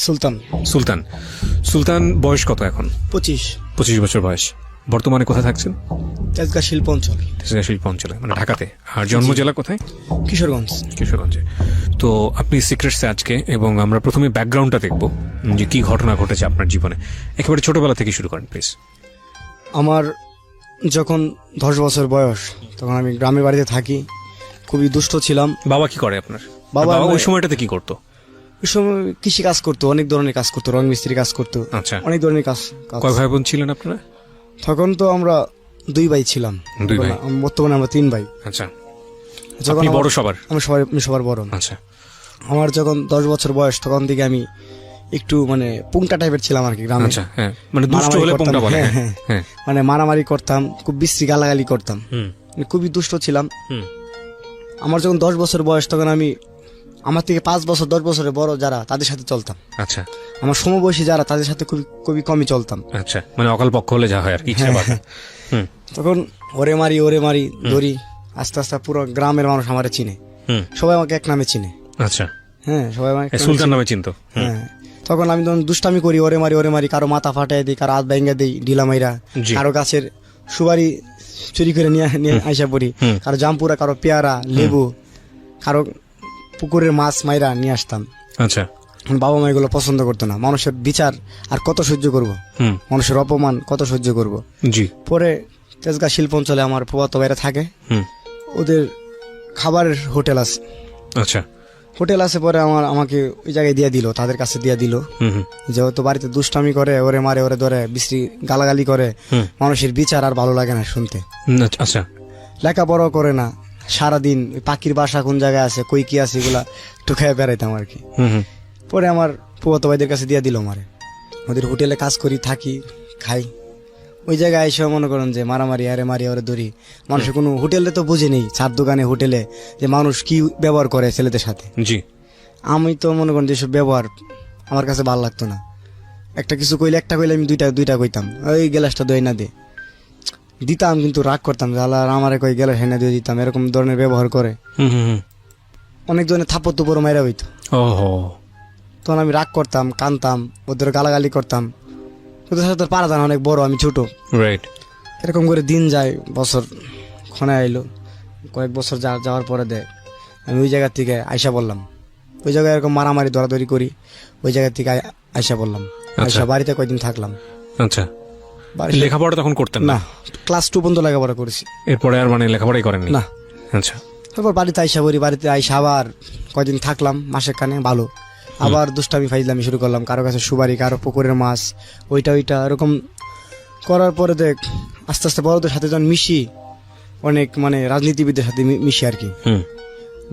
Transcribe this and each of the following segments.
সুলতান। সুলতান। সুলতান বয়স কত এখন? 25। 25 বছর বয়স। বর্তমানে কোথায় থাকছেন? তেজগাঁ শিল্প অঞ্চল। তেজগাঁ শিল্প অঞ্চলে, মানে ঢাকাতে। আর জন্ম জেলা কোথায়? কিশোরগঞ্জ। কিশোরগঞ্জে। তো আপনি সিক্রেটসে আজকে, এবং আমরা প্রথমে ব্যাকগ্রাউন্ডটা দেখব যে কি ঘটনা ঘটেছে আপনার জীবনে। একেবারে ছোটবেলা থেকে শুরু করেন প্লিজ। আমার যখন 10 বছর বয়স তখন আমি গ্রামের বাড়িতে থাকি, খুবই দুষ্ট ছিলাম। বাবা কি করে আপনার? বাবা ওই সময়টাতে কি করতো? ওই সময় কৃষি কাজ করতো, অনেক ধরনের কাজ করতো, রং মিস্ত্রি কাজ করতো। আচ্ছা। অনেক ধরনের কাজ। কয় ভাই বোন ছিলেন আপনারা? তখন তো আমরা 2 ভাই ছিলাম। 2 ভাই। বর্তমানে আমরা 3 ভাই। আচ্ছা। যখন আপনি বড় সবার? আমি সবার বড়। আচ্ছা। আমার যখন 10 বছর বয়স তখন থেকে আমি একটু মানে পুংটা টাইপের ছিলাম আর কি গ্রামে। আচ্ছা, হ্যাঁ, মানে দুষ্ট হলে পুংটা বলে। হ্যাঁ, মানে মারামারি করতাম, খুব বিশ্রী গালাগালি করতাম, খুবই দুষ্ট ছিলাম। আমার যখন 10 বছর বয়স তখন আমি আমার থেকে 5 বছর 10 বছরের বড় যারা তাদের সাথে চলতাম। আচ্ছা। আমার সমবয়সী যারা তাদের সাথে খুবই কমই চলতাম। আচ্ছা, মানে অকাল পক্ষ হলে যা হয় আর কি। তখন ওরে মারি ধরি, আস্তে আস্তে পুরো গ্রামের মানুষ আমারে চিনে, সবাই আমাকে এক নামে চিনে। আচ্ছা। হ্যাঁ, সবাই আমাকে সুলতান নামে চিনতো। হ্যাঁ। তখন আমি যখন দুষ্টামি করি, ওরে মারি, কারো মাথা ফাটাই দিই, কারো হাত ভেঙে দিই ঢিলা মাইরা, কারো গাছের সুপারি চুরি করে নিয়ে আইসা পড়ি, কারো জামপুরা, কারো পেয়ারা, লেবু, কারো পুকুরের মাছ মাইরা নিয়ে আসতাম। আচ্ছা। বাবা মা এগুলো পছন্দ করতো না। মানুষের বিচার আর কত সহ্য করব, মানুষের অপমান কত সহ্য করব। জি। পরে তেজগাঁ শিল্প অঞ্চলে আমার ফুফাতো ভাইরা থাকে, ওদের খাবারের হোটেল আছে। আচ্ছা। হোটেল আছে, পরে আমাকে ওই জায়গায় দিয়ে দিল, তাদের কাছে দিয়ে দিল। যেহেতু বাড়িতে দুষ্টামি করে, ওরে মারে, ওরে ধরে, বিশ্রী গালাগালি করে, মানুষের বিচার আর ভালো লাগে না শুনতে। আচ্ছা। লেখাপড়া করে না, সারাদিন পাখির বাসা কোন জায়গায় আছে, কই কি আছে, এগুলা একটু খেয়ে বেড়াইতাম আর কি। পরে আমার ফুফাতো ভাইদের কাছে দিয়ে দিল আমারে। ওদের হোটেলে কাজ করি, থাকি, খাই। ওই জায়গায় এসে মনে করেন যে মারামারি, আরে মারি, ওরে ধরি। মানুষের কোনো হোটেলে তো বুঝে নেই, চার দোকানে হোটেলে যে মানুষ কি ব্যবহার করে ছেলেদের সাথে। জি। আমি তো মনে করেন যেসব ব্যবহার আমার কাছে ভালো লাগতো না। একটা কিছু কইলে, একটা কইলে আমি দুইটা কইতাম, ওই গ্লাসটা দই না দে দিতাম, কিন্তু রাগ করতাম, জ্বালা আমারে কই গ্লাস হেনে দিয়ে দিতাম। এরকম ধরনের ব্যবহার করে অনেক ধরনের থাপ্পড় তুপড় মাইরা হইতো। তখন আমি রাগ করতাম, কানতাম, ওদের গালাগালি করতাম। ওদের সাথে পারা যায় না, অনেক বড়, আমি ছোট। রাইট। এরকম করে দিন যায়, বছর ক্ষণে আইলো। কয়েক বছর যাওয়ার পরে আমি ওই জায়গা থেকে আইসা বললাম, ওই জায়গায় এরকম মারামারি দরাদরি করি, ওই জায়গা থেকে আইসা বললাম। আইসা বাড়িতে কয়েকদিন থাকলাম। আচ্ছা। লেখাপড়া তখন করতেন না? ক্লাস 2 পর্যন্ত লেখাপড়া করেছি। এরপরে আর মানে লেখাপড়াই করেননি? না। আচ্ছা। তারপর বাড়িতে আইসা পড়ি, বাড়িতে আইসা আবার কয়দিন থাকলাম, মাসের কানে ভালো। আবার দুষ্টামি ফাইজলামি শুরু করলাম, কারো কাছে সুবারি, কারো পুকুরের মাছ, ওইটা এরকম করার পরে আস্তে আস্তে বড়দের সাথে যখন মিশি, অনেক মানে রাজনীতিবিদদের সাথে মিশি আর কি।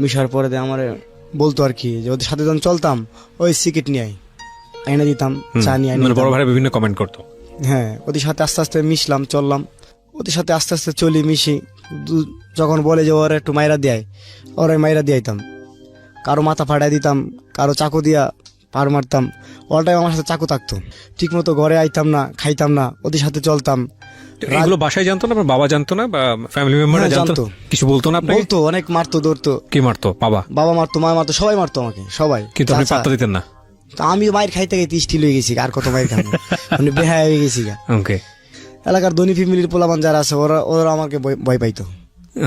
মিশার পরে আমার বলতো আর কি যে ওদের সাথে যখন চলতাম, ওই সিগারেট নিয়ে আইনা দিতাম, চা নিয়ে আইনা, বড় ভাই বিভিন্ন কমেন্ট করতো। হ্যাঁ, ওদের সাথে আস্তে আস্তে মিশলাম, চললাম, ওদের সাথে আস্তে আস্তে চলি, মিশি। যখন বলে যে ওরা একটু মাইরা দেয়, ওরা মাইরা দিয়াইতাম, কারো মাথা ফাটাই দিতাম, কারো চাকু দিয়া পার মারতাম। অলটাই আমার সাথে চাকু থাকতো, ঠিক মতো ঘরে আইতাম না, খাইতাম না, ওদের সাথে চলতাম। এগুলো বাসায় জানতো না, বাবা জানতো না, বা ফ্যামিলি মেম্বার জানতো? কিছু বলতো না? বলতো, অনেক মারতো, ধরতো। কি মারতো? বাবা মারতো, মা মারতো, সবাই মারতো আমাকে, সবাই। কিন্তু আপনি পাত্তা দিতেন না? আমি মায়ের খাইতে খাইতে স্টিল হয়ে গেছি, আর কত মায়ের খাবো, মানে বেহায়া হয়ে গেছি। ওকে। এলাকার ধনী ফ্যামিলির পোলাপান যারা আছে, ওরা আমাকে ভয় পাইতো।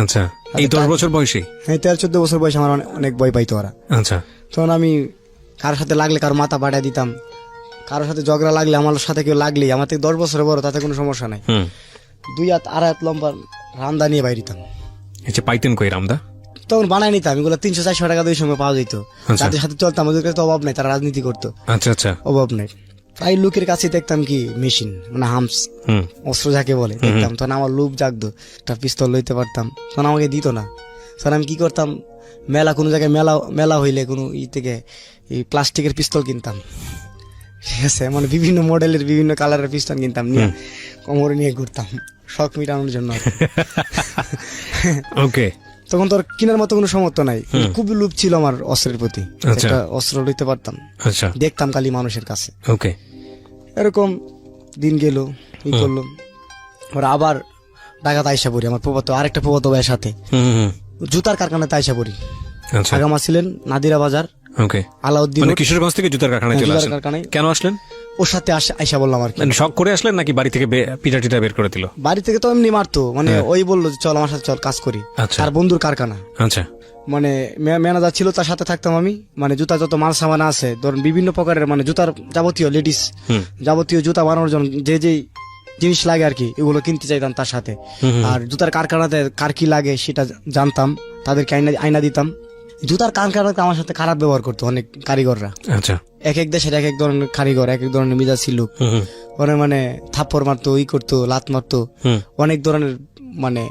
আচ্ছা। এই 10 বছর বয়সে? হ্যাঁ, 13-14 বছর বয়সে আমার অনেক ভয় পাইতো ওরা। আচ্ছা। তখন আমি কারোর সাথে লাগলে কারো মাথা পাঠিয়ে দিতাম, কারোর সাথে ঝগড়া লাগলে, আমার সাথে কেউ লাগলেই, আমার থেকে 10 বছরের বড়, তাতে কোনো সমস্যা নাই, 2 হাত 2.5 হাত লম্বা রামদা নিয়ে বাইরে দিতাম। আচ্ছা। পাইতেন কই রামদা? তখন বানাই নিতাম, এগুলো 300-400 টাকা ওই সময় পাওয়া যেত। তাদের সাথে চলতাম, ওদের কাছে তো অভাব নাই, তারা রাজনীতি করতো। আচ্ছা আচ্ছা। অভাব নাই। প্রায় লোকের কাছে দেখতাম কি মেশিন, মানে হামস, অস্ত্র যাকে বলে, দেখতাম। তখন আমার লোভ জাগতো, একটা পিস্তল লইতে পারতাম। তখন আমাকে দিত না। তখন আমি কি করতাম, মেলা, কোনো জায়গায় মেলা হইলে কোনো থেকে এই প্লাস্টিকের পিস্তল কিনতাম, ঠিক আছে, মানে বিভিন্ন মডেলের, বিভিন্ন কালারের পিস্তল কিনতাম, নিয়ে কোমরে নিয়ে ঘুরতাম, শখ মিটানোর জন্য। ওকে। তখন তোর কেনার মতো কোনো সামর্থ্য নাই, খুবই লোভ ছিল আমার অস্ত্রের প্রতি, একটা অস্ত্র লইতে পারতাম। আচ্ছা। দেখতাম খালি মানুষের কাছে। ওকে। এরকম দিন গেল, ই করলো। আবার ঢাকাতে আইসা পড়ি, আমার আরেকটা ফুফাতো ভাইয়ের সাথে জুতার কারখানাতে আইসা পড়ি। আগামা ছিলেন নাদিরা বাজার, ওকে, আলাউদ্দিন মানে রোড। কিশোরগঞ্জ থেকে জুতার কারখানায় হ্যাঁ, চলে জুতার আসলেন। কারখানায়। কেন আসলেন? ওর সাথে আইসা বললাম আর কি। মানে শখ করে আসলেন নাকি বাড়ি থেকে পিটা টিটা বের করে দিল? বাড়ি থেকে তো এমনি মারতো, মানে ওই বললো যে, চল আমার সাথে চল কাজ করি। আচ্ছা। তার বন্ধুর কারখানা, আচ্ছা। মানে ম্যানেজার ছিল, তার সাথে থাকতাম আমি। মানে জুতা যত মাল সামান আছে, ধরুন বিভিন্ন প্রকারের মানে জুতার যাবতীয় লেডিস যাবতীয় জুতা বানানোর জন্য যে যে জিনিস লাগে আর কি, এগুলো কিনতে চাইতাম তার সাথে। আর জুতার কারখানাতে কার কি লাগে সেটা জানতাম, তাদেরকে আইনা দিতাম। জুতার কারখানাতে আমার সাথে খারাপ ব্যবহার করতো অনেক কারিগররা। আচ্ছা। এক এক দেশের এক এক ধরনের কারিগর, এক এক ধরনের মিজাজ ছিল। ওরা মানে থাপ্পড় মারতো, ই করতো, লাত মারতো, অনেক ধরনের মানে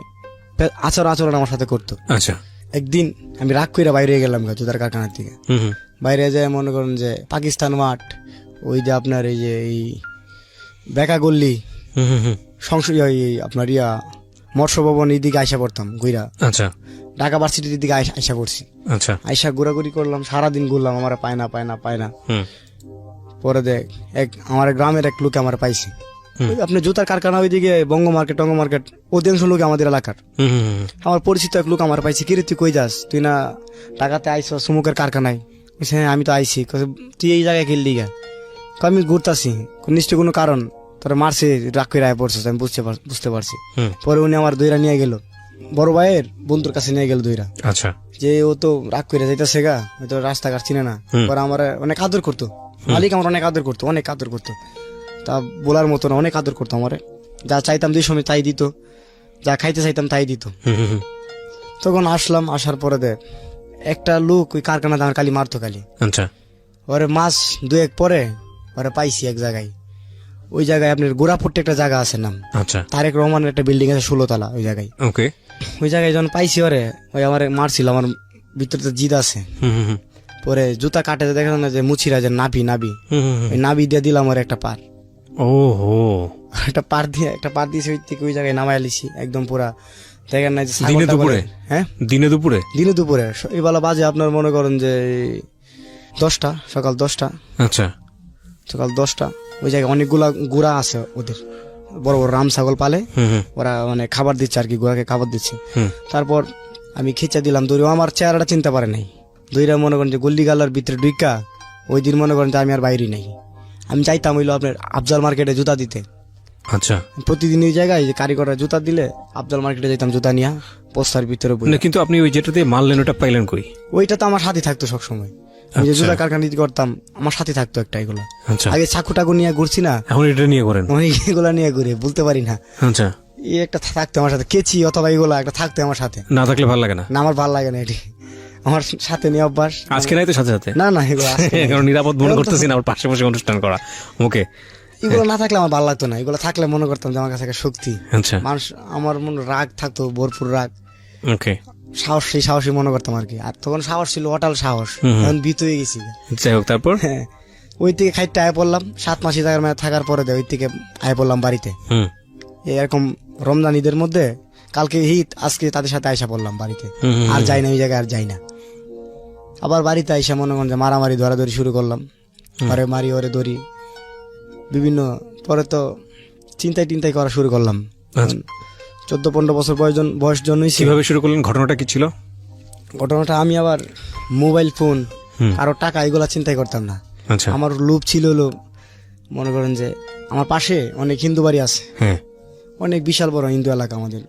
আচরণ আমার সাথে করতো। আচ্ছা। একদিন আমি রাগ করে বাইরে গেলাম জুতার কারখানার থেকে। বাইরে যায় মনে করেন যে পাকিস্তান মাঠ, ওই যে আপনার এই যে এই বেকাগল্লি সংসদ, আপনার মৎস্য ভবন, এই দিকে আইসা পড়তাম ঘুরা। আচ্ছা। ঢাকা ভার্সিটির দিকে আইসা পড়ছি। আচ্ছা। আইসা ঘোরাঘুরি করলাম, সারাদিন ঘুরলাম, আমার পায় না। পরে দেখ আমার গ্রামের এক লোক আমার পাইছি। আপনি জুতার কারখানা ওইদিকে বঙ্গ মার্কেট অধিকাংশ লোক আমাদের এলাকার। আমার পরিচিত এক লোক আমার পাইছি, কিরে তুই কই যাস? তুই না ঢাকাতে আইস সুমুকের কারখানায়? হ্যাঁ আমি তো আইসি। তুই এই জায়গায় খেললি গা? আমি ঘুরতাছি, নিশ্চয় কোনো কারণ তোরা মারছে, রাগ করে আয় পড়ছিস, আমি বুঝতে পারছি। পরে উনি আমার দইরা নিয়ে গেল, বড় ভাইয়ের বন্ধুর কাছে নিয়ে গেল দইরা। আচ্ছা। যে ও তো রাগ করে যাইতেছে গা, হয়তো রাস্তাঘাট চিনে না। পরে আমার অনেক আদর করতো, মালিক আমার অনেক আদর করতো, তা বলার মতো না, অনেক আদর করতো আমারে। যা চাইতাম 2 সময় তাই দিত, যা খাইতে চাইতাম তাই দিত। তখন আসলাম, আসার পরে দেখ একটা লোক ওই কারখানাতে আমার খালি মারতো খালি। আচ্ছা। ওরে মাস 2-1 পরে ওরে পাইছি এক জায়গায়, ওই জায়গায় আপনার গোড়াপুরতে একটা জায়গা আছে নাম। আচ্ছা। তারেক রহমানের একটা বিল্ডিং আছে 16 তলা, ওই জায়গায়। ওকে। ওই জায়গায় যখন পাইছি ওরে, ওই আমার মারছিল, আমার ভিতরে তো জিদ আছে। পরে জুতা কাটে দেখলাম না যে মুছিরা যে নাবি ওই নাবি দিয়ে দিলাম ওর একটা পার। ওহো। একটা পার দিয়েছি, ওই থেকে ওই জায়গায় নামাই আলিছি একদম পুরা। দেখেন না যে দিনে দুপুরে? হ্যাঁ দিনে দুপুরে এই বেলা বাজে আপনার মনে করেন যে 10টা, সকাল 10টা। আচ্ছা। সকাল 10টা। ওই জায়গায় অনেকগুলা গুড়া আছে ওদের, বড় বড় রাম ছাগল পালে, ওরা মানে খাবার দিচ্ছে আর কি, গুড়াকে খাবার দিচ্ছে। তারপর আমি খিচা দিলাম দৌড়ে, আমার চেহারাটা চিনতে পারে নাই। দইরা মনে করেন যে গল্লি গালার ভিতরে ঢুকা, ওই দিন মনে করেন যে আমি আর বাইরে নাই। আমি চাইতাম হইলো আপনার আফজাল মার্কেটে জুতা দিতে। আচ্ছা। প্রতিদিন ওই জায়গায় যে কারিগররা জুতা দিলে আফজাল মার্কেটে যাইতাম জুতা নিয়ে, পোস্টার ভিতরে বই। কিন্তু আপনি ওই যেটা দিয়ে মারলেন ওটা পাইলেন কই? ওইটা তো আমার সাথে থাকতো সবসময়, আমি যে জুতা কারখানা করতাম আমার সাথে থাকতো একটা এগুলো। আচ্ছা। আগে চাকু টাকু নিয়ে ঘুরছি না, এখন এটা নিয়ে করেন? এগুলা নিয়ে ঘুরে বলতে পারি না। আচ্ছা। এই একটা থাকতো আমার সাথে, কেচি অথবা এগুলা একটা থাকতো আমার সাথে। না থাকলে ভালো লাগে না? না, আমার ভালো লাগে না এটি, আমার সাথে নিয়ে অভ্যাস। আজকে নাই তো সাথে না এগুলো কারণ নিরাপদ মনে করতেছি না, ওর পাশাপাশি অনুষ্ঠান করা। ওকে। এগুলো না থাকলে আমার ভালো লাগতো না, এগুলো থাকলে মনে করতাম যে আমার কাছে একটা শক্তি। আচ্ছা। মানুষ আমার মনে রাগ থাকতো, ভরপুর রাগ। ওকে। সাহসী মনে করতাম আর কি। আর তখন সাহস ছিল, অটাল সাহস। এখন ভীত হয়ে গেছি। যাই হোক, তারপর? হ্যাঁ, ওই থেকে খাইতে আয় পড়লাম 7 মাসি থাকার পরে ওই থেকে আয় পড়লাম বাড়িতে। এরকম রমজান ঈদের মধ্যে, কালকে ঈদ, আজকে তাদের সাথে আইসা পড়লাম বাড়িতে। আর যাই না ওই জায়গায়, আর যাই না। আবার বাড়িতে আইসা মনে করেন যে মারামারি ধরাধরি শুরু করলাম, ওরে মারি ওরে ধরি বিভিন্ন। পরে তো চিন্তাই করা শুরু করলাম। 14-15 বছর বয়স জন্যই। কিভাবে শুরু করলেন? ঘটনাটা কি ছিল? ঘটনাটা আমি আবার মোবাইল ফোন, কারো টাকা, এগুলা চিন্তাই করতাম না। আচ্ছা। আমার লোভ ছিল মনে করেন যে আমার পাশে অনেক হিন্দু বাড়ি আছে, অনেক বিশাল বড় হিন্দু এলাকা, আমাদের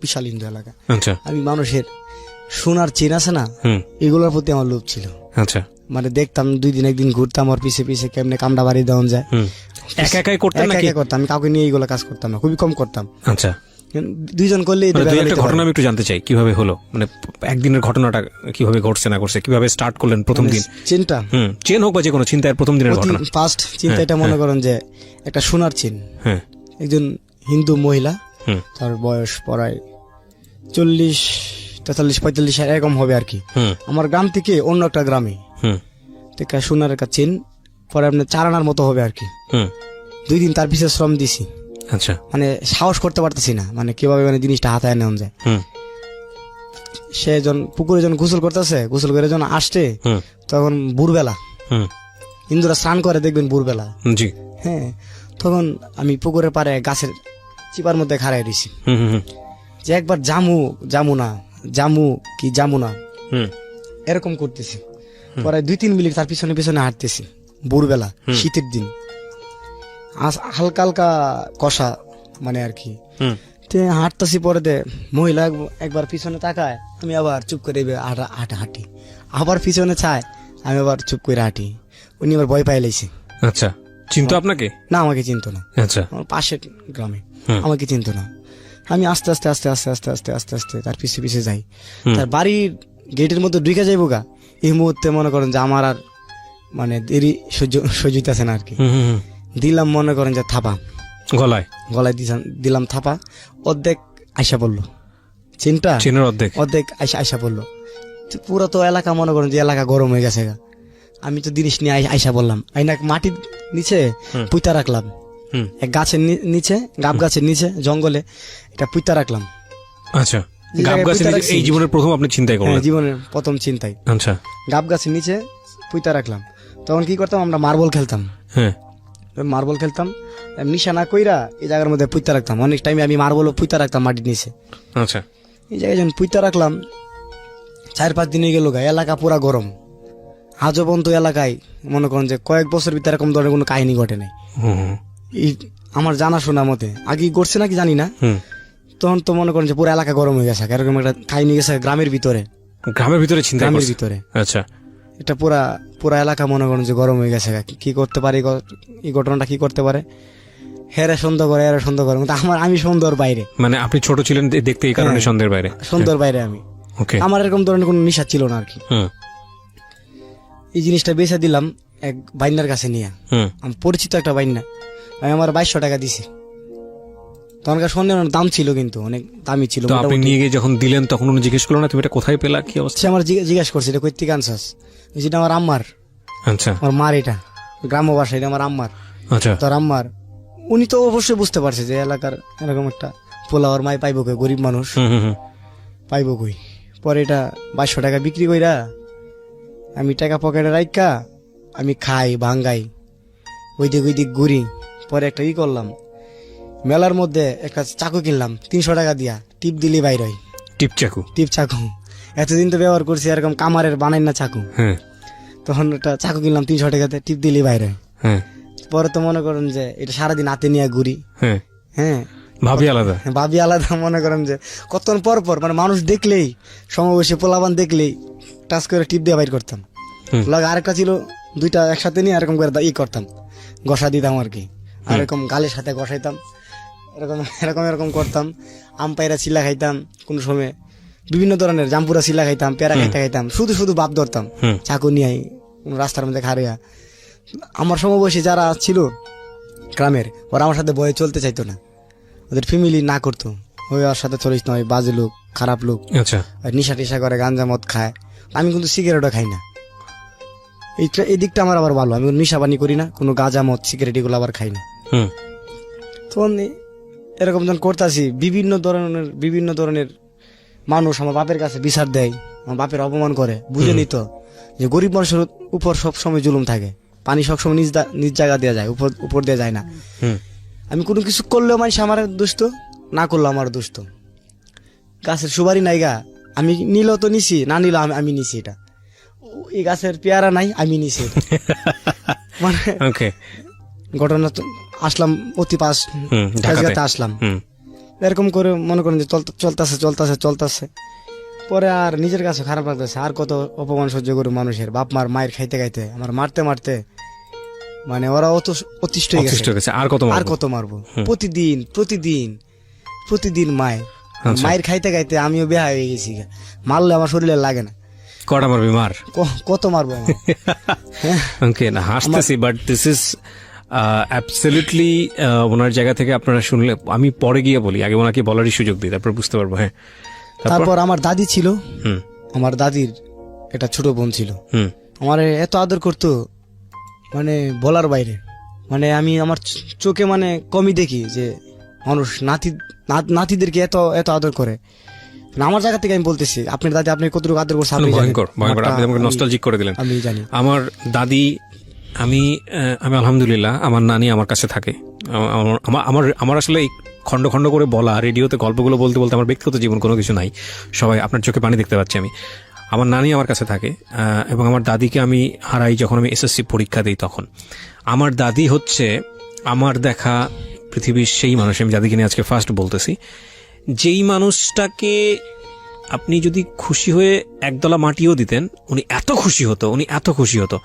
বিশাল হিন্দু এলাকা। আচ্ছা। আমি মানুষের সোনার চেন আছে না, এগুলোর প্রতি আমার লোভ ছিল। আচ্ছা। মানে দেখতাম 2 দিন 1 দিন ঘুরতাম ওর পিছে কেমনে কামড়া বাড়ি দেওয়া যায়। একাই করতেন নাকি? একা করতাম, আমি কাউকে নিয়ে এইগুলো কাজ করতাম না, খুবই কম করতাম। আচ্ছা। 2জন করলে একটা ঘটনা আমি একটু জানতে চাই, কিভাবে হলো, মানে একদিনের ঘটনাটা কিভাবে ঘটছে না করছে, কিভাবে স্টার্ট করলেন প্রথম দিন? চেনটা চেন হোক বা যে কোনো চিন্তায় প্রথম দিনের ঘটনা। ফার্স্ট চিন্তাটা মনে করেন যে একটা সোনার চেন। একজন হিন্দু মহিলা, তার বয়স প্রায় 40, 43, 45 এরকম হবে আর কি। আমার গ্রাম থেকে অন্য একটা গ্রামে থেকে সোনার একটা চেন, পরে আপনার 4 আনার মতো হবে আর কি। 2 দিন তার পিছিয়ে শ্রম দিছি। আচ্ছা। মানে সাহস করতে পারতেছি না, মানে কিভাবে মানে জিনিসটা হাতায় নেওয়া যায়। সে পুকুরে যখন গোসল করতেছে, গোসল করে যখন আসছে, তখন ভোরবেলা, হিন্দুরা স্নান করে দেখবেন ভোরবেলা। জি। হ্যাঁ, তখন আমি পুকুরের পাড়ে গাছের চিপার মধ্যে খাড়াই দিছি, যে একবার জামু না এরকম করতেছি। পরে 2-3 মিনিট তার পিছনে পিছনে হাঁটতেছি ভোরবেলা, শীতের দিন, হালকা হালকা কষা মানে আর কি। হুম হাঁটতেছি, পরে মহিলা একবার পিছনে তাকায়, আমি আবার চুপ করে হাঁটি, আবার পিছনে চায়, আমি আবার চুপ করে হাঁটি। উনি আবার ভয় পাই লাইছে। আচ্ছা, চিনতো আপনাকে? না, আমাকে চিনতো না। আচ্ছা, আমার পাশের গ্রামে, হুম। আমাকে চিনতো না। আমি আস্তে আস্তে আস্তে আস্তে আস্তে আস্তে আস্তে আস্তে তার পিছে পিছে যাই। তার বাড়ির গেটের মধ্যে ঢুকে যাইবো গা, এই মুহূর্তে মনে করেন যে আমার আর মানে দেরি সহ্য হইতেছে না আর কি। দিলাম মনে করেন যে থাপা, গলায় গলায় দিলাম থাপা, অর্ধেক আইসা পড়লো, চেনের অর্ধেক অর্ধেক আইসা পড়লো। পুরো তো এলাকা মনে করেন যে এলাকা গরম হয়ে গেছে গা। আমি তো জিনিস নিয়ে আইসা বললাম, আইনা মাটির নিচে পুঁতা রাখলাম, এক গাছের নিচে, গাব গাছের নিচে জঙ্গলে এটা পুঁতা রাখলাম। আচ্ছা, গাব গাছের নিচে এই জীবনের প্রথম আপনি চিন্তাই করলেন? জীবনের প্রথম চিন্তাই। আচ্ছা, গাব গাছের নিচে পুঁতা রাখলাম। তখন কি করতাম, আমরা মার্বল খেলতাম। হ্যাঁ, মার্বল খেলতাম, নিশানা কইরা এই জায়গার মধ্যে পুঁতা রাখতাম। অনেক টাইমে আমি মার্বলও পুঁতা রাখতাম মাটির নিচে। আচ্ছা, এই জায়গায় যখন পুঁতা রাখলাম, 4-5 দিন হয়ে গেল গা, এলাকা পুরা গরম। আজও পর্যন্ত এলাকায় মনে করেন যে কয়েক বছর ভিতরে এরকম ধরনের কোনো কাহিনী ঘটে নাই। আমার জানাশোনা মতে, আগে ঘটছে নাকি জানি না, তখন তো মনে করেন যে পুরো এলাকা গরম হয়ে গেছে, এরকম একটা কাহিনী গেছে গ্রামের ভিতরে। গ্রামের ভিতরে আচ্ছা, এটা পুরা এলাকা মনে করেন যে গরম হয়ে গেছে। কি করতে পারে এই ঘটনাটা, কি করতে পারে? হেরে সন্দেহ করে, হেরে সন্দেহ করে, কিন্তু আমি সন্দেহর বাইরে। মানে আপনি ছোট ছিলেন দেখতে, এই কারণে সন্দেহের বাইরে? সন্দেহর বাইরে আমি। আমার এরকম ধরনের কোনো নিশা ছিল না আর কি। এই জিনিসটা বেচে দিলাম এক বাইন্নার কাছে নিয়ে, আমার পরিচিত একটা বাইন্না। আমি আমার 2200 টাকা দিছি। তখনকার স্বর্ণের অনেক দাম ছিল, কিন্তু অনেক দামি ছিল। আপনি নিয়ে গিয়ে যখন দিলেন তখন উনি জিজ্ঞেস করলো না তুমি এটা কোথায় পেলা, কি অবস্থা? সে আমার জিজ্ঞেস করছে এটা কই থেকে আনছাস। যেটা আমার আম্মার। আচ্ছা, আমার মার, এটা গ্রাম্য ভাষা, এটা আমার আম্মার। আচ্ছা, তোর আম্মার। উনি তো অবশ্যই বুঝতে পারছে যে এলাকার এরকম একটা পোলা ওর মাই পাইব কই, গরিব মানুষ পাইব কই। পরে এটা 2200 টাকা বিক্রি কইরা আমি টাকা পকেটে রাখা আমি খাই, ভাঙ্গাই, ওই দিক ঘুরি। পরে একটা করলাম, মেলার মধ্যে একটা চাকু কিনলাম 300 টাকা দিয়া, টিপ দিলি বাইর হয়। টিপ চাকু এতদিন তো ব্যবহার করছি, এরকম কামারের বানাই না চাকু। তখন একটা চাকু কিনলাম 300 টাকাতে, টিপ দিলি বাইরে। পরে তো মনে করেন যে এটা সারাদিন হাতে নিয়ে ঘুরি। হ্যাঁ, ভাবি আলাদা মনে করেন যে কতক্ষণ পর পর মানে মানুষ দেখলেই, সমাবেশে পোলাবান দেখলেই টাচ করে টিপ দিয়ে বাইর করতাম। আরেকটা ছিল, দুইটা একসাথে নিয়ে এরকম করে করতাম, ঘষা দিতাম আর কি। আর এরকম গালের সাথে ঘষাইতাম, এরকম এরকম এরকম করতাম। আম পায়রা চিলা খাইতাম, কোন সময় বিভিন্ন ধরনের জাম্পুরা চিলা খাইতাম, পেয়ারা খাইতাম। শুধু বাপ ধরতাম চাকু নিয়ে রাস্তার মধ্যে খারিয়া। আমার সমবয়সী যারা ছিল গ্রামের, ওরা আমার সাথে বয়ে চলতে চাইতো না, ওদের ফ্যামিলি না করতো, ওই ওর সাথে চলিস না, ওই বাজে লোক, খারাপ লোক, নিশা টিশা করে, গাঞ্জা মদ খায়। আমি কিন্তু সিগারেটও খাই না। এই দিকটা আমার আবার ভালো, আমি নিশা পানি করি না, কোনো গাঁজা মদ সিগারেট এগুলো আবার খাই না। তখন এরকম যখন করতেছি, বিভিন্ন ধরনের মানুষ আমার বাপের কাছে বিচার দেয়, আমার বাপের অপমান করে। বুঝে নিত যে গরিব মানুষের উপর সবসময় জুলুম থাকে, পানি সবসময় নিজ জায়গা দেওয়া যায়, উপর দেওয়া যায় না। আমি কোনো কিছু করলেও মানুষ আমার দুষ্ট, না করলেও আমার দুষ্ট। গাছের সুপারি নাই গা, আমি নিলেও তো নিছি, না নিলেও আমি নিছি। এটা এই গাছের পেয়ারা নাই, আমি নিছি। মানে ঘটনা আসলাম অতি পাশ ঢাকাতে আসলাম, এরকম করে মনে করেন যে চলতেছে। পরে আর নিজের কাছে খারাপ লাগতেছে, আর কত অপমান সহ্য করে মানুষের। বাপ মার মায়ের খাইতে খাইতে আমার মারতে মানে ওরা অতিষ্ঠ হয়ে গেছে। আর কত মারবো? প্রতিদিন মায়ের খাইতে খাইতে আমিও বেহা হয়ে গেছি। মারলে আমার শরীরে লাগে না। কটা মারবি? কত মারবো? হাসতেছি, বাট দিস ইজ অ্যাবসলিউটলি ওনার জায়গা থেকে আপনারা শুনলে, আমি পরে গিয়ে বলি, আগে ওনাকে বলারই সুযোগ দিই, তারপর বুঝতে পারবো। হ্যাঁ, তারপর আমার দাদি ছিল, আমার দাদির একটা ছোট বোন ছিল, আমার এত আদর করতো মানে বলার বাইরে। মানে আমি আমার চোখে মানে কমই দেখি যে মানুষ নাতিদেরকে এত আদর করে। আমার জায়গা থেকে আমি বলতেছি, আপনার দাদি আপনি কতটুকু আদর করছেন? ভয়ঙ্কর। আপনি আমাকে নস্টালজিক করে দিলেন। আমি জানি আমার দাদি, আমি আলহামদুলিল্লাহ আমার নানি আমার কাছে থাকে। আমার আসলে এই খন্ড খন্ড করে বলা রেডিওতে গল্পগুলো বলতে আমার ব্যক্তিগত জীবন কোনো কিছু নাই। সবাই আপনার চোখে পানি দেখতে পাচ্ছি আমি। আমার নানি আমার কাছে থাকে, এবং আমার দাদিকে আমি হারাই যখন আমি এসএসসি পরীক্ষা দিই তখন। আমার দাদি হচ্ছে আমার দেখা পৃথিবীর সেই মানুষ, আমি দাদিকে নিয়ে আজকে ফার্স্ট বলতেছি, যেই মানুষটাকে আপনি যদি খুশি হয়ে একদলা মাটিও দিতেন উনি এত খুশি হতো।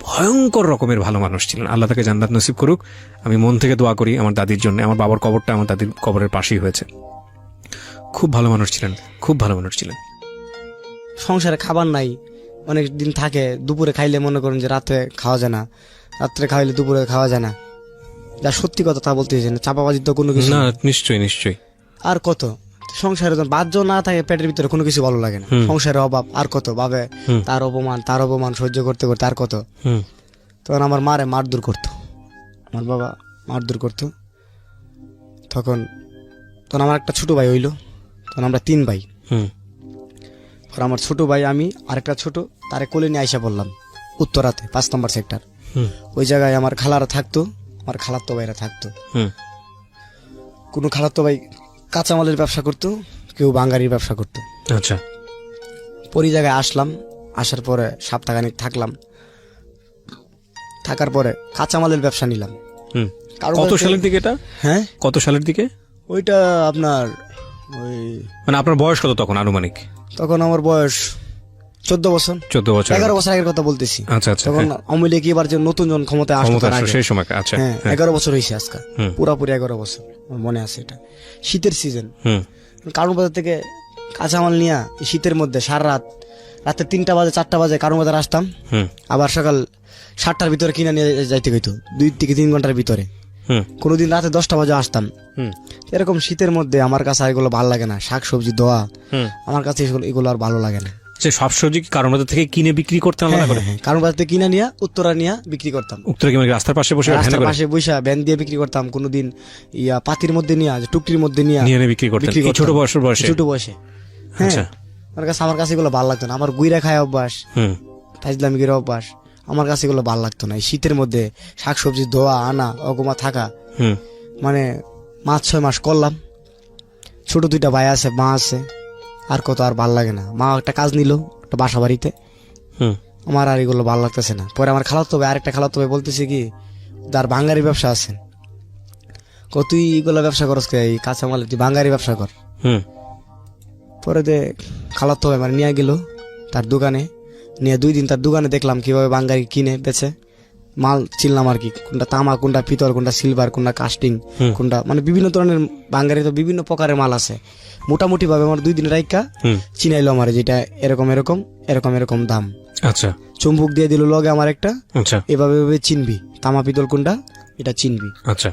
ভয়ঙ্কর রকমের ভালো মানুষ ছিলেন। আল্লাহ তাকে জান্নাত নসিব করুক। আমি মন থেকে দোয়া করি আমার দাদির জন্য। আমার বাবার কবরটা আমার দাদির কবরের পাশেই হয়েছে। খুব ভালো মানুষ ছিলেন। সংসারে খাবার নাই, অনেক দিন থাকে, দুপুরে খাইলে মনে করেন যে রাতে খাওয়া যায় না, রাত্রে খাইলে দুপুরে খাওয়া যায় না। যা সত্যি কথা তা বলতে চাই না, চাপাবাজি তো কোনো কিছু না, না। নিশ্চয়ই। আর কত সংসারে যখন বাহ্য না থাকে, পেটের ভিতরে কোনো কিছু ভালো লাগে না। সংসারের অভাব আর কত ভাবে, তার অপমান সহ্য করতে করতে আর কত। তখন আমার মারে মারধর করতো, আমার বাবা মারধর করতো। তখন আমার একটা ছোট ভাই হইলো, তখন আমরা 3 ভাই। আর আমার ছোট ভাই, আমি আরেকটা ছোট, তারে কোলে নিয়ে আইসা পড়লাম উত্তরাতে 5 নম্বর সেক্টর। ওই জায়গায় আমার খালারা থাকতো, আমার খালাতো ভাইরা থাকতো। কোনো খালাতো ভাই কাঁচামালের ব্যবসা করতো, কেউ বাঙ্গারির ব্যবসা করতো। আচ্ছা। পরে জায়গায় আসলাম, আসার পরে সপ্তাহখানিক থাকলাম, থাকার পরে কাঁচামালের ব্যবসা নিলাম। কত সালের দিকে এটা? হ্যাঁ, কত সালের দিকে? ওইটা আপনার ওই, মানে আপনার বয়স কত তখন আনুমানিক? তখন আমার বয়স 14 বছর। 11 বছর আগের কথা বলতেছি। আচ্ছা। তখন আওয়ামী লীগ এবার যে নতুন জন ক্ষমতায় আসতো তার আগে, সেই সময়। আচ্ছা। হ্যাঁ, 11 বছর হয়েছে আজকে, পুরাপুরি 11 বছর। আমার মনে আছে, এটা শীতের সিজন। কারণ বাজার থেকে কাঁচামাল নিয়ে শীতের মধ্যে সারা রাতে 3টা বাজে 4টা বাজে কারণ বাজার আসতাম, আবার সকাল 7টার ভিতরে কিনে নিয়ে যাইতে হইতো, 2 থেকে 3 ঘন্টার ভিতরে। কোনোদিন রাতে 10টা বাজে আসতাম। এরকম শীতের মধ্যে আমার কাছে এগুলো ভালো লাগে না, শাকসবজি দোয়া আমার কাছে এগুলো আর ভালো লাগে না। সব সবজি কি কারণ বাজার থেকে কিনে বিক্রি করতাম? কারণ বাজার থেকে কিনে নিয়ে উত্তরা নিয়ে বিক্রি করতাম। উত্তরা কি মানে রাস্তার পাশে বসে? রাস্তার পাশে বসে ভ্যান দিয়ে বিক্রি করতাম। কোনোদিন পাতির মধ্যে নিয়ে, টুকরির মধ্যে নিয়ে বিক্রি করতাম। ছোট বয়সে। হ্যাঁ, আমার কাছে এগুলো ভালো লাগতো না। আমার গুইরা খায় অভ্যাস, ফাইজলামি গিরা অভ্যাস, আমার কাছে এগুলো ভালো লাগতো না। এই শীতের মধ্যে শাকসবজি ধোয়া আনা অগমা থাকা, মানে 5-6 মাস করলাম। ছোট 2টা ভাই আছে, মা আছে, আর কত আর ভাল লাগে না। মা একটা কাজ নিল, একটা বাসা বাড়িতে, আমার আর এগুলো ভালো লাগতেছে না। পরে আমার খালাতো ভাই, আরেকটা খালাতো ভাই বলতেছে কি, তার বাঙ্গারি ব্যবসা আছে, তুই এগুলো ব্যবসা করস, এই কাঁচামাল তুই বাঙ্গারি ব্যবসা কর। পরে খালাতো ভাই মানে নিয়ে গেল তার দোকানে, নিয়ে 2 দিন তার দোকানে দেখলাম কিভাবে বাঙ্গারি কিনে বেচে। মাল চিনলাম আর কি, কোনটা তামা, কোনটা পিতল, কোনটা সিলভার, কোনটা কাস্টিং, কোনটা মানে বিভিন্ন ধরনের বাঙ্গারি, তো বিভিন্ন প্রকারের মাল আছে। মোটামুটি ভাবে আমার 2 দিন রাইকা চিনাইলো আমার, যেটা এরকম দাম। আচ্ছা। চুম্বুক দিয়ে দিল লগে আমার একটা, এভাবে চিনবি তামা পিতল কোনটা, এটা চিনবি। আচ্ছা।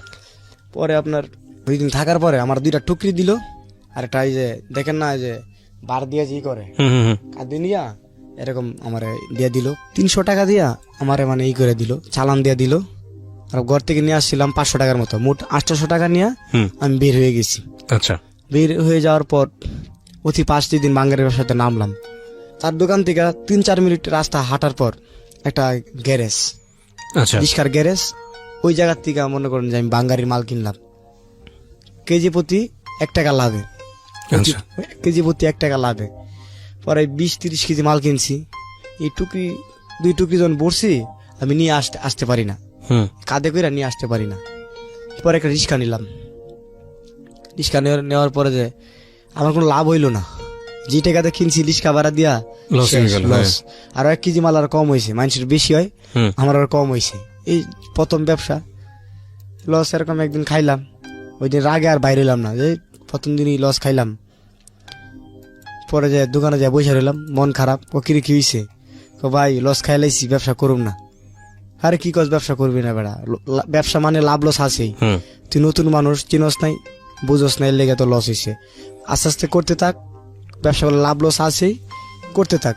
পরে আপনার 2 দিন থাকার পরে আমার 2টা টুকরি দিল, আর একটা এই যে দেখেন না, এই যে বার দিয়ে জি করে কাঁদি নিয়া এরকম আমার দিয়ে দিল। 300 টাকা দিয়া আমার মানে করে দিল, চালান দিয়ে দিল। আর ঘর থেকে নিয়ে আসছিলাম 500 টাকার মতো, মোট 800 টাকা নিয়ে আমি বের হয়ে গেছি। আচ্ছা। বের হয়ে যাওয়ার পর অতি 5টি দিন বাঙ্গারি ব্যবসাতে নামলাম। তার দোকান থেকে 3-4 মিনিট রাস্তা হাঁটার পর একটা গ্যারেজ, রিক্সার গ্যারেজ, ওই জায়গার থেকে মনে করেন যে আমি বাঙ্গারির মাল কিনলাম। কেজি প্রতি 1 টাকা লাভে, কেজি প্রতি 1 টাকা লাভে। পরে 20-30 কেজি মাল কিনছি। এই 2 টুকরি যখন বসছি, আমি নিয়ে আসতে পারি না, কাঁধে করে নিয়ে আসতে পারি না। পরে একটা রিক্সা নিলাম। রিক্সা নেওয়ার পরে যে আমার কোনো লাভ হইলো না, যে টাকাতে কিনছি রিক্সা ভাড়া দিয়া লস। আর 1 কেজি মাল আর কম হয়েছে, মানুষের বেশি হয়, আমার আর কম হয়েছে। এই প্রথম ব্যবসা লস। এরকম একদিন খাইলাম, ওই দিন রাগে আর বাইরে হইলাম না, যে প্রথম দিনই লস খাইলাম। পরে যে দোকানে যায় বসে রইলাম, মন খারাপ। ও কি হয়েছে? ভাই লস খাইলাইছি, ব্যবসা করুম না। আরে কি কস ব্যবসা করবি না বেড়া, ব্যবসা মানে লাভ লস আছেই। তুই নতুন মানুষ, চিনস নাই, বুঝস নাই, লেগে তো লস হয়েছে। আস্তে আস্তে করতে থাক, ব্যবসা করলে লাভ লস আছেই, করতে থাক,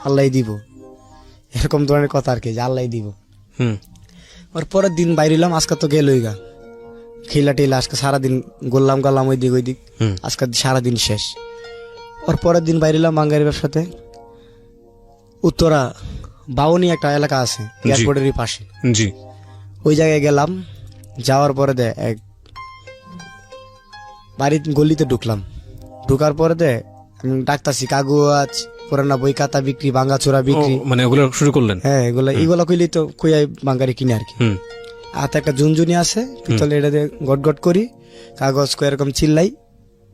আল্লাহ দিব। এরকম ধরনের কথা আর কি, যে আল্লাহ দিব। ওর পরের দিন বাইরে এলাম, আজকে তো গেলই গা, খেলা টেলা আজকে সারাদিন গড়লাম ওই দিক, আজকে সারাদিন শেষ। ওর পরের দিন বাইরে এলাম বাঙ্গারি ব্যবসাতে। উত্তরা বাউনি একটা এলাকা আছে এয়ারপোর্টের পাশে, ওই জায়গায় গেলাম। যাওয়ার পরে এক বাড়ির গলিতে ঢুকলাম। ঢুকার পরে আমি ডাকতাছি, কাগজ পুরানা বই খাতা বিক্রি, ভাঙা চোরা বিক্রি। মানে ওগুলো শুরু করলেন? হ্যাঁ, এগুলা কইলেই তো কইয়াই বাঙ্গারি কিনে আর কি। হুম হাতে একটা ঝুনঝুনি আছে পিতলে, এটা দিয়ে গট গট করি, কাগজ কই এরকম চিল্লাই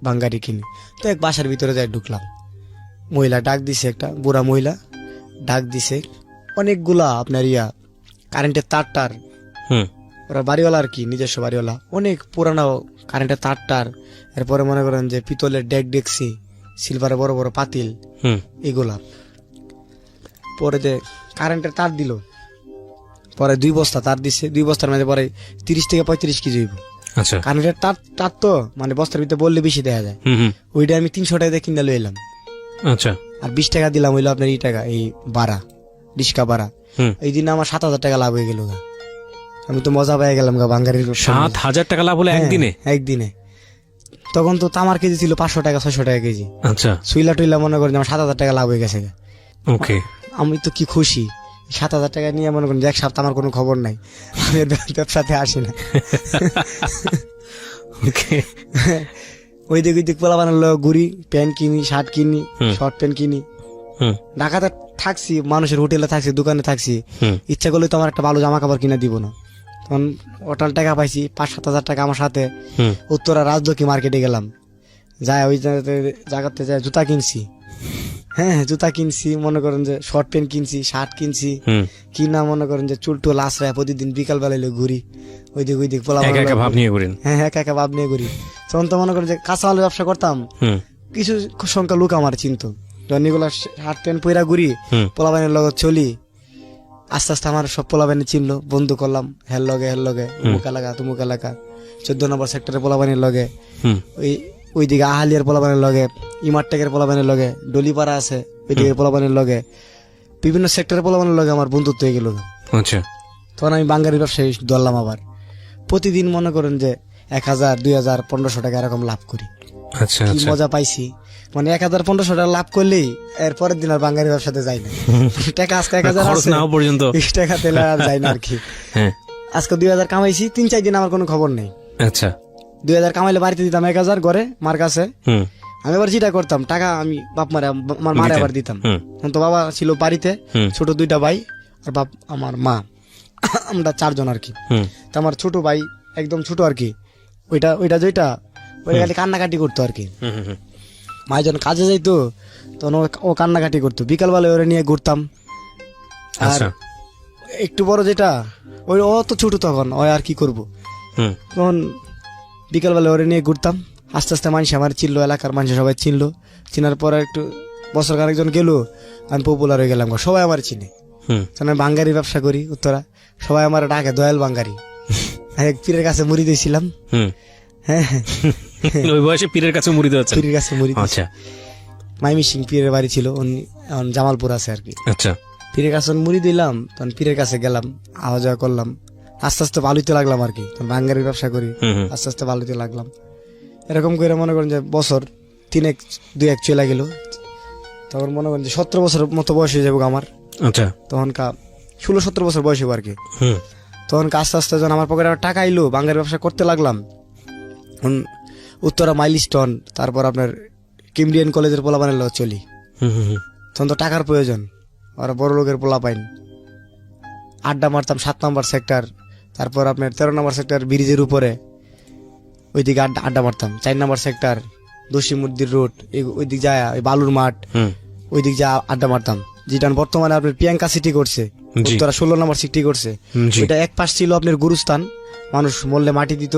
বাঙ্গারি কিনি। তো এক বাসার ভিতরে যাই ঢুকলাম, মহিলা ডাক দিছে, একটা বুড়া মহিলা ডাক দিছে, অনেকগুলা আপনার কারেন্টের তার, হুম ওরা বাড়িওয়ালা আর কি, নিজস্ব বাড়িওয়ালা, অনেক পুরানো কারেন্টের তার। এরপরে মনে করেন যে পিতলের ডেকসি, সিলভারে বড় বড় পাতিল, হুম এগুলা। পরে যে কারেন্টের তার দিল, পরে 2 বস্তা তার দিচ্ছে, 2 বস্তার মধ্যে পরে 30 থেকে 35 কেজি হইব। আচ্ছা কারেন্টের তার তো মানে বস্তার ভিতরে বললে বেশি দেয়া যায়। হুম হুম ওইটা আমি 300 টাকা দিয়ে কিনে লইলাম, আচ্ছা আর 20 টাকা দিলাম হইলো আপনার টাকা, এই ভাড়া, রিক্সা ভাড়া। হুম এই দিন আমার 7,000 টাকা লাভ হয়ে গেল। আমি তো মজা পেয়ে গেলাম গা বাঙ্গারির। 7,000 টাকা লাভ হলো একদিনে? একদিনে। তখন তো তামার কেজি ছিল 500 টাকা 600 টাকা কেজি। আচ্ছা সুইলা টুইলা মনে করেন আমার 7,000 টাকা লাভ হয়ে গেছে। ওকে, আমি তো কি খুশি, 7,000 টাকা নিয়ে মনে করেন যে এক সপ্তাহ আমার কোনো খবর নাই, আমি এর ব্যবসাতে আসি না। ওকে ওই দিক পোলা বানালো, ঘুরি, প্যান্ট কিনি, শার্ট কিনি, শর্ট প্যান্ট কিনি। হুম ঢাকাতে থাকছি, মানুষের হোটেলে থাকছি, দোকানে থাকছি, হুম ইচ্ছা করলে তো আমার একটা ভালো জামা কাপড় কিনে দিব না। তখন ওটাল টাকা পাইছি 5-7 হাজার টাকা আমার সাথে, হুম উত্তরা রাজলক্ষ্মী মার্কেটে গেলাম, যাই ওই জায়গাতে যাই জুতা কিনছি। হ্যাঁ, জুতা কিনছি, মনে করেন যে শর্ট প্যান্ট কিনছি, শার্ট কিনছি, হুম কিনা মনে করেন যে চুল টুল আশ্রয় প্রতিদিন বিকাল বেলায় ঘুরি, ওই দিক পোলা একা একা ভাব নিয়ে ঘুরেন? হ্যাঁ, একা ভাব নিয়ে ঘুরি। তখন তো মনে করেন যে কাঁচা মালের ব্যবসা করতাম, হুম কিছু সংখ্যা লোক আমার চিনতো, যখন এগুলা শার্ট প্যান্ট পইরা ঘুরি, হুম পোলাবাইনের লগত চলি, আস্তে আস্তে আমার সব পোলাবাইনে চিনলো, বন্ধু করলাম, হেল লগে মুখ এলাকা তুমুক এলাকা, 14 নম্বর সেক্টরের পোলাবাইনের লগে, হুম ওইদিকে আহালিয়ার পোলাবাইনের লগে, ইমারটেকের পোলাবাইনের লগে, ডলিপাড়া আছে ওইদিকে পোলাবাইনের লগে, বিভিন্ন সেক্টরের পোলাবাইনের লগে আমার বন্ধুত্ব হয়ে গেল। আচ্ছা আমি বাঙ্গারির ব্যবসায় ধরলাম। আবার প্রতিদিন মনে করেন যে 1,000, 2,000, 1,500 টাকা এরকম লাভ করি। আচ্ছা কি আচ্ছা মজা পাইছি, মানে 1,000, 1,500 টাকা লাভ করলেই এর পরের দিন আর বাঙ্গারি ব্যবসাতে যাই না। টাকা আজকে 1,000 খরচ আছে, না হওয়া পর্যন্ত 20 টাকা তেলে আর যাই না আর কি। হ্যাঁ আজকে 2,000 কামাইছি, 3-4 দিন আমার কোনো খবর নেই। আচ্ছা 2,000 কামাইলে বাড়িতে দিতাম 1,000 ঘরে মার কাছে। হুম আমি আবার যেটা করতাম, টাকা আমি বাপ মারে আমার মারে আবার দিতাম। হুম তখন তো বাবা ছিল বাড়িতে, হুম ছোট 2টা ভাই আর বাপ আমার মা, আমরা 4 জন আর কি। হুম তো আমার ছোট ভাই একদম ছোট আর কি, ওইটা যেটা ওইটা খালি কান্নাকাটি করতো আর কি। হুম হুম মা যখন কাজে যাইতো তখন ও কান্নাকাটি করতো, বিকালবেলা ওরে নিয়ে ঘুরতাম। আর আচ্ছা একটু বড় যেটা, ওই ও তো ছোট তখন, ও আর কি করবো, হুম তখন বিকালবেলা ওরে নিয়ে ঘুরতাম। আস্তে আস্তে মানুষ আমার চিনলো, এলাকার মানুষ সবাই চিনলো, চিনার পরে একটু বছর খানেকজন গেল, আমি পপুলার হয়ে গেলাম, সবাই আমার চিনে। হুম আমি বাঙ্গারি ব্যবসা করি উত্তরা, সবাই আমার ডাকে দয়াল বাঙ্গারি। এক পীরের কাছে মুড়ি দিয়েছিলাম। হুম হ্যাঁ, ওই বয়সে পীরের কাছে মুড়ি দেওয়া? পীরের কাছে মুড়ি দিয়েছি। আচ্ছা মাইমি সিং পীরের বাড়ি ছিল, এখন জামালপুর আছে আর কি। আচ্ছা পীরের কাছে মুড়ি দিলাম, তখন পীরের কাছে গেলাম, আওয়া যাওয়া করলাম, আস্তে আস্তে ভালোতে লাগলাম আর কি। তখন বাঙ্গারির ব্যবসা করি, হুম হুম আস্তে আস্তে ভালোতে লাগলাম। এরকম করে মনে করেন যে বছর 3-1 চলে গেল, তখন মনে করেন যে 17 বছর মতো বয়স হয়ে যাবো আমার। আচ্ছা তখন 16-17 বছর বয়স হবো আর কি। হুম তখন আস্তে আস্তে যখন আমার পকেটে টাকা আইলো, বাঙ্গারি ব্যবসা করতে লাগলাম। উত্তরা মাইলস্টোন, তারপর আপনার কেমব্রিয়ান কলেজের পোলা বানালো চলি। হুম হুম তখন তো টাকার প্রয়োজন, আর বড় লোকের পোলা পাইন। আড্ডা মারতাম 7 নম্বর সেক্টর, তারপর আপনার 13 নম্বর সেক্টর ব্রিজের উপরে, ওইদিকে আড্ডা মারতাম। 4 নম্বর সেক্টর দশিমুদ্দির রোড, ওইদিক যায় বালুর মাঠ, হুম ওইদিক যা আড্ডা মারতাম। যেটা বর্তমানে আপনার প্রিয়াঙ্কা সিটি করছে, উত্তরা 16 নম্বর সিটি করছে। জি ওইটা এক পাশ ছিল আপনার গুরুস্থান, মানুষ মরলে মাটি দিত,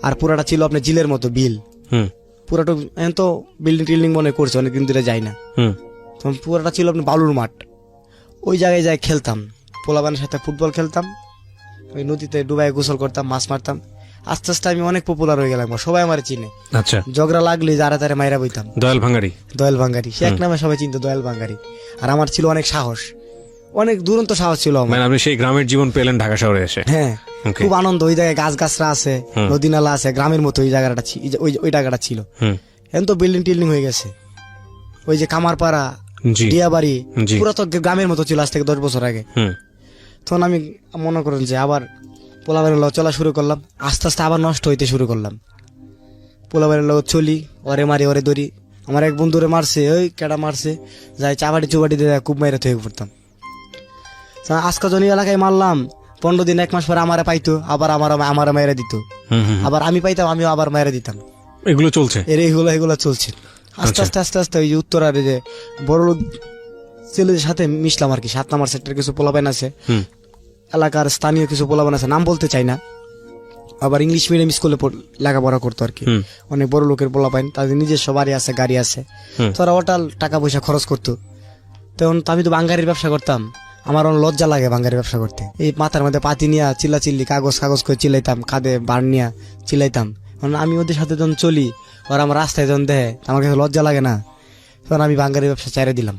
আর পুরাটা ছিল আপনার জিলের মতো বিল। হুম পুরাটা এখন তো বিল্ডিং টিল্ডিং মনে করছে, অনেকদিন ধরে যাই না। হুম তখন পুরাটা ছিল আপনার বালুর মাঠ, ওই জায়গায় যাই খেলতাম, পোলাবানের সাথে ফুটবল খেলতাম, ওই নদীতে ডুবাই গোসল করতাম, মাছ মারতাম। আস্তে আস্তে আমি অনেক পপুলার হয়ে গেলাম, সবাই আমার চিনে। আচ্ছা ঝগড়া লাগলে যারা তারা মাইরা বইতাম, দয়াল ভাঙ্গারি, দয়াল ভাঙ্গারি, সে এক নামে সবাই চিনতো, দয়াল ভাঙ্গারি। আর আমার ছিল অনেক সাহস, অনেক দুরন্ত সাহস ছিল আমার। মানে আপনি সেই গ্রামের জীবন পেলেন ঢাকা শহরে এসে? হ্যাঁ, Okay. খুব আনন্দ। ওই জায়গায় গাছগাছরা আছে, নদী নালা আছে, গ্রামের মতো ওই জায়গাটা ওই জায়গাটা ছিল। হুম এখন তো বিল্ডিং টিল্ডিং হয়ে গেছে। ওই যে কামারপাড়া, জি ডিয়াবাড়ি, জি পুরো তো গ্রামের মতো ছিল আজ থেকে 10 বছর আগে। হুম তখন আমি মনে করেন যে আবার পোলাবাড়ির লোক চলা শুরু করলাম, আস্তে আস্তে আবার নষ্ট হইতে শুরু করলাম। পোলাবাড়ির লোক চলি, ওরে মারি ওরে ধরি, আমার এক বন্ধুরে মারছে, ওই কেডা মারছে, যাই চাবাটি চুবাটি দিয়ে খুব মাইরে থেকে পড়তাম। আজকে জনি এলাকায় মারলাম, 15 দিন 1 মাস পরে আমারে পাইতো, আবার আমার মায়েরা দিত, আবার আমি পাইতাম, আমিও আবার মায়েরা দিতাম। এগুলো চলছে, এগুলো চলছে। আস্তে আস্তে আস্তে আস্তে ওই যে উত্তরার যে বড় লোক ছেলেদের সাথে মিশলাম আর কি। 7 নম্বর সেক্টর কিছু পোলাপাইন আছে, এলাকার স্থানীয় কিছু পোলাপাইন আছে, নাম বলতে চাই না, আবার ইংলিশ মিডিয়াম স্কুলে লেখাপড়া করতো আর কি। অনেক বড় লোকের পোলাপাইন, তাদের নিজস্ব বাড়ি আছে, গাড়ি আছে, তারা ওটাল টাকা পয়সা খরচ করতো। তখন আমি তো বাঙ্গারির ব্যবসা করতাম, আমার অনেক লজ্জা লাগে বাঙ্গারির ব্যবসা করতে। এই মাথার মধ্যে পাতি নিয়ে চিল্লাচিল্লি কাগজ করে চিল্লাইতাম, কাঁধে বার নিয়ে চিল্লাইতাম। আমি ওদের সাথে যখন চলি, ওরা আমার রাস্তায় যখন দেয়, আমার কাছে লজ্জা লাগে না, তখন আমি বাঙ্গারির ব্যবসা চাইরা দিলাম।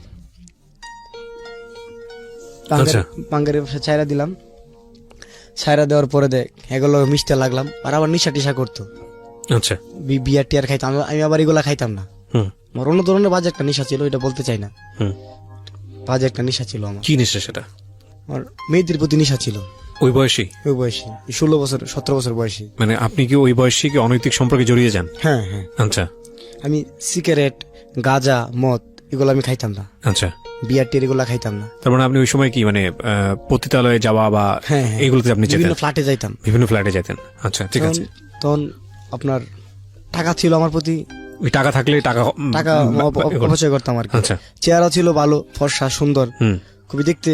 বাঙ্গারির ব্যবসা চাইরা দিলাম, ছাইরা দেওয়ার পরে দেখ এগুলো মিশতে লাগলাম, আর আবার নিশা টিশা করতো। আচ্ছা, বিয়ার টিয়ার খাইতাম, আমি আবার এগুলা খাইতাম না। আমার অন্য ধরনের বাজে একটা নেশা ছিল, এটা বলতে চাই না, বাজে একটা নেশা ছিল আমার। কি নেশা সেটা? আমার মেয়েদের প্রতি নেশা ছিল। ওই বয়সী 16 বছর 17 বছর বয়সী। মানে আপনি কি ওই বয়সী কি অনৈতিক সম্পর্কে জড়িয়ে যান? হ্যাঁ। আচ্ছা, আমি সিগারেট, গাঁজা, মদ এগুলো আমি খাইতাম না। আচ্ছা, বিয়ার টিয়ার এগুলা খাইতাম না। তার মানে আপনি ওই সময় কি মানে পতিতালয়ে যাওয়া বা এগুলোতে আপনি যেতেন? বিভিন্ন ফ্ল্যাটে যাইতাম, বিভিন্ন ফ্ল্যাটে যেতেন। আচ্ছা, ঠিক আছে। তখন আপনার টাকা ছিল আমার প্রতি, ওই টাকা থাকলে টাকা অপচয় করতাম আর কি। আচ্ছা, চেহারা ছিল ভালো, ফর্সা, সুন্দর, খুবই দেখতে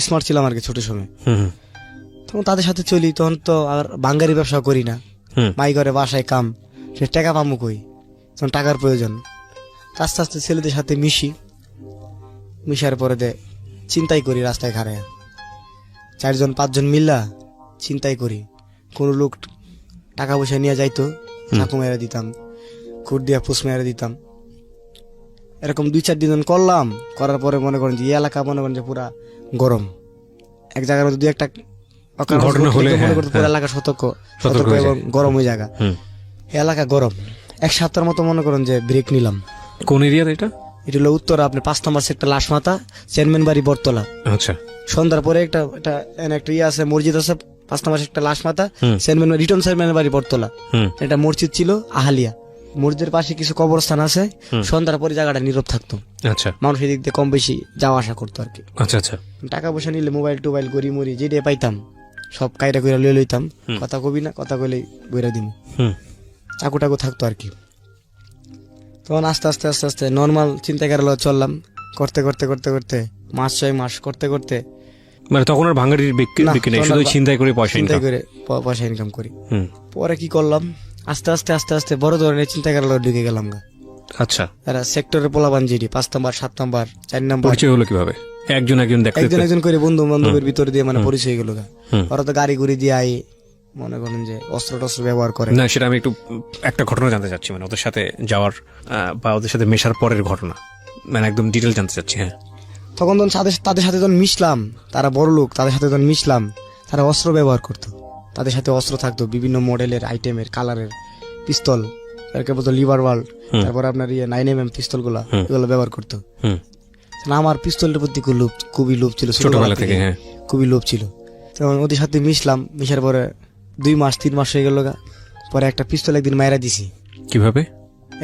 স্মার্ট ছিলাম আর কি ছোট সময়। তখন তাদের সাথে চলি, তখন তো আর বাঙ্গারি ব্যবসা করি না, মাই ঘরে বাসায় কাম, সে টাকা পামু কই, তখন টাকার প্রয়োজন। আস্তে আস্তে ছেলেদের সাথে মিশার পরে চিন্তাই করি, রাস্তায় খাড়ায় 4জন 5জন মিল্লা চিন্তাই করি। কোন লোক টাকা পয়সা নিয়ে যাইতো, চাকু মেরে দিতাম, খুঁট দিয়া ফুস মেরে দিতাম। এরকম 2-4 দিন করলাম, করার পরে মনে করেন যে এই এলাকা মনে করেন যে পুরা গরম। এক জায়গার মধ্যে 2-1টা ঘটনা হলে পুরো এলাকা সতর্ক এবং গরম ওই জায়গা, এলাকা গরম। 1 সপ্তাহের মতো মনে করেন যে ব্রেক নিলাম। কোন এরিয়া এটা? এটা হলো উত্তরা, আপনি 5 নম্বর সেক্টর, লাশমাতা, চেয়ারম্যান বাড়ি, বটতলা। আচ্ছা, সন্ধ্যার পরে একটা ইয়ে আছে, মসজিদ আছে, 5 নম্বর সেক্টর, লাশমাতা, চেয়ারম্যান রিটার্ন চেয়ারম্যান বাড়ি, বটতলা। এটা মসজিদ ছিল আহালিয়া, মসজিদের পাশে কিছু কবরস্থান আছে। সন্ধ্যার পরে জায়গাটা নীরব থাকতো। আচ্ছা, মানুষ এদিক দিয়ে কম বেশি যাওয়া আসা করতো আর কি। আচ্ছা আচ্ছা। টাকা পয়সা নিলে মোবাইল টোবাইল গড়ি মরি যেটা পাইতাম সব কাইরা কইরা লইয়া লইতাম। কথা কবি না, কথা কইলে বইরা দিম, চাকু টাকু থাকতো আর কি। তখন আস্তে আস্তে আস্তে আস্তে নর্মাল চিন্তা করে চললাম, করতে করতে করতে করতে 5-6 মাস করতে করতে, মানে তখন আর ভাঙাড়ির বিক্রি নেই, শুধু চিন্তাই করে পয়সা ইনকাম করি। পরে কি করলাম, আস্তে আস্তে আস্তে আস্তে বড় ধরনের চিন্তা করে ঢুকে গেলাম। আচ্ছা, এরা সেক্টরের পোলাবান জিডি 5 নম্বর 7 নম্বর 4 নম্বর পরিচয় হলো কিভাবে? একজন একজন করে বন্ধু বান্ধবের ভিতর দিয়ে মানে পরিচয় গেল। ওরা তো গাড়ি গুড়ি দিয়ে আই মনে করেন যে অস্ত্র টস্ত্র ব্যবহার করে না। সেটা আমি একটা ঘটনা জানতে চাচ্ছি, মানে ওদের সাথে যাওয়ার বা ওদের সাথে মেশার পরের ঘটনা, মানে একদম ডিটেল জানতে চাচ্ছি। হ্যাঁ, তখন তাদের সাথে যখন মিশলাম, তারা বড় লোক, তাদের সাথে যখন মিশলাম, তারা অস্ত্র ব্যবহার করতো। তাদের সাথে অস্ত্র থাকতো বিভিন্ন মডেলের, আইটেমের, কালারের পিস্তল, লিভার ওয়ার্ল্ড, তারপর আপনার 9mm পিস্তল গুলা, এগুলো ব্যবহার করতো। আমার পিস্তলের প্রতি খুবই লোভ ছিল, ছোটবেলা থেকে খুবই লোভ ছিল। তখন ওদের সাথে মিশলাম, মিশার পরে 2 মাস 3 মাস হয়ে গেল। পরে একটা পিস্তল একদিন মায়েরা দিছি। কিভাবে?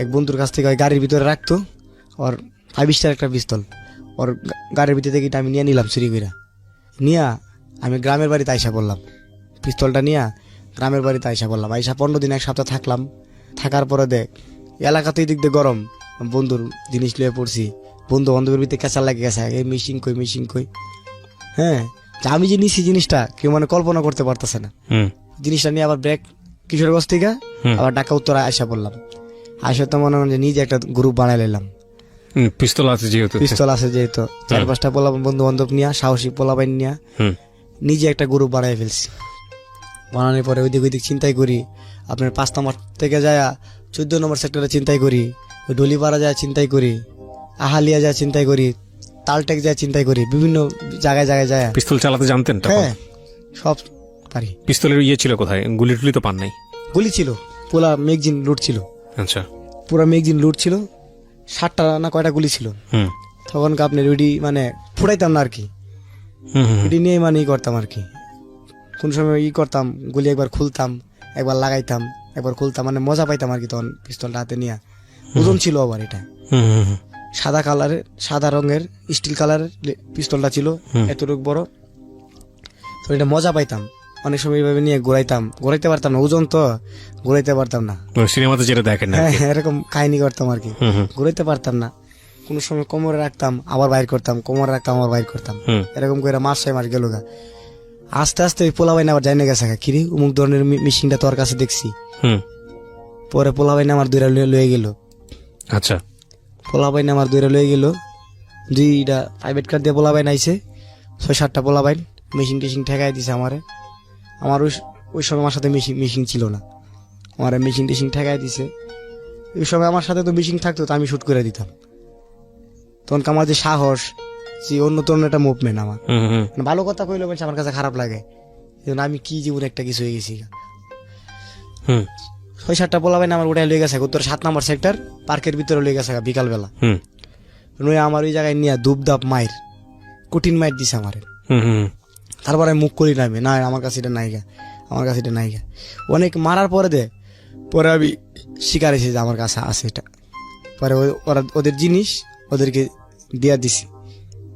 এক বন্ধুর কাছ থেকে গাড়ির ভিতরে রাখতো, ওর 5 স্টার একটা পিস্তল, ওর গাড়ির ভিতরে থেকে আমি নিয়ে নিলাম চুরি করে। নিয়া আমি গ্রামের বাড়িতে আইসা বললাম, পিস্তলটা নিয়ে গ্রামের বাড়িতে আইসা বললাম। আইসা 15 দিন 1 সপ্তাহ থাকলাম। থাকার পরে এলাকাতেই দিক দিয়ে গরম, বন্ধুর জিনিস লিয়ে পড়ছি, বন্ধু বান্ধবের ভিতরে কেঁচা লাগে গেছে, এই মিশিং কই। হ্যাঁ, আমি যে নিছি জিনিসটা কেউ মানে কল্পনা করতে পারতেছে না। জিনিসটা নিয়ে আবার ব্রেক কিশোরগঞ্জ থেকে আবার ঢাকা উত্তরা আইসা বললাম। আইসা তো মনে হয় নিজে একটা গ্রুপ বানাই নিলাম। পিস্তল আছে যেহেতু 4-5টা পোলাপান বন্ধু বান্ধব নিয়ে, সাহসী পোলাপাইন নিয়ে নিজে একটা গ্রুপ বানাই ফেলছি। বানানোর পরে ওইদিক চিন্তাই করি, আপনার 5 নম্বর থেকে যায় 14 নম্বর সেক্টরে চিন্তাই করি, ওই ডলিপাড়া যায় চিন্তাই করি, আহালিয়া যায় চিন্তাই করি, তালটেক যায় চিন্তাই করি, বিভিন্ন জায়গায় যায়। পিস্তল চালাতে জানতেন? হ্যাঁ, সব পারি। পিস্তলের ছিল কোথায়? গুলি টুলি তো পান নাই? গুলি ছিল, পুরা ম্যাগজিন লুট ছিল। আচ্ছা, পুরা ম্যাগজিন লুট ছিল, 7টা না কয়টা গুলি ছিল। তখন আপনার ওইটি মানে ফুটাইতাম না আর কি, ওইটি নিয়ে মানে করতাম আর কি। কোন সময় করতাম, গুলি একবার খুলতাম, একবার লাগাইতাম, একবার খুলতাম, মানে মজা পাইতাম আর কি তখন পিস্তলটা হাতে নিয়ে। ওজন ছিল আবার এটা হুম হুম হুম। সাদা কালারের, সাদা রঙের স্টিল কালারের পিস্তলটা ছিল, এতটুকু বড়। তো এটা মজা পাইতাম, অনেক সময় এইভাবে নিয়ে ঘোরাইতে পারতাম না, ওজন তো ঘোরাইতে পারতাম না। ওই সিনেমাতে যেটা দেখেন না। হ্যাঁ, এরকম কাহিনী করতাম আর কি, হুম হুম ঘুরাইতে পারতাম না। কোনো সময় কোমরে রাখতাম, আবার বাইর করতাম, কোমরে রাখতাম, আবার বাইর করতাম, হুম এরকম করে মাস 6 মাস গেল গা। আস্তে আস্তে ওই পোলা বাইনা আবার জানে গেছে কিরে অমুক ধরনের মেশিনটা তোর কাছে দেখছি। হুম। পরে পোলা বাইনা আমার দুইটা লয়ে গেল, আচ্ছা। পোলা বাইনা আমার দুইটা লয়ে গেল, 2টা প্রাইভেট কার দিয়ে পোলা বাইন আইছে, 6-7টা পোলা বাইন মেশিন টেশিন ঠেকাই দিছে আমারে। আমার ওই সময় আমার সাথে মেশিন ছিল না, আমার মেশিন টেশিন ঠেকাই দিছে। ওই সময় আমার সাথে তো মেশিন থাকতো তো আমি শুট করে দিতাম। তখন আমার যে সাহস, যে অন্য তন্য একটা মুভমেন্ট আমার, হুম হুম মানে ভালো কথা কইলে বলছে আমার কাছে খারাপ লাগে, যেমন আমি কি জীবনে একটা কিছু হয়ে গেছি। হুম 6-7টা পোলা বাইন আমার উঠাই লয়ে গেছে উত্তর 7 নম্বর সেক্টর পার্কের ভিতরে লয়ে গেছে বিকালবেলা। হুম নয় আমার ওই জায়গায় নিয়ে দুপদাপ মায়ের কঠিন মায়ের দিছে আমার। হুম হুম তারপরে আমি মুখ করি নামে না, আমার কাছে এটা নাইগা, আমার কাছে এটা নাইগা। অনেক মারার পরে পরে আমি শিকার এসে যে আমার কাছে আছে এটা। পরে ওদের জিনিস ওদেরকে দিয়া দিছি,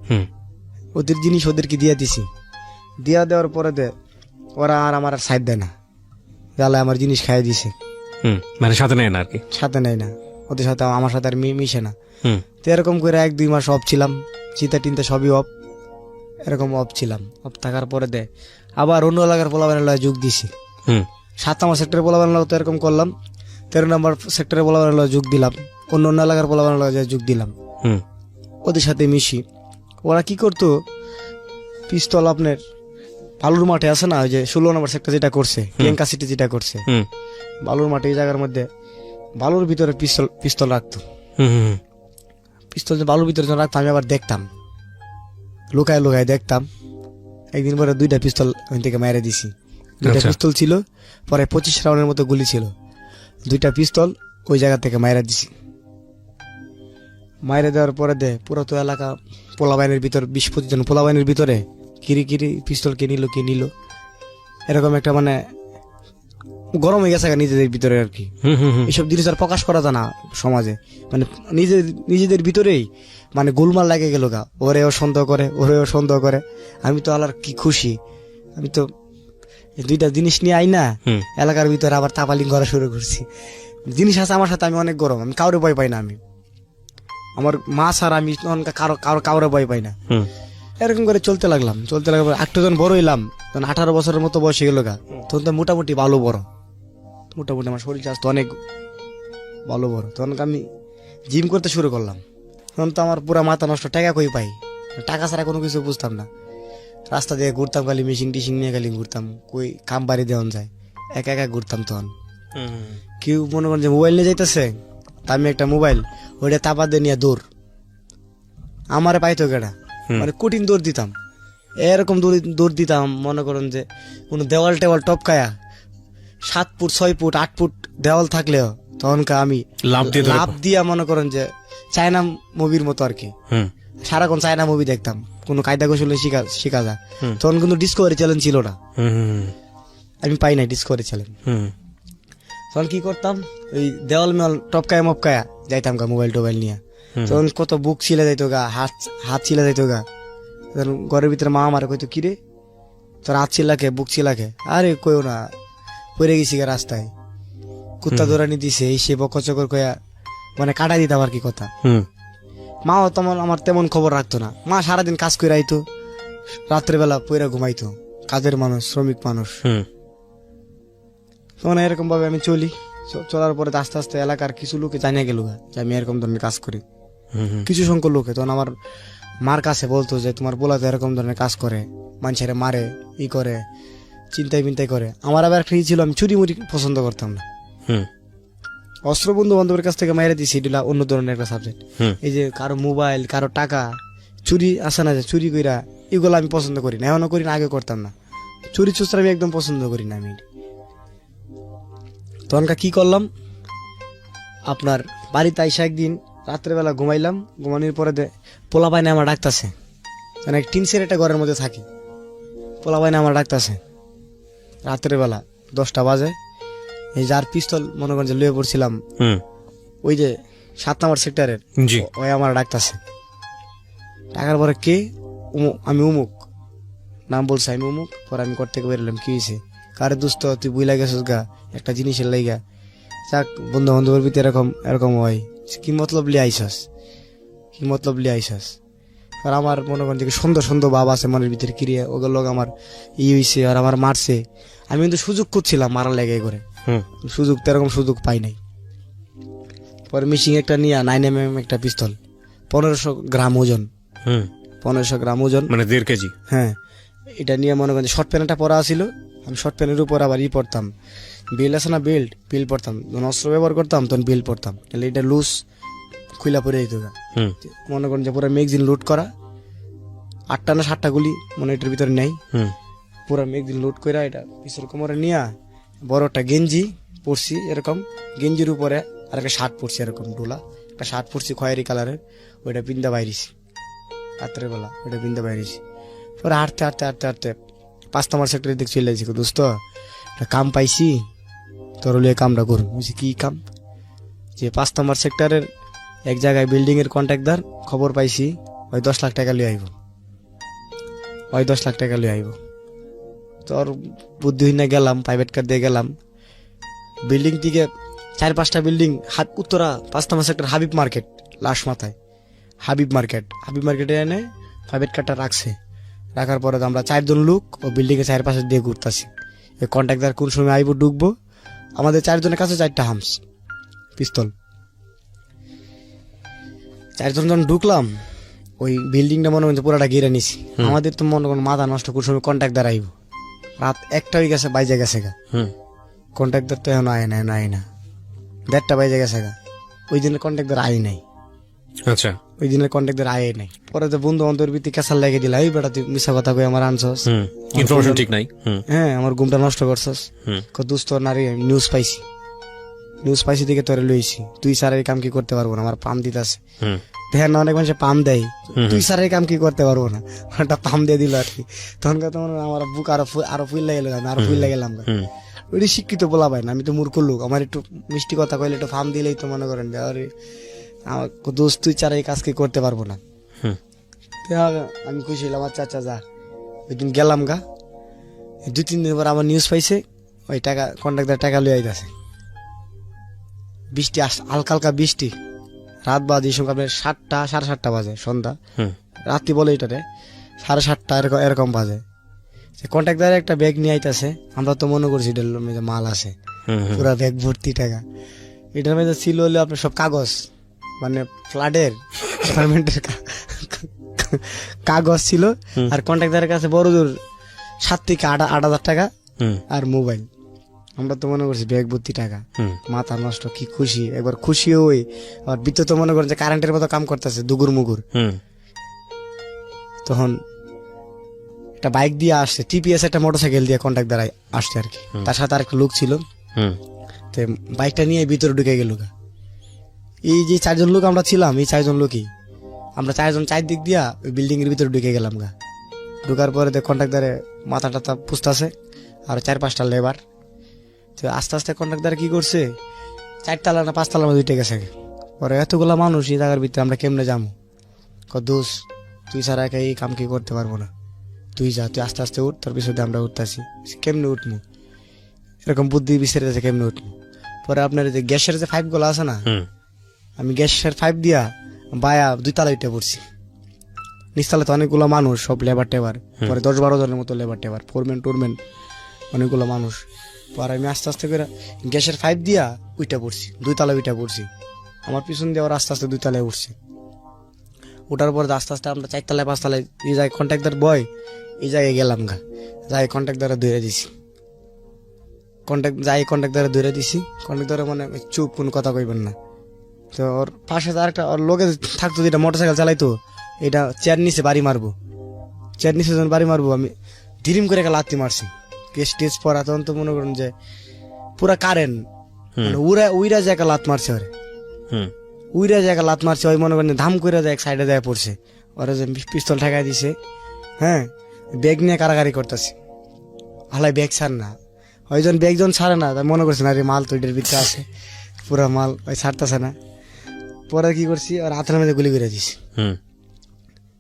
হুম ওদের জিনিস ওদেরকে দিয়া দিছি। দিয়া দেওয়ার পরে ওরা আর আমার সাইড দেয় না, জ্বালায় আমার জিনিস খাইয়ে দিছে। হুম। মানে সাথে নেয় না আর কি। সাথে নেয় না, ওদের সাথে আমার সাথে আর মিশে না। হুম তো এরকম করে 1-2 মাস অফ ছিলাম, চিন্তা টিন্তা সবই অফ, এরকম অফ ছিলাম। অফ থাকার পরে আবার অন্য এলাকার পোলাবানের লয় যোগ দিছি। হুম 7 নম্বর সেক্টরে পোলাবানের লয় তো এরকম করলাম, 13 নম্বর সেক্টরে পোলাবানের লয় যোগ দিলাম, অন্য অন্য এলাকার পোলাবানের লয় যোগ দিলাম, হুম ওদের সাথে মিশি। ওরা কি করতো, পিস্তল আপনার বালুর মাঠে আছে না, ওই যে 16 নম্বর সেক্টর যেটা করছে, প্রিয়াঙ্কা সিটি যেটা করছে, হুম বালুর মাঠে এই জায়গার মধ্যে বালুর ভিতরে পিস্তল রাখতো। হুম হুম পিস্তল যে বালুর ভিতরে যখন রাখতো আমি আবার দেখতাম, লুকায় লুকায় দেখতাম। একদিন পরে 2টা পিস্তল ওই থেকে মেরে দিছি। 2টা আচ্ছা। পিস্তল ছিল, পরে 25 রাউন্ডের মতো গুলি ছিল, 2টা পিস্তল ওই জায়গা থেকে মাইরা দিছি। মাইরে দেওয়ার পরে পুরো তো এলাকা পোলাবাইনের ভিতর 20-25 জন পোলাবাইনের ভিতরে কিরি পিস্তল কে নিল এরকম একটা মানে গরম হয়ে গেছে নিজেদের ভিতরে আর কি। হুম হুম হুম। এইসব জিনিস আর প্রকাশ করা যায় না সমাজে, মানে নিজেদের ভিতরেই মানে গোলমাল লাগে গেল গা, ওরেও সন্দেহ করে, ওরেও সন্দেহ করে। আমি তো আলার কি খুশি, আমি তো এই 2টা জিনিস নিয়ে আই না হুম এলাকার ভিতরে আবার তাপালিং করা শুরু করছি। জিনিস আছে আমার সাথে, আমি অনেক গরম, আমি কাউরে ভয় পাই না। আমি আমার মা ছাড়া আমি কাউরে ভয় পাই না। হুম এরকম করে চলতে লাগলাম। একটু যখন বড় হইলাম, তখন 18 বছরের মতো বয়স হয়ে গেল গা, তখন তো মোটামুটি ভালো বড়, মোটামুটি আমার শরীর স্বাস্থ্য অনেক ভালো বড়। তখন আমি জিম করতে শুরু করলাম। তখন তো আমার পুরা মাথা নষ্ট, টাকা কই পাই, টাকা ছাড়া কোনো কিছু বুঝতাম না। রাস্তা দিয়ে ঘুরতাম, খালি মেশিন টিশিন নিয়ে খালি ঘুরতাম, কই কাম বাড়ি দেওয়া যায়, একা একা ঘুরতাম। তখন হুম কেউ মনে করেন যে মোবাইল নিয়ে যাইতেছে, তা আমি একটা মোবাইল ওইটা তাপা দিয়ে নিয়ে দৌড়, আমারে পাইতো কেটা, মানে কঠিন দৌড় দিতাম, এরকম দৌড় দিতাম। মনে করেন যে কোনো দেওয়াল টেওয়াল টপকায়া 7 ফুট 6 ফুট 8 ফুট দেওয়াল থাকলেও তখনকার আমি লাভ দিয়া মনে করেন যে চায়না মুভির মতো আর কি, হুম সারাক্ষণ চায়না মুভি দেখতাম, কোনো কায়দা কৌশলে শিখা যায়। তখন কিন্তু ডিসকভারি চ্যানেল ছিল না, হুম আমি পাই নাই ডিসকভারি চ্যানেল। হুম তখন কি করতাম, ওই দেওয়াল মেওয়াল টপকায়া মপকায়া যাইতাম গা মোবাইল টোবাইল নিয়ে। তখন কত বুক ছিলে যাইতো গা, হাত ছিলে যাইতো গা। ঘরের ভিতরে মা আমার কইতো কিরে তোর হাত ছিলাকে বুক ছিলাকে, আরে কইও না, পড়ে গেছি গা রাস্তায়, কুত্তা দৌড়ানি দিছে এই সে বকচকর কয়া, মানে কাটাই দিতাম আর কি কথা। হুম মাও তেমন আমার তেমন খবর রাখতো না, মা সারাদিন কাজ করে আইতো, রাত্রেবেলা পইরা ঘুমাইতো, কাজের মানুষ, শ্রমিক মানুষ। হুম তখন এরকম ভাবে আমি চলার পরে আস্তে আস্তে এলাকার কিছু লোকে জানিয়ে গেল যে আমি এরকম ধরনের কাজ করি। কিছু সংখ্যক লোকে তখন আমার মার কাছে বলতো যে তোমার পোলা তো এরকম ধরনের কাজ করে, মানুষের মারে, ই করে, চিন্তাই মিন্তাই করে। আমার আবার একটা ছিল, আমি চুরি মুড়ি পছন্দ করতাম না। অস্ত্র বন্ধু বান্ধবের কাছ থেকে মাইরে দিছি, এটা অন্য ধরনের একটা সাবজেক্ট। এই যে কারো মোবাইল, কারো টাকা চুরি আসে না, যে চুরি কইরা, এগুলো আমি পছন্দ করি না, এমনও করি না, আগে করতাম না। চুরি চুচরা আমি একদম পছন্দ করি না। আমি তখনকার কি করলাম, আপনার বাড়িতে আইসা একদিন রাত্রেবেলা ঘুমাইলাম, ঘুমানোর পরে পোলা বাইনে আমার ডাকতেছে, মানে টিনসের একটা ঘরের মধ্যে থাকি, পোলা বাইনে আমার ডাকতেছে রাত্রের বেলা 10টা বাজে। এই যার পিস্তল মনে করেন যে লুয়ে পড়ছিলাম, ওই যে 7 নম্বর সেক্টরের জি ওই আমার ডাকতেছে, ডাকার পরে কে, আমি উমুক, নাম বলছে আমি উমুক। পরে আমি ঘর থেকে বেরোলাম, কি হয়েছে, কারে দোস্ত তুই বুইলা গেছিস গা একটা জিনিসের লাইগা, যাক বন্ধু বান্ধবের ভিতরে এরকম এরকম হয়, কি মতলব লিয়ে আইসস, কি মতলব লিয়ে আইসস। আর আমার মনে করেন যে সুন্দর সুন্দর ভাব আছে মনের ভিতরে, কিরিয়া ওগুলো লোক আমার হইছে আর আমার মারছে। আমি কিন্তু সুযোগ করছিলাম মারার লেগে করে, সুযোগ তো এরকম সুযোগ পাই নাই। পরে মিশিং একটা নিয়ে 9mm একটা পিস্তল, 1500 গ্রাম ওজন, 1500 গ্রাম ওজন, মানে 1.5 কেজি। হ্যাঁ এটা নিয়ে মনে করেন শর্ট প্যান্টটা পরা ছিল, আমি শর্ট প্যান্টের উপর আবার পরতাম, বেল্ট আছে না বেল্ট, বেল্ট পরতাম, যখন অস্ত্র ব্যবহার করতাম তখন বেল্ট পরতাম, তাহলে এটা লুজ খুইলা পরে যেত। মনে করেন যে পুরো ম্যাগজিন লুট করা, 8টা না 7টা গুলি মনে এটার ভিতরে নেই, পুরো ম্যাগজিন লুট করে এটা পিছল কোমরে নিয়ে বড় একটা গেঞ্জি পরছি এরকম, গেঞ্জির উপরে আর একটা শার্ট পরছি এরকম ডোলা, একটা শার্ট পরছি খয়েরি কালারের, ওইটা পিন্দা বাইরেছি রাত্রের বেলা, ওইটা পিন্দা বাইরেছি। পরে হাঁটতে হাঁটতে হাঁটতে হাঁটতে 5 নম্বর সেক্টরের দিকে চলে যাচ্ছি, দোস্ত একটা কাম পাইছি, তোর হলে কামটা করুন। বুঝছি কি কাম, যে 5 নম্বর সেক্টরের এক জায়গায় বিল্ডিং এর কন্ট্রাক্টর খবর পাইছি, ওই 10 লাখ টাকা লিয়ে আইব, ওই 10 লাখ টাকা লিয়ে আইব। তোর বুদ্ধিহীন গেলাম, প্রাইভেট কার দিয়ে গেলাম, বিল্ডিং থেকে 4-5টা বিল্ডিং, উত্তরা 5 নম্বর সেক্টর হাবিব মার্কেট, লাশ মাথায় হাবিব মার্কেট, হাবিব মার্কেটে এনে প্রাইভেট কারটা রাখছে, রাখার পরে আমরা 4 জন লোক ও বিল্ডিং এর 4 পাশে দিয়ে ঘুরতেছি, কন্ট্রাক্টর কোন সময় আইব ঢুকবো, আমাদের 4 জনের কাছে 4টা হামস পিস্তল, 4 জন যখন ঢুকলাম ওই বিল্ডিংটা মনে হচ্ছে পুরাটা ঘিরে নিছি, আমাদের তো মনে করেন মাথা নষ্ট, কোন সময় কন্ট্রাক্টর আইব, রাত 1টা হয়ে গেছে, বাইজে গেছে গা, কন্ট্রাক্টর তো এখন আয় না 1:30 বাইজে গেছে গা, ওই দিনের কন্ট্রাক্টর আয় নাই, আচ্ছা ওই দিনের কন্ট্রাক্টর আয় নাই। পরে তো বন্ধু বান্ধবের ভিত্তি কেসাল লেগে দিলা, এই বেটা তুই মিশা কথা কই আমার আনছস, ইনফরমেশন ঠিক নাই, হ্যাঁ আমার ঘুমটা নষ্ট করছস, দোস্ত নারী নিউজ পাইছি দিকে তোরে লইছি, তুই স্যার এই কাম কি করতে পারবো না, আমার পাম দিতেছে, দেখেন না অনেক মানুষের পাম দেয়, তুই স্যার এই কাম কি করতে পারবো না, একটা পাম দিয়ে দিল আর কি, তখন আমার বুক আরো ফুল লাগে গেলাম, আরো ফুল লাগে গেলাম, ওইটি শিক্ষিত বলা পাই না, আমি তো মূর্খ লোক, আমার একটু মিষ্টি কথা কইলে একটু ফার্ম দিলেই তো মনে করেন আরে আমার দোস্ত তুই ছাড়া এই কাজ কি করতে পারবো না। আমি খুশি হলাম, আচ্ছা আচ্ছা যা, ওই দিন গেলাম গা, 2-3 দিন পর আমার নিউজ পাইছে ওই টাকা কন্ট্রাক্টর টাকা লুয়ে আইতাছে, বৃষ্টি হালকা হালকা বৃষ্টি, রাত বাজে এই সময় আপনার 7টা 7:30 বাজে সন্ধ্যা, রাত্রি বলে এটারে 7:30 এরকম বাজে, কন্ট্রাক্টর একটা ব্যাগ নিয়ে আইতাছে, আমরা তো মনে করছি এটার মধ্যে মাল আছে, পুরা ব্যাগ ভর্তি টাকা, এটার মধ্যে ছিল হলে আপনার সব কাগজ, মানে ফ্লাডের ডিপার্টমেন্টের কাগজ ছিল, আর কন্ট্রাক্টরের কাছে বড় জোর 7 থেকে 8,000 টাকা আর মোবাইল, আমরা তো মনে করছি ব্যাগ ভর্তি টাকা, মাথা নষ্ট, কি খুশি, একবার খুশি হই, আর বিদ্যুৎ তো মনে করেন যে কারেন্টের মতো কাম করতেছে দুগুর মুগুর, তখন একটা বাইক দিয়ে আসছে, টিপিএস একটা মোটরসাইকেল দিয়ে কন্ট্রাক্টর আসছে আর কি, তার সাথে আরেকটা লোক ছিল, তো বাইকটা নিয়ে ভিতরে ঢুকে গেল। এই যে 4 জন লোক আমরা ছিলাম, এই 4 জন লোকই আমরা 4 জন 4 দিক দিয়া ওই বিল্ডিং এর ভিতরে ঢুকে গেলাম গা, ঢুকার পরে কন্ট্রাক্টরে মাথা টাথা পুষতেছে আর 4-5টা লেবার, তো আস্তে আস্তে কন্ট্রাক্টর কি করছে 4 তলা না 5 তলার মধ্যে উঠে গেছে, পরে এতগুলা মানুষ এই জায়গার ভিতরে আমরা কেমনে যাবো, দোষ তুই ছাড়া একা এই কাম কি করতে পারবো না, তুই যা, তুই আস্তে আস্তে উঠ, তোর পিছনে আমরা উঠতেছি, কেমনে উঠবো, এরকম বুদ্ধি বিচারে আছে কেমনে উঠবো। পরে আপনার যে গ্যাসের যে 5 গুলো আছে না, আমি গ্যাসের 5 দিয়া বায়া 2 তলা উঠে পড়ছি, নিচতলা তো অনেকগুলো মানুষ, সব লেবার টেবার, পরে 10-12 জনের মতো লেবার টেবার, ফোরম্যান টোরম্যান অনেকগুলো মানুষ, পরে আমি আস্তে আস্তে করে গ্যাসের 5 দিয়া উঠে পড়ছি, 2 তলা উঠে পড়ছি, আমার পিছন দিয়ে আস্তে আস্তে 2 তলায় উঠছি, ওঠার পর আস্তে আস্তে আমরা 4 তলায় 5 তলায় এই জায়গায় কন্ট্রাক্টর বয়, এই জায়গায় গেলাম গা, যাই কন্ট্রাক্টরে ধরে দিছি, কন্ট্রাক্টরে ধরে দিছি, কন্ট্রাক্টরে মানে চুপ, কোনো কথা কইবেন না, তো ওর পাশে আরেকটা ওর লোকে থাকতো যেটা মোটরসাইকেল চালাইতো, এটা চেয়ার নিচে বাড়ি মারবো, চেয়ার নিচে যখন বাড়ি মারবো আমি ধিরিম করে লাত্তি মারছি, স্টেজ পরা, তখন তো মনে করেন যে পুরা কারেন্ট, উইরা যে একটা লাত মারছে, ওরে উইরা যে একটা লাত মারছে, ওই মনে করেন ধাম করে এক সাইডে দেয়া পড়ছে, ওরা যে পিস্তল ঠেকাই দিছে, হ্যাঁ ব্যাগ নিয়ে কারাগারি করতেছে, হালাই ব্যাগ ছাড় না, ওইজন ব্যাগ জন ছাড়ে না, তাই মনে করছে না রে মাল তো এটার ভিতরে আছে, পুরা মাল ওই ছাড়তেছে না, পরে কি করছি আর হাতের মধ্যে গুলি করে দিছি। হুম।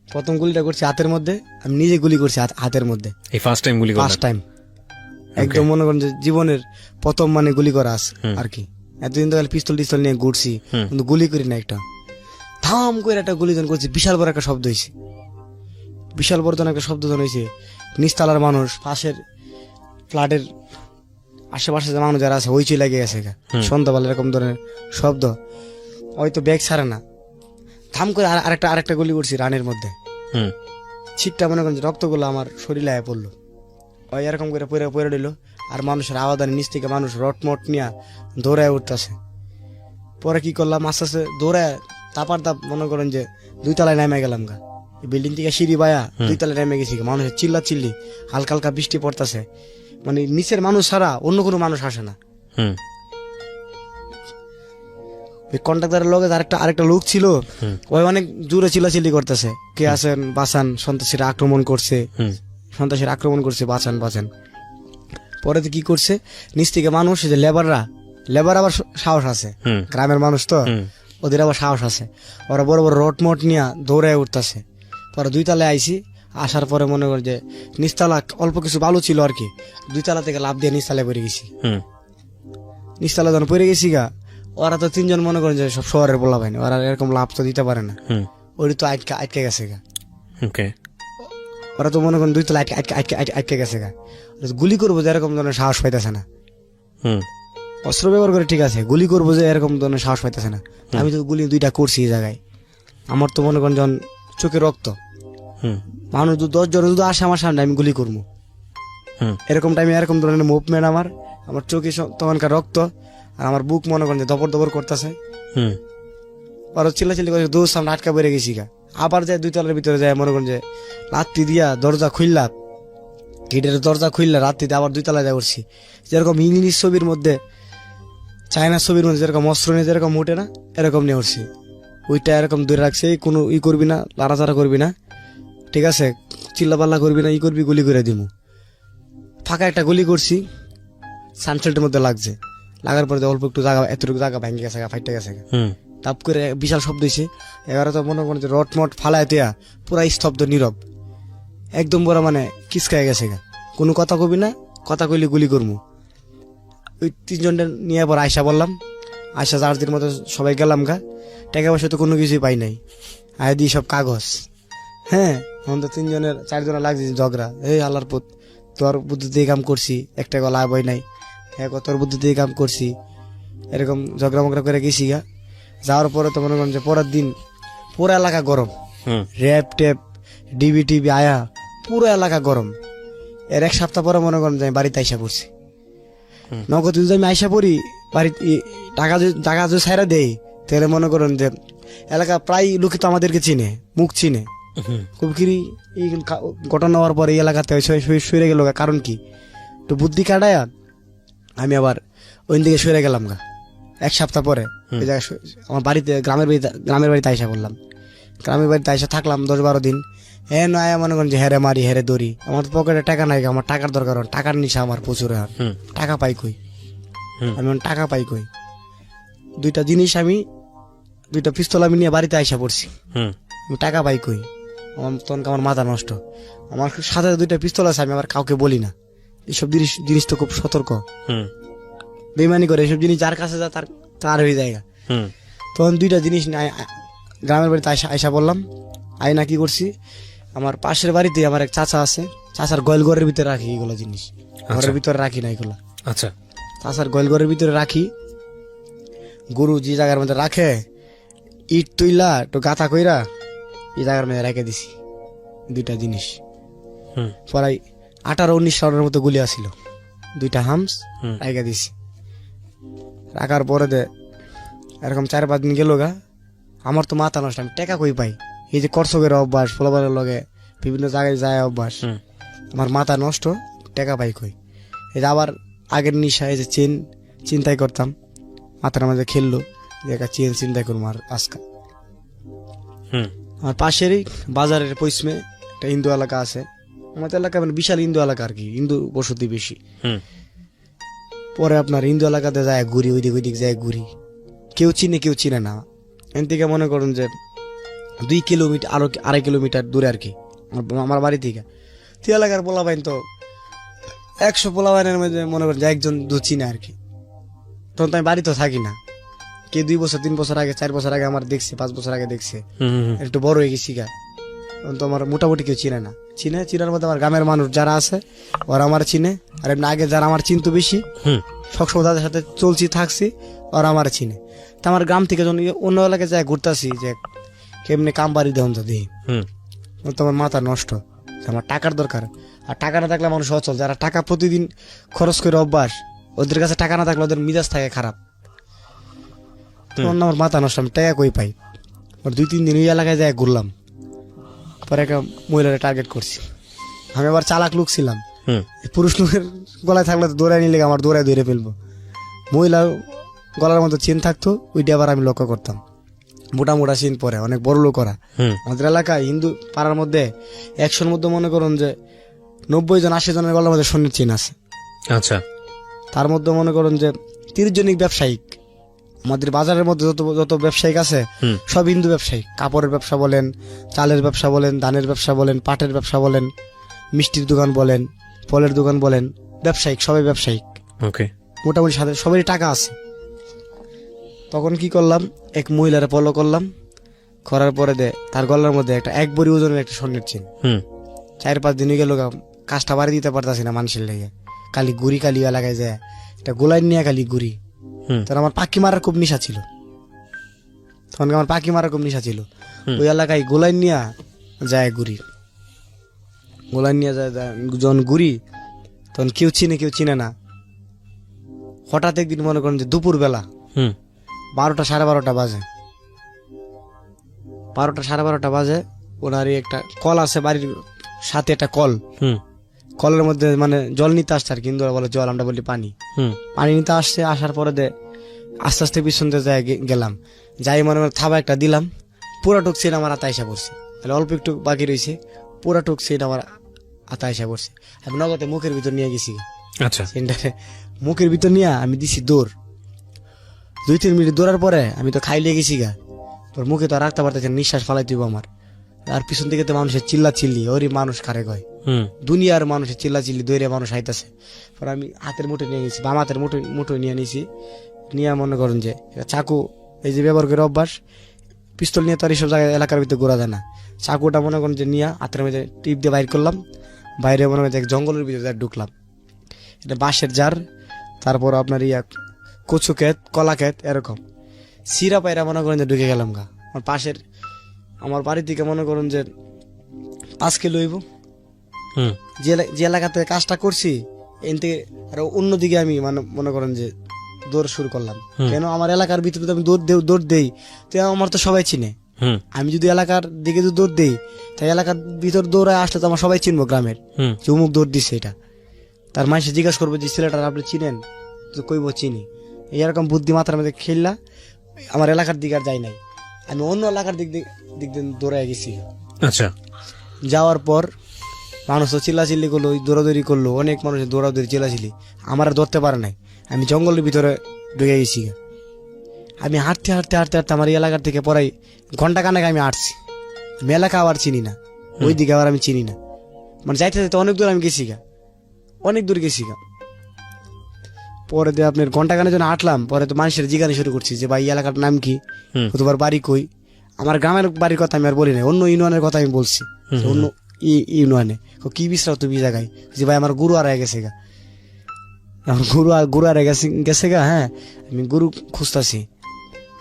প্রথম গুলিটা করছি হাতের মধ্যে, আমি নিজে গুলি করছি হাতের মধ্যে এই ফার্স্ট টাইম গুলি করলেন? ফার্স্ট টাইম, একদম মনে করেন যে জীবনের প্রথম মানে গুলি করা আছে আর কি। এতদিন তো পিস্তল টিস্তল নিয়ে ঘুরছি, কিন্তু গুলি করি না। একটা ধাম করে একটা গুলি যখন করছি, বিশাল বড় একটা শব্দ হয়েছে, বিশাল বড় একটা শব্দ যখন হয়েছে, নিচতলার মানুষ, পাশের ফ্ল্যাটের আশেপাশে যে মানুষ যারা আছে ওই চলে লেগে গেছে। সন্ধ্যাবেলা এরকম ধরনের শব্দ, হয়তো ব্যাগ ছাড়ে না। ধাম করে আরেকটা গুলি করছি রানের মধ্যে, হুম। ছিটটা মনে করেন যে রক্তগুলো আমার শরীরে আয় পড়লো, ওই এরকম করে পরে পরে দিল। আর মানুষের আওয়াদানি নিচ থেকে মানুষ রটমট নিয়ে দৌড়ায় উঠতেছে। পরে কি করলাম, আস্তে আস্তে দৌড়ায় তাপার তাপ মনে করেন যে 2 তলায় নেমে গেলাম গা। বিল্ডিং থেকে সিঁড়ি বায়া 2 তলায় নেমে গেছি। মানুষের চিল্লা চিল্লি, হালকা হালকা বৃষ্টি পড়তেছে, মানে নিচের মানুষ ছাড়া অন্য কোনো মানুষ আসে না। হুম। কন্ট্রাক্টরের লগে আরেকটা লোক ছিল, ওই অনেক জোরে চিল্লাচিল্লি করতেছে, কে আছেন বাঁচান, সন্ত্রাসীরা আক্রমণ করছে, সন্ত্রাসীরা আক্রমণ করছে, বাঁচান বাঁচান। পরে কি করছে, নিচ থেকে মানুষ, যে লেবার আবার সাহস আছে, গ্রামের মানুষ তো, ওদের আবার সাহস আছে, ওরা বড় বড় রটমট নিয়ে দৌড়ায় উঠতেছে। পরে 2 তলায় আইসি, আসার পরে মনে কর যে নিচতলা অল্প কিছু বালু ছিল আর কি, 2 তলা থেকে লাফ দিয়ে নিচতলায় পড়ে গেছি। নিচতলা যখন পড়ে গেছি গা, ওরা তো 3 জন মনে করেন যে সব শহরের বলা পায়নি, ওরা এরকম লাভ তো দিতে পারে না, ওই তো আটকে গেছে গা। ওরা তো মনে করেন 2 তলা আটকে গেছে গা। গুলি করবো যে এরকম ধরনের সাহস পাইতেছে না। অস্ত্র ব্যবহার করে ঠিক আছে, গুলি করবো যে এরকম ধরনের সাহস পাইতেছে না। আমি তো গুলি 2টা করছি এই জায়গায়। আমার তো মনে করেন যখন চোখে রক্ত, মানুষ 10 জন যদি আসে আমার সামনে, আমি গুলি করবো এরকম টাইমে, এরকম ধরনের মুভমেন্ট আমার চোখে তখনকার রক্ত, আর আমার বুক মনে করেন যে দপর দপর করতেছে। আর চিল্লাচিল্লি করে 2 সামনে আটকা বেড়ে গেছি গা। আবার যায় 2 তলার ভিতরে যায়, মনে করেন যে লাত্তি দিয়া দরজা খুললা, গেটের দরজা খুললা রাত্রিতে আবার 2 তলায় যায় উঠছি। যেরকম ইংলিশ ছবির মধ্যে, চায়না ছবির মধ্যে যেরকম অস্ত্র নিয়ে যেরকম উঠে না, এরকম নিয়ে উঠছি। ওইটা এরকম ধরে রাখছে, কোনো করবি না, লাড়াচাড়া করবি না, ঠিক আছে, চিল্লাপাল্লা করবি না, করবি গুলি করে দিব। ফাঁকা একটা গুলি করছি, সানসেটের মধ্যে লাগছে, লাগার পরে অল্প একটু জায়গা, এতটুকু জায়গা ভেঙে গেছে, ফাইটে গেছে, তাপ করে বিশাল শব্দ হয়েছে। এবারে তো মনে করেন যে রটমট ফালায় দেয়া, পুরা স্তব্ধ নীরব, একদম বড় মানে কিসকায় গেছে গা। কোনো কথা কবি না, কথা কইলে গুলি করবো। ওই 3 জনটা নিয়ে আবার আয়সা বললাম, আয়সা 4 দিন মতো সবাই গেলাম গা। টাকা পয়সা তো কোনো কিছুই পাই নাই, আয় দিই সব কাগজ। হ্যাঁ, আমাদের 3 জনের 4 জনের লাগছে ঝগড়া। এই আল্লাহর পুত, তোর বুদ্ধি দিয়ে কাম করছি, একটা লাভ হয় নাই, হ্যাঁ তোর বুদ্ধি দিয়ে কাম করছি, এরকম ঝগড়া মগড়া করে গেছি গা। যাওয়ার পরে তো মনে করেন যে পরের দিন পুরো এলাকা গরম, র্যাব ট্যাব ডিবি টিভি আয়া, পুরো এলাকা গরম। এর 1 সপ্তাহ পরে মনে করেন যে আমি বাড়িতে আইসা পড়ছি। নগদ যদি আমি আইসা পড়ি বাড়িতে, টাকা যদি সাইরা দেই, তাহলে মনে করেন যে এলাকা প্রায় লোকে তো আমাদেরকে চিনে, মুখ চিনে। কবির এই ঘটনা হওয়ার পরে এই এলাকাতে সরে গেল। কারণ কি, একটু বুদ্ধি কাটায়া আমি আবার ওই দিকে সরে গেলাম গা। 1 সপ্তাহ পরে ওই জায়গায় আমার বাড়িতে, গ্রামের বাড়িতে আইসা বললাম, গ্রামের বাড়িতে আইসা থাকলাম 10-12 দিন। হ্যাঁ নয় মনে করেন যে হেরে মারি, হেরে দৌড়ি। আমার পকেটে টাকা নাই, আমার টাকার দরকার, টাকার নিশা আমার প্রচুর। টাকা পাই কই, আমি টাকা পাই কই। 2টা জিনিস, আমি 2টা পিস্তল আমি নিয়ে বাড়িতে আইসা পড়ছি, টাকা পাই কই। তখন আমার মাথা নষ্ট। আমার সাথে 2টা পিস্তল আছে, আমি আবার কাউকে বলি না। এইসব জিনিস তো খুব সতর্ক, বেমানি করে এইসব জিনিস যার কাছে যা তার হয়ে যায়। তখন 2টা জিনিস গ্রামের বাড়িতে আইসা বললাম। আইনা কি করছি, আমার পাশের বাড়িতে আমার এক চাচা আছে, চাচার গোয়ালঘরের ভিতরে রাখি এগুলো জিনিস, ঘরের ভিতরে রাখি না এগুলা। আচ্ছা, চাচার গোয়ালঘরের ভিতরে রাখি। গরু যে জায়গার মধ্যে রাখে, ইট তুইলা একটু গাথা কইরা এই জায়গার মধ্যে রেখে দিছি 2টা জিনিস। পরাই 18-19 রাউন্ডের মতো গুলি আসিল, 2টা হামস রেখে দিছি। রাখার পরে এরকম 4-5 দিন গেল গা। আমার তো মাথা নষ্ট, আমি টাকা কই পাই? এই যে কর্ষকের অভ্যাস, ফলাফলের লগে বিভিন্ন জায়গায় যায় অভ্যাস, আমার মাথা নষ্ট, টাকা পাই কই? এই যে আবার আগের নিশা, এই যে চেন চিন্তাই করতাম, মাথার মাঝে খেললো যে একটা চেন চিন্তাই করবো। আর আজকা আমার পাশেরই বাজারের পশ্চিমে একটা হিন্দু এলাকা আছে। আমাদের এলাকা মানে বিশাল হিন্দু এলাকা আর কি, হিন্দু বসতি বেশি। পরে আপনার হিন্দু এলাকাতে যায় ঘুরি, ওইদিক যায় ঘুরি, কেউ চিনে কেউ চিনে না। এন থেকে মনে করুন যে 2 কিলোমিটার আরো 2.5 কিলোমিটার দূরে আর কি আমার বাড়ি থেকে। তুই এলাকার পোলাপাইন তো 100 পোলাপাইনের মধ্যে মনে করেন যে একজন দু চিনে আর কি। তখন তো আমি বাড়ি তো থাকি না, কে 2 বছর 3 বছর আগে 4 বছর আগে আমার দেখছে, 5 বছর আগে দেখছে, একটু বড় হয়ে গেছি গা। তখন তো আমার মোটামুটি কেউ চিনে না, চিনার মধ্যে আমার গ্রামের মানুষ যারা আছে ওরা আমার চিনে, আর এমনি আগে যারা আমার চিনতো বেশি সবসময় তাদের সাথে চলছি থাকছি ওরা আমার চিনে। তা আমার গ্রাম থেকে যখন অন্য এলাকায় যায় ঘুরতেছি যে কেমনি কাম বাড়ি দেন তো দিই, তো আমার মাথা নষ্ট, আমার টাকার দরকার। আর টাকা না থাকলে মানুষ অচল, যারা টাকা প্রতিদিন খরচ করে অভ্যাস ওদের কাছে টাকা না থাকলে ওদের মিজাজ থাকে খারাপ। তখন আমার মাথা নষ্ট, আমি টাকা কই পাই। 2-3 দিন ওই এলাকায় যায় ঘুরলাম, পরে একটা মহিলার টার্গেট করছি। আমি আবার চালাক লোক ছিলাম, পুরুষ লোকের গলায় থাকলে তো দৌড়ায় নিলে আমার দৌড়ায় ধরে ফেলবো। মহিলা গলার মতো চেন থাকতো, ওইটা আবার আমি লক্ষ্য করতাম। মোটা চেন পরে, অনেক বড় লোক করা। আমাদের এলাকায় হিন্দু পাড়ার মধ্যে 100-র মধ্যে মনে করুন যে 90 জন 80 জনের গলার মধ্যে স্বর্ণের চেন আছে। আচ্ছা, তার মধ্যে মনে করুন যে 30 জনই ব্যবসায়িক। আমাদের বাজারের মধ্যে যত ব্যবসায়িক আছে সব হিন্দু ব্যবসায়িক। কাপড়ের ব্যবসা বলেন, চালের ব্যবসা বলেন, ধানের ব্যবসা বলেন, পাটের ব্যবসা বলেন, মিষ্টির দোকান বলেন, ফলের দোকান বলেন, ব্যবসায়িক, সবাই ব্যবসায়িক। ওকে, মোটামুটি সাথে সবারই টাকা আছে। তখন কি করলাম, এক মহিলারে ফলো করলাম, করার পরে তার গলার মধ্যে একটা 1 ভরি ওজনের একটা স্বর্ণের চেন। 4-5 দিন গেল, কাজটা বাড়ি দিতে পারতাছি না মানুষের লেগে। খালি গুড়ি কালি এলাকায় যায় একটা গোলাই নিয়ে খালি গুড়ি। তখন আমার পাখি মারার খুব নেশা ছিল, ওই এলাকায় গোলাই নিয়ে যায় গুড়ি, গোলাই নিয়ে যায় যখন গুড়ি, তখন কেউ চিনে না। হঠাৎ একদিন মনে করেন যে দুপুর বেলা 12টা সাড়ে 12টা বাজে, 12টা সাড়ে 12টা বাজে, ওনারই একটা কল আছে বাড়ির সাথে, একটা কলের মধ্যে মানে জল নিতে আসছে আর, কিন্তু বলে জল, আমরা বলি পানি নিতে আসছে। আসার পরে আস্তে আস্তে পিছন দিয়ে গেলাম, যাই মনে করে থাবা একটা দিলাম, পুরা টুকছে আমার হাতে আইসা পড়ছে। তাহলে অল্প একটু বাকি রয়েছে, পুরা টুকছে আমার হাতে আইসা পড়ছে। আমি নগদে মুখের ভিতর নিয়ে গেছি। আচ্ছা, সেন্টারে মুখের ভিতর নিয়ে আমি দিছি দৌড়। 2-3 মিনিট দৌড়ার পরে আমি তো খাইলে গেছি গা, তোর মুখে তো রাখতে পারতেছে, নিঃশ্বাস ফালাই দিব আমার। আর পিছন থেকে তো মানুষের চিল্লি, ওরই মানুষ কারে কয়, দুনিয়ার মানুষের চিল্লি দৌড়ে মানুষ আইতাছে। পরে আমি হাতের মুঠে নিয়ে গেছি, বাম হাতের মুঠো নিয়ে নিয়েছি, নিয়ে মনে করেন যে চাকু, এই যে ব্যবহার করে অভ্যাস, পিস্তল নিয়ে তো আর এইসব জায়গায় এলাকার ভিতরে ঘোরা যায় না। চাকুটা মনে করেন যে নিয়ে হাতের মধ্যে টিপ দিয়ে বাইর করলাম, বাইরে মনে করেন এক জঙ্গলের ভিতরে ঢুকলাম। এটা বাঁশের জার, তারপর আপনার কচু ক্ষেত, কলা ক্ষেত, এরকম সিরা পায়রা মনে করেন যে ঢুকে গেলাম গা। আমার বাড়ি থেকে মনে করুন যে 5 কিলো হইব। যে এলাকাতে কাজটা করছি এন থেকে আর অন্যদিকে আমি মনে করেন যে দৌড় শুরু করলাম। কেন, আমার এলাকার ভিতরে আমি দৌড় দেই, তো আমার তো সবাই চিনে। আমি যদি এলাকার দিকে দৌড় দেই, তাই এলাকার ভিতর দৌড়ায় আসলে তো আমার সবাই চিনবো, গ্রামের যে অমুক দৌড় দিচ্ছে। এটা তার মাসে জিজ্ঞাসা করবো যে ছেলেটার আপনি চিনেন, তো কইব চিনি। এরকম বুদ্ধি মাথার মধ্যে খেললা, আমার এলাকার দিকে আর যাই নাই, আমি অন্য এলাকার দিক দিয়ে দৌড়ায় গেছি। আচ্ছা, যাওয়ার পর মানুষ তো চিল্লাচিল্লি করলো, দৌড়াদৌড়ি করলো, অনেক মানুষের দৌড়াদৌড়ি চিল্লাচিল্লি, আমার আর ধরতে পারে নাই। আমি জঙ্গলের ভিতরে ঢুকে গেছি। আমি হাঁটতে আমার এই এলাকার থেকে পড়াই ঘন্টাখানেক আমি হাঁটছি। আমি এলাকা আবার চিনি না, ওই দিকে আবার আমি চিনি না, মানে যাইতে অনেক দূর আমি গেছি অনেক দূর গেছি। পরে আপনার ঘন্টাখানে যখন হাঁটলাম, পরে তো মানুষের জিজ্ঞাসা শুরু করছি যে ভাই এলাকার নাম কি, তোমার বাড়ি কই। আমার গ্রামের বাড়ির কথা আমি আর বলি না, অন্য ইউনিয়নের কথা আমি বলছি, অন্য ইউনিয়নে। কি বিশ্রাও তুমি জায়গায়, যে ভাই আমার গুরু হারায় গেছে গা, আমার গুরু হারায় গেছে গা। হ্যাঁ, আমি গুরু খুঁজতেছি।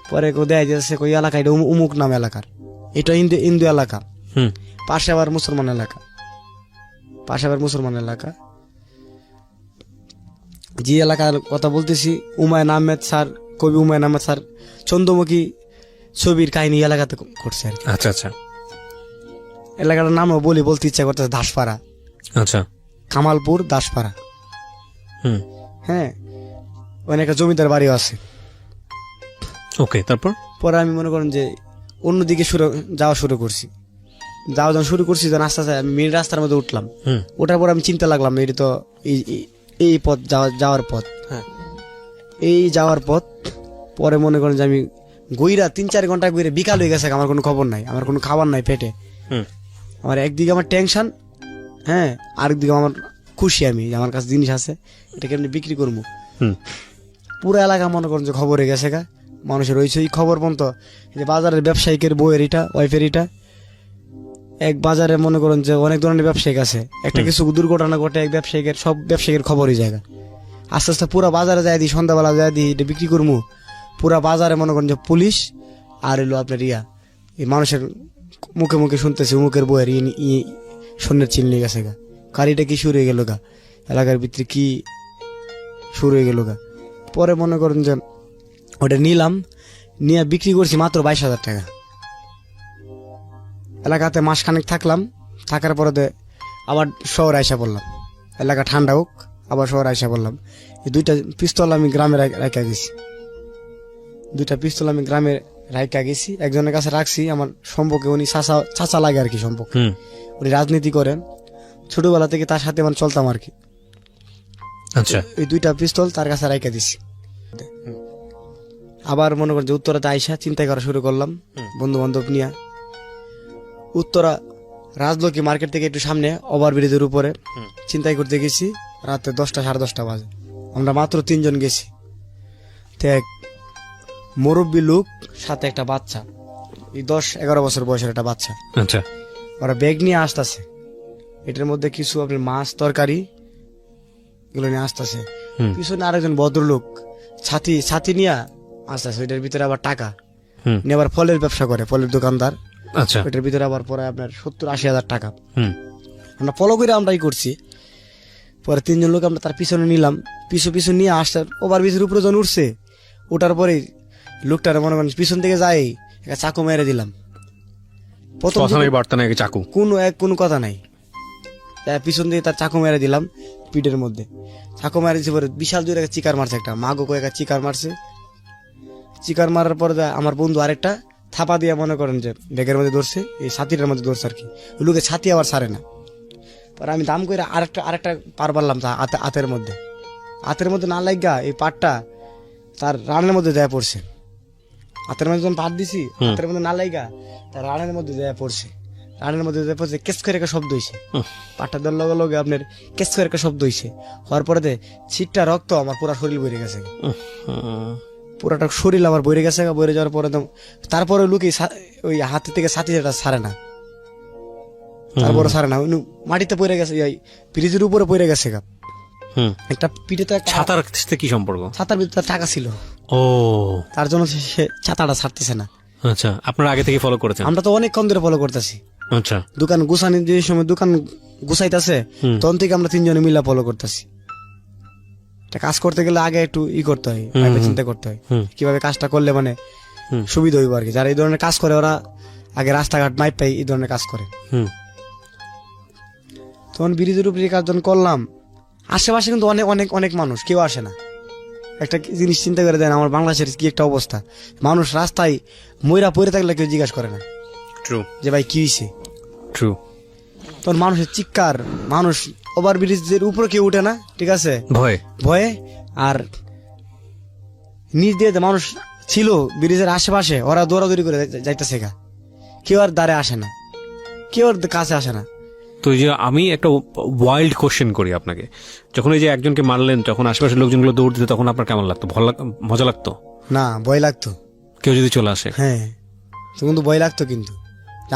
পরে দেয় যাচ্ছে কই এলাকা, এটা উমুক নাম এলাকার, এটা হিন্দু এলাকা, পাশে আবার মুসলমান এলাকা। যে এলাকার কথা বলতেছি, হুমায়ুন আহমেদ স্যার, কবি হুমায়ুন আহমেদ স্যার চন্দ্রমুখী ছবির কাহিনী এলাকাতে করছে আর কি। আচ্ছা আচ্ছা, এলাকাটার নামও বলতে ইচ্ছা করতেছে, দাসপাড়া। আচ্ছা, কামালপুর দাসপাড়া। হ্যাঁ, অনেক জমিদার বাড়িও আছে। ওকে, তারপর পরে আমি মনে করেন যে অন্যদিকে যাওয়া শুরু করছি। যখন আস্তে আস্তে আমি মেন রাস্তার মধ্যে উঠলাম। ওঠার পর আমি চিন্তা লাগলাম, এটা তো এই পথ যাওয়ার পথ। হ্যাঁ, এই যাওয়ার পথ। পরে মনে করেন যে আমি গইরা 3-4 ঘন্টা গইরে বিকাল হয়ে গেছে, আমার কোনো খবর নাই, আমার কোনো খাবার নাই পেটে। হুম আমার একদিকে আমার টেনশন, হ্যাঁ, আরেকদিকে আমার খুশি আমি যে আমার কাছে জিনিস আছে, এটা কেমনি বিক্রি করবো। হুম পুরো এলাকা মনে করেন যে খবর হয়ে গেছে গা, মানুষের হয়েছে এই খবর পর্যন্ত যে বাজারের ব্যবসায়িকের বইয়ের এটা ওয়াইফের এটা, এক বাজারে মনে করেন যে অনেক ধরনের ব্যবসায়িক আছে, একটা কিছু দুর্ঘটনা ঘটে এক ব্যবসায়িকের, সব ব্যবসায়িকের খবরই জায়গা। আস্তে আস্তে পুরা বাজারে যায় দিই, সন্ধ্যাবেলা যায় দিই, এটা বিক্রি করবো। পুরা বাজারে মনে করেন যে পুলিশ আর এলো আপনার এই মানুষের মুখে মুখে শুনতেছে মুখের বইয়ের সন্ন্যের চিন নিয়ে গেছে গা, কারিটা কি শুরু হয়ে গেল গা, এলাকার ভিতরে কি শুরু হয়ে গেল গা। পরে মনে করেন যে ওটা নিলাম, নিয়ে বিক্রি করছি মাত্র 22,000 টাকা। এলাকাতে মাসখানেক থাকলাম, থাকার পরে আবার শহরে আইসা পড়লাম, এলাকা ঠান্ডা হোক, আবার শহরে আইসা পড়লাম। এই 2টা পিস্তল আমি গ্রামে রাখা গেছি, 2টা পিস্তল আমি গ্রামে রাখা গেছি, একজনের কাছে রাখছি, আমার সম্পর্কে উনি চাচা লাগে আর কি সম্পর্কে, উনি রাজনীতি করেন, ছোটবেলা থেকে তার সাথে মানে চলতাম আর কি। আচ্ছা এই 2টা পিস্তল তার কাছে রাখা দিছি। আবার মনে করেন যে উত্তরাতে আইসা চিন্তা করা শুরু করলাম বন্ধু বান্ধব নিয়ে। উত্তরা রাজলক্ষ্মী মার্কেট থেকে একটু সামনে ওভারব্রিজের উপরে চিন্তাই করতে গেছি, রাতে 10টা 10:30 বাজে, আমরা মাত্র 3 জন গেছি। তো এক মুরব্বী লোক সাথে একটা বাচ্চা, এই 10-11 বছর বয়সের একটা বাচ্চা, আচ্ছা ওরা ব্যাগ নিয়ে আসতেছে, এটার মধ্যে কিছু আপনার মাছ তরকারি এগুলো নিয়ে আসতেছে। পিছনে আরেকজন ভদ্রলোক ছাতি নিয়ে আসতেছে, ওইটার ভিতরে আবার টাকা নিয়ে, আবার ফলের ব্যবসা করে, ফলের দোকানদার। আচ্ছা ওইটার ভিতরে আবার পরে আপনার 70-80 হাজার টাকা। আমরা ফলো করে আমরাই করছি। পরে 3 জন লোক আমরা তার পিছনে নিলাম, পিছু নিয়ে আসতে ওভারব্রিজের উপরে যখন উঠছে, ওঠার পরে লোকটার মনে করেন পিছন থেকে যাই একটা চাকু মেরে দিলাম। প্রথম চাকু কোনো কথা নাই, পিছন দিয়ে তার চাকু মেরে দিলাম পিঠের মধ্যে, চাকু মেরে দিয়েছে। পরে বিশাল জোরে একটা চিকার মারছে, একটা মাগো কয়েক চিকার মারছে। চিকার মারার পরে আমার বন্ধু আরেকটা থাপা দিয়ে মনে করেন যে ব্যাগের মধ্যে ধরছে, এই ছাতিটার মধ্যে ধরছে আর কি, লোকে ছাতি আবার ছাড়ে না। পরে আমি দাম করে আরেকটা পার পারলাম হাতের মধ্যে না লাগা এই পাটটা তার রানের মধ্যে দেয়া পড়ছে। হাতের মধ্যে যখন পাট দিছি, হাতের মধ্যে না লাগা তার রানের মধ্যে দেয়া পড়ছে, রানের মধ্যে দেয়া পড়ছে, কেস করে একটা শব্দ হয়েছে, পাটটা দেওয়ার লগে লগে আপনার কেস করে একটা শব্দ হয়েছে। হওয়ার পরে ছিটটা রক্ত আমার পুরা শরীর বইরে গেছে, পুরাটা শরীর আমার বইরে গেছে। বইরে যাওয়ার পরে তারপরে লোকে ওই হাতে থেকে ছাতি যেটা ছাড়ে না, তারপরে ছাড়ে না, মাটিতে পড়ে গেছে, ব্রিজের উপরে পড়ে গেছে গা। একটা পিঠে তো ছাতার সাথে কি সম্পর্ক? ছাতার ভিতরে টাকা ছিল, ও তার জন্য সে ছাতাটা ছাড়তেছে না। আচ্ছা, আপনারা আগে থেকে ফলো করেছেন? আমরা তো অনেকক্ষণ ধরে ফলো করতেছি। আচ্ছা, দোকান গুছানি যে সময় দোকান গুছাইতেছে তখন থেকে আমরা 3 জনে মিলা ফলো করতেছি। কাজ করতে গেলে আগে একটু করতে হয়, চিন্তা করতে হয় কিভাবে কাজটা করলে মানে সুবিধা হইব আর কি। যারা এই ধরনের কাজ করে ওরা আগে রাস্তাঘাট মাইপ পাই এই ধরনের কাজ করে। তখন ব্রিজের উপরে কাজ যখন করলাম, আশেপাশে কিন্তু অনেক অনেক অনেক মানুষ, কেউ আসে না। একটা জিনিস চিন্তা করে দেন, আমার বাংলাদেশের কি একটা অবস্থা, মানুষ রাস্তায় ময়রা পড়ে থাকলে কেউ জিজ্ঞাসা করে না যে ভাই কি হয়েছে। তখন মানুষের চিৎকার, মানুষ ওভার ব্রিজের উপরে কেউ উঠে না, ঠিক আছে, ভয়ে। আর নিচ দিয়ে মানুষ ছিল ব্রিজের আশেপাশে, ওরা দৌড়াদৌড়ি করে যাইতেছে, কেউ আর দ্বারে আসে না, কেউ আর কাছে আসে না। তো এই যে আমি একটা ওয়াইল্ড কোশ্চেন করি আপনাকে, যখন এই যে একজনকে মারলেন তখন আশেপাশের লোকজনগুলো দৌড় দিত, তখন আপনার কেমন লাগতো? মজা লাগতো না? ভয় লাগতো। কেউ যদি চলে আসে? হ্যাঁ, তখন তো ভয় লাগতো, কিন্তু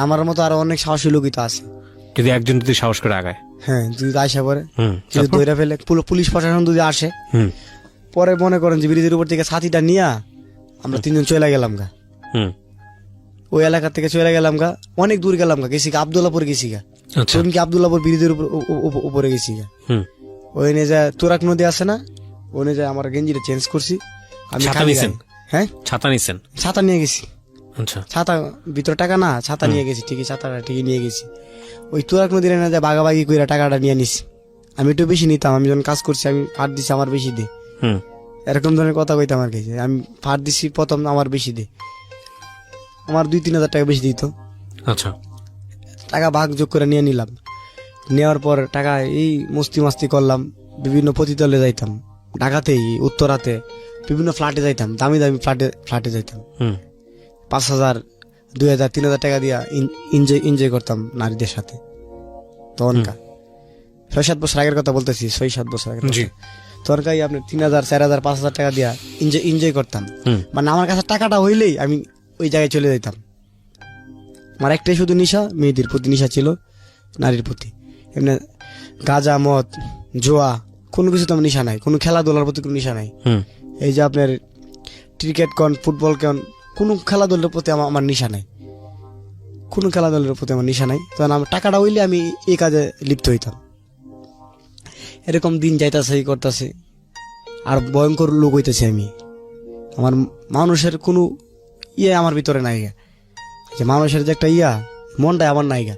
আমার মতো আরো অনেক সাহসী লোকই তো আছে। যদি একজন যদি সাহস করে আগায়, হ্যাঁ, যদি আসে পরে যদি দৌড়া ফেলে, পুলিশ প্রশাসন যদি আসে, পরে মনে করেন যে ব্রিজের উপর থেকে ছাতিটা নিয়ে আমরা 3 জন চলে গেলাম গা, ওই এলাকা থেকে চলে গেলাম গা, অনেক দূর গেলাম গা, গেছি আব্দুল্লাপুর গেছি গা, আব্দুল্লাপুর ব্রিজের উপরে গেছি গা। ওই নিয়ে যায় তুরাক নদী আছে না, ওই নিয়ে যায় আমার গেঞ্জিটা চেঞ্জ করছি আমি। হ্যাঁ, ছাতা নিয়ে গেছি। ছাতা ভিতরে টাকা না, ছাতা নিয়ে গেছি, ঠিকই ছাতাটা ঠিকই নিয়ে গেছি। ওই তুরাক নদীর এনে যায় বাগাবাগি করে টাকাটা নিয়ে নিছি। আমি একটু বেশি নিতাম, আমি যখন কাজ করছি আমি ফাট দিছি আমার বেশি দে, এরকম ধরনের কথা কইতাম আর কি। আমি ফাট দিছি প্রথম আমার বেশি দে, আমার 2-3 হাজার টাকা বেশি দিত। আচ্ছা, টাকা ভাগ যোগ করে নিয়ে নিলাম। নেওয়ার পর টাকা এই মস্তি করলাম, বিভিন্ন পতিতলে যাইতাম, ঢাকাতেই উত্তরাতে বিভিন্ন ফ্ল্যাটে যাইতাম, দামি দামি ফ্ল্যাটে যাইতাম। 5,000 2,000 3,000 টাকা দিয়া এনজয় করতাম নারীদের সাথে তখনকার 6-7 বছর আগের কথা বলতেছি 6-7 বছর আগের জি। তখনকার আপনি 3,000 4,000 5,000 টাকা দিয়া এনজয় করতাম মানে আমার কাছে টাকাটা হইলেই আমি ওই জায়গায় চলে যেতাম আমার একটাই শুধু নেশা মেয়েদের প্রতি নেশা ছিল নারীর প্রতি এমনি গাঁজা মদ জোয়া কোনো কিছু তো আমার নেশা নাই কোনো খেলাধুলার প্রতি কোনো নেশা নাই এই যে আপনার ক্রিকেট কন ফুটবল কন কোনো খেলাধুলার প্রতি আমার নেশা নাই কোনো খেলাধুলার প্রতি আমার নেশা নাই তখন আমার টাকাটা হইলে আমি এই কাজে লিপ্ত হইতাম এরকম দিন যাইতাছে এই করতেছে আর ভয়ঙ্কর লোক হইতেছে আমি আমার মানুষের কোনো আমার ভিতরে নাই গা যে মানুষের যে একটা মনটা আমার নাই গা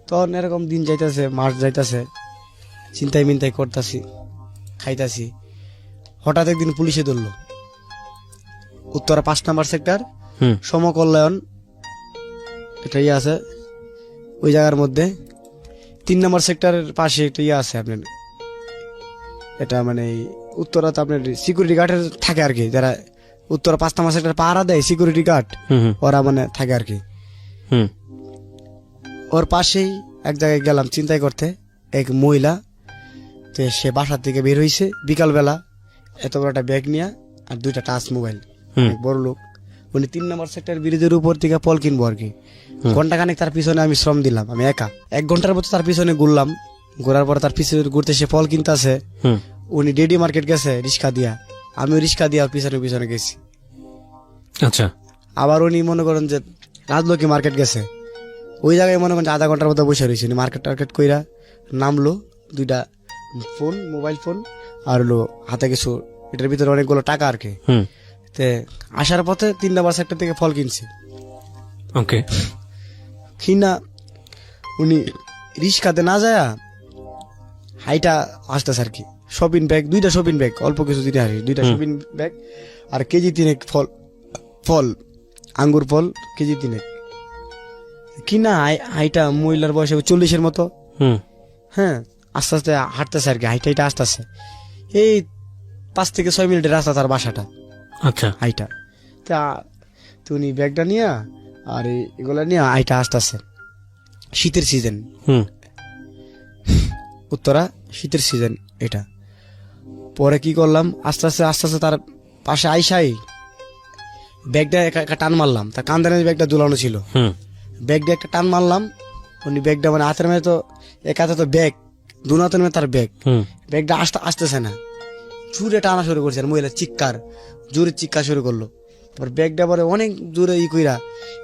তখন এরকম দিন যাইতাছে মাস যাইতাছে চিন্তায় মিন্তাই করতাছি খাইতাছি হঠাৎ একদিন পুলিশে ধরলো উত্তরা 5 নম্বর সেক্টর সমকল্যাণ একটা আছে ওই জায়গার মধ্যে 3 নম্বর সেক্টরের পাশে একটা আছে আপনার এটা মানে উত্তরাতে আপনার সিকিউরিটি গার্ডের থাকে আর কি যারা উত্তরা 5 নম্বর সেক্টর পাহারা দেয় সিকিউরিটি গার্ড ওরা মানে থাকে আর কি ওর পাশেই এক জায়গায় গেলাম চিন্তাই করতে এক মহিলা তো সে বাসার থেকে বের হইছে বিকালবেলা এত বড় একটা ব্যাগ নিয়ে আর 2টা টাচ মোবাইল বড় লোক উনি 3 নম্বর সেক্টর ব্রিজের উপর থেকে ফল কিনবো আর কি ঘন্টাখানেক তার পিছনে আমি শ্রম দিলাম আমি একা 1 ঘন্টার মতো তার পিছনে ঘুরলাম ঘোরার পর তার পিছনে ঘুরতে সে ফল কিনতেছে উনি ডেডি মার্কেট গেছে রিক্সা দিয়া আমি রিক্সা দিয়া পিছনে পিছনে গেছি আচ্ছা আবার উনি মনে করেন যে রাজলক্ষ্মী মার্কেট গেছে ওই জায়গায় মনে করেন যে আধা ঘন্টার মতো বসে রয়েছে উনি মার্কেট টার্কেট কইরা নামলো 2টা ফোন মোবাইল ফোন আর হলো হাতে কিছু এটার ভিতরে অনেকগুলো টাকা আর কি তে আসার পথে 3 নম্বর সেক্টর থেকে ফল কিনছে ওকে কিনা উনি রিক্সাতে না যায় হাইটা আসতেছে আর কি শপিং ব্যাগ 2টা শপিং ব্যাগ অল্প কিছু দিতে হারি 2টা শপিং ব্যাগ আর কেজি 3 ফল আঙ্গুর ফল কেজি 3 কিনা হাইটা মহিলার বয়সে 40-এর মতো হ্যাঁ আস্তে আস্তে হাঁটতেছে আর কি হাইটা আসতেছে এই 5 থেকে 6 মিনিটের রাস্তা তার বাসাটা আচ্ছা হাইটা তা উনি ব্যাগটা নিয়ে আর এগুলা নিয়ে হাইটা আসতেছে শীতের সিজন উত্তরা শীতের সিজন এটা পরে কি করলাম আস্তে আস্তে তার পাশে আইসাই ব্যাগটা একটা টান মারলাম তার কান্দানের ব্যাগটা ঝুলানো ছিল ব্যাগটা একটা টান মারলাম উনি ব্যাগটা মানে হাতের মেয়ে তো এক হাতে তো ব্যাগ 2 হাতের মেয়ে তার ব্যাগটা আসতেছে না জোরে টানা শুরু করছে আর মহিলা জোরে চিৎকার শুরু করলো ব্যাগটা পরে অনেক জোরে কইরা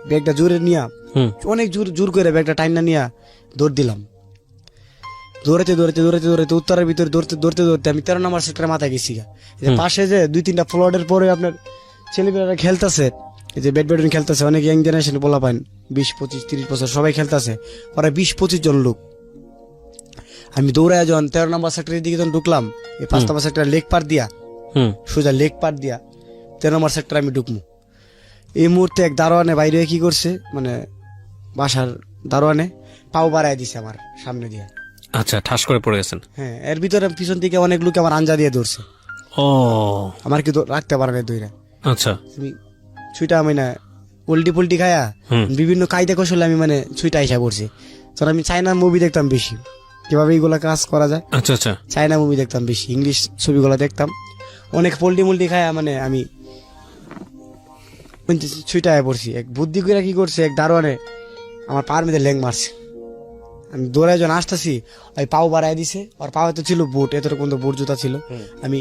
ব্যাগটা জোরে নিয়া অনেক জোর করে ব্যাগটা টাইনা নিয়া দৌড় দিলাম দৌড়াতে উত্তরের ভিতরে দৌড়তে আমি 13 নম্বর সেক্টরের মাথায় গেছি পাশে যে 2-3টা ফ্লোরের পরে আপনার ছেলেমেয়েরা খেলতেছে এই যে ব্যাডমিন্টন খেলতেছে অনেক ইয়াং জেনারেশন বলা পান 20-25-30 বছর সবাই খেলতেছে ওরা 20-25 জন লোক আমি দৌড়ায় যখন 13 নম্বর সেক্টরের দিকে যখন ঢুকলাম এই 5 নম্বর সেক্টর লেক পার দিয়া সোজা লেক পার দিয়া 13 নম্বর সেক্টর আমি ঢুকবো এই মুহূর্তে এক দারোয়ানে বাইরে কি করছে মানে বাসার দারোয়ানে পাও বাড়ায় দিছে আমার সামনে দিয়ে আচ্ছা ঠাস করে পড়ে গেছেন হ্যাঁ এর ভিতরে পিছন থেকে অনেক লোক আমার আঞ্জা দিয়ে ধরছে ও আমার কি রাখতে পারে না দইরা আচ্ছা তুমি ছুইটা আমি না উল্টি খায়া বিভিন্ন কায়দা কৌশলে আমি মানে ছুইটা আইসা পড়ছি তখন আমি চাইনা মুভি দেখতাম বেশি কিভাবে এইগুলা কাজ করা যায় আচ্ছা আচ্ছা চাইনা মুভি দেখতাম বেশি ইংলিশ ছবিগুলো দেখতাম অনেক পোল্টি খায়া মানে আমি ছুইটা আয়া পড়ছি এক বুদ্ধি করে কি করছে এক দারোয়ানে আমার পার মধ্যে ল্যাং মারছে আমি দৌড়ায় যখন আসতেছি ওই পাও বাড়াই দিছে আর পাও তো ছিল বুট এতটুকু বুট জুতা ছিল আমি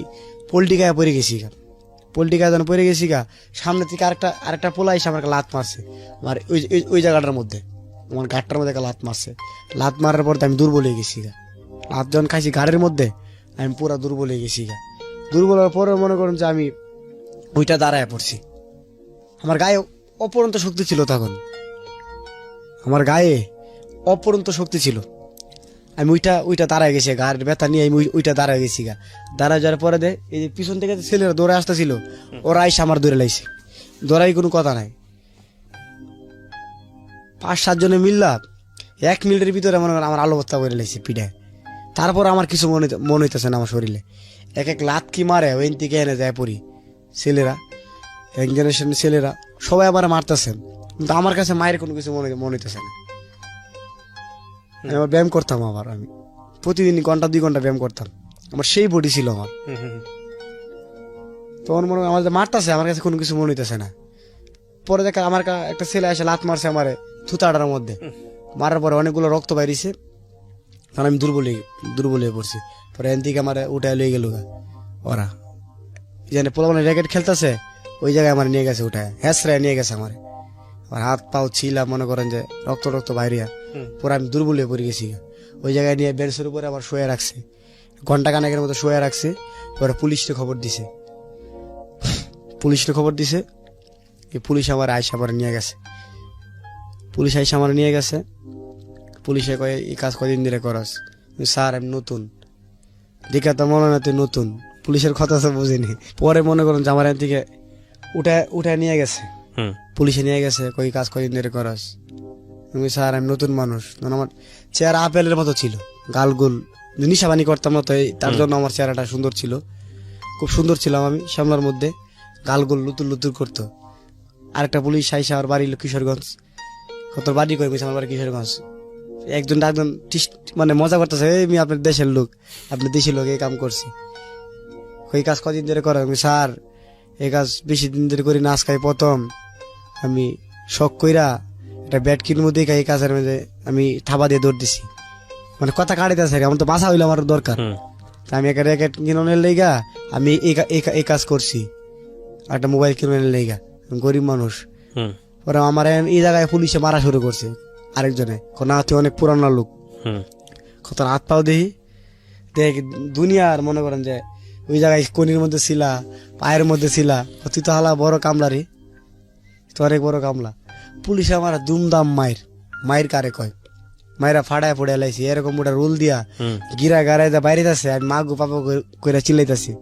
পোল্টি গায়ে পড়ে গেছি পোল্টি গায়ে যখন পড়ে গেছি সামনে থেকে আরেকটা পোলা এসে আমার লাত মারছে আমার ওই জায়গাটার মধ্যে আমার গাঁটটার মধ্যে লাত মারছে লাত মারার পর আমি দুর্বল হয়ে গেছি লাত যখন খাইছি গাড়ির মধ্যে আমি পুরা দুর্বল হয়ে গেছি দুর্বল হওয়ার পরে মনে করুন যে আমি ওইটা দাঁড়ায় পড়ছি আমার গায়ে অপরন্ত শক্তি ছিল তখন আমার গায়ে অপরন্ত শক্তি ছিল আমি ওইটা দাঁড়ায় গেছি গাড়ির ব্যথা নিয়ে আমি ওইটা দাঁড়ায় গেছি দাঁড়ায় যাওয়ার পরে এই যে পিছন থেকে ছেলেরা দৌড়ে আসতেছিল ওরা আইসা আমার দৌড়ে লাইছে দৌড়াই কোনো কথা নাই 5-7 জনে মিললা 1 মিনিটের ভিতরে আমার আলো বস্তা করে লাইছে পিঠে তারপর আমার কিছু মনে হইতেছে না আমার শরীরে এক লাত কি মারে ওই থেকে এনে যায় পড়ি ছেলেরা ইয়াং জেনারেশনের ছেলেরা সবাই আবার মারতেছেন, কিন্তু আমার কাছে মায়ের কোনো কিছু মনে হইতেছে না। আমি আবার ব্যায়াম করতাম, আমি প্রতিদিন ঘন্টা 2 ঘন্টা ব্যায়াম করতাম, আমার সেই বডি ছিল আমার। তখন মনে হয় আমার যে মারতেছে, আমার কাছে কোনো কিছু মনে হইতেছে না। পরে দেখ আমার একটা ছেলে এসে লাত মারছে আমারে থুতাটার মধ্যে, মারার পরে অনেকগুলো রক্ত বাইরেছে, তখন আমি দুর্বল হয়ে পড়ছি। পরে এন থেকে আমার উঠায় লয়ে গেল ওরা, যেন পোলাপানে র্যাকেট খেলতেছে ওই জায়গায় আমার নিয়ে গেছে, উঠায় হ্যাঁসরায় নিয়ে গেছে আমার হাত পাও ছিলা, মনে করেন যে রক্ত বাইরিয়া, পরে আমি দুর্বল হয়ে পড়ে গেছি। ওই জায়গায় নিয়ে বেঞ্চের উপরে আবার শুয়ে রাখছে, ঘন্টা খানেকের মতো শুয়ে রাখছে। পরে পুলিশকে খবর দিছে, এই পুলিশ আমার আইসা আমার নিয়ে গেছে। পুলিশে কয়ে এই কাজ কদিন ধরে করস? স্যার আমি নতুন। দেখে তো মনে না তুই নতুন, পুলিশের কথা তো বুঝিনি। পরে মনে করেন যে আমার এখান থেকে উঠায় নিয়ে গেছে, পুলিশে নিয়ে গেছে, কই কাজ কদিন ধরে করস? স্যার আমি নতুন মানুষ। আমার চেহারা আপেলের মতো ছিল, গালগুল, নিশাবানি করতাম না, তো তার জন্য আমার চেহারাটা সুন্দর ছিল, খুব সুন্দর ছিলাম আমি শ্যামলার মধ্যে। গালগুল লুতুর করতো। আরেকটা পুলিশ আইসা আমার বাড়ি কিশোরগঞ্জ, কত বাড়ি করে আমার বাড়ি কিশোরগঞ্জ। একজন মানে মজা করতেছে, আমি আপনার দেশের লোক, আপনার দেশের লোক এই কাম করছি, ওই কাজ কদিন ধরে করে? স্যার এই কাজ বেশি দিন ধরে করি না, আজকাই প্রথম। আমি শখ কইরা একটা ব্যাট কিনবো দেখে এই কাজের মধ্যে আমি থাবা দিয়ে দৌড় দিছি, মানে কথা কাটিতেছে, আমার তো বাসা হইলো আমার দরকার। আমি একটা র্যাকেট কিনোনের লেগা আমি এই কাজ করছি, একটা মোবাইল কিনোনের লেগা, গরিব মানুষ। ওরা আমার এই জায়গায় পুলিশে মারা শুরু করছে আরেকজনে, না তুই অনেক পুরানো লোক, কত হাত পাও দেখ দুনিয়ার, মনে করেন যে ওই জায়গায় কনির মধ্যে ছিলা, পায়ের মধ্যে ছিলা, তুই তো হালা বড় কামলা রে, তো অনেক বড় কামলা। পুলিশে আমার দুমদাম মায়ের কারে কয়, মায়েরা ফাড়ায় পড়ে লাইছি, এরকম ওটা রোল দিয়া গিরা গাড়াই বাইরে যাচ্ছে, আমি মাগু পাপা কইরা চিল্লাইতেছি।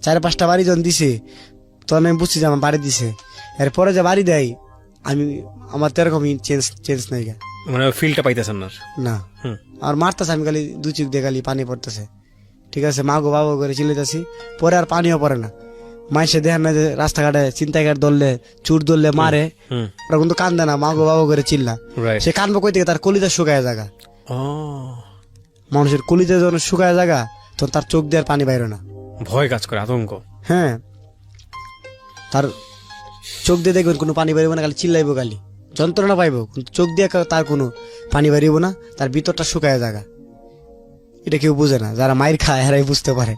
4-5টা বাড়ি যখন দিছে তখন আমি বুঝছি যে আমার বাড়ি দিছে। এরপরে যে বাড়ি দেয় আমার তো এরকম চেঞ্জ নাই, মানে ফিলটা পাইতেছেন না। আর মারতেছে, আমি খালি 2 চোখ দিয়ে খালি পানি পড়তেছে, ঠিক আছে, মাগো বাবা করে চিল্লাইতেছি। পরে আর পানিও পড়ে না, মাইসে দেখেন না যে রাস্তাঘাটে চিন্তাঘাট ধরলে, চুর ধরলে মারে, ওরা কিন্তু কান্দে না, মাগো বাবা করে চিল্লা। সে কানবো কই থেকে? তার কলিজা শুকায় জায়গা, মানুষের কলিজা যখন শুকায় জায়গা, তখন তার চোখ দিয়ে পানি বাইরে না, ভয় কাজ করে, আতঙ্ক। হ্যাঁ, তার চোখ দিয়ে দেখবেন কোনো পানি বেরোবে না, খালি চিল্লাইবো, খালি যন্ত্রণা পাইবো, কিন্তু চোখ দিয়ে তার কোনো পানি বেরিয়েবো না, তার ভিতরটা শুকায় জায়গা। এটা কেউ বুঝে না, যারা মায়ের খায় এরাই বুঝতে পারে,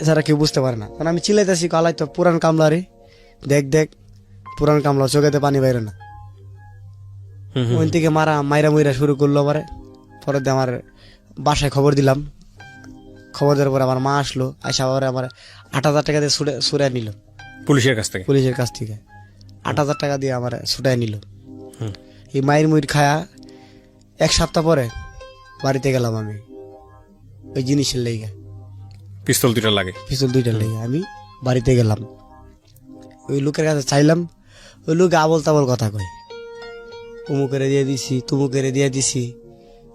যারা কেউ বুঝতে পারে না। কারণ আমি চিল্লাইতেছি, কালাই তো পুরান কামলা রে, দেখ পুরান কামলা, চোখেতে পানি বাইরে না। ওই থেকে মাইরা মইরা শুরু করলো। পরে আমার বাসায় খবর দিলাম, খবর দেওয়ার পরে আমার মা আসলো, আসা পরে আমার 8,000 টাকা দিয়ে ছুড়ে নিল পুলিশের কাছ থেকে 8,000 টাকা দিয়ে আমার ছুটাই নিল। এই মায়ের মুইর খায়া 1 সপ্তাহ পরে বাড়িতে গেলাম আমি, ওই জিনিসের লেগে, পিস্তল 2টা লেগে আমি বাড়িতে গেলাম। ওই লোকের কাছে চাইলাম, ওই লোক আবল তাবল কথা কয়, অমুকেরে দিয়ে দিছি, তুমুকেরে দিয়ে দিছি,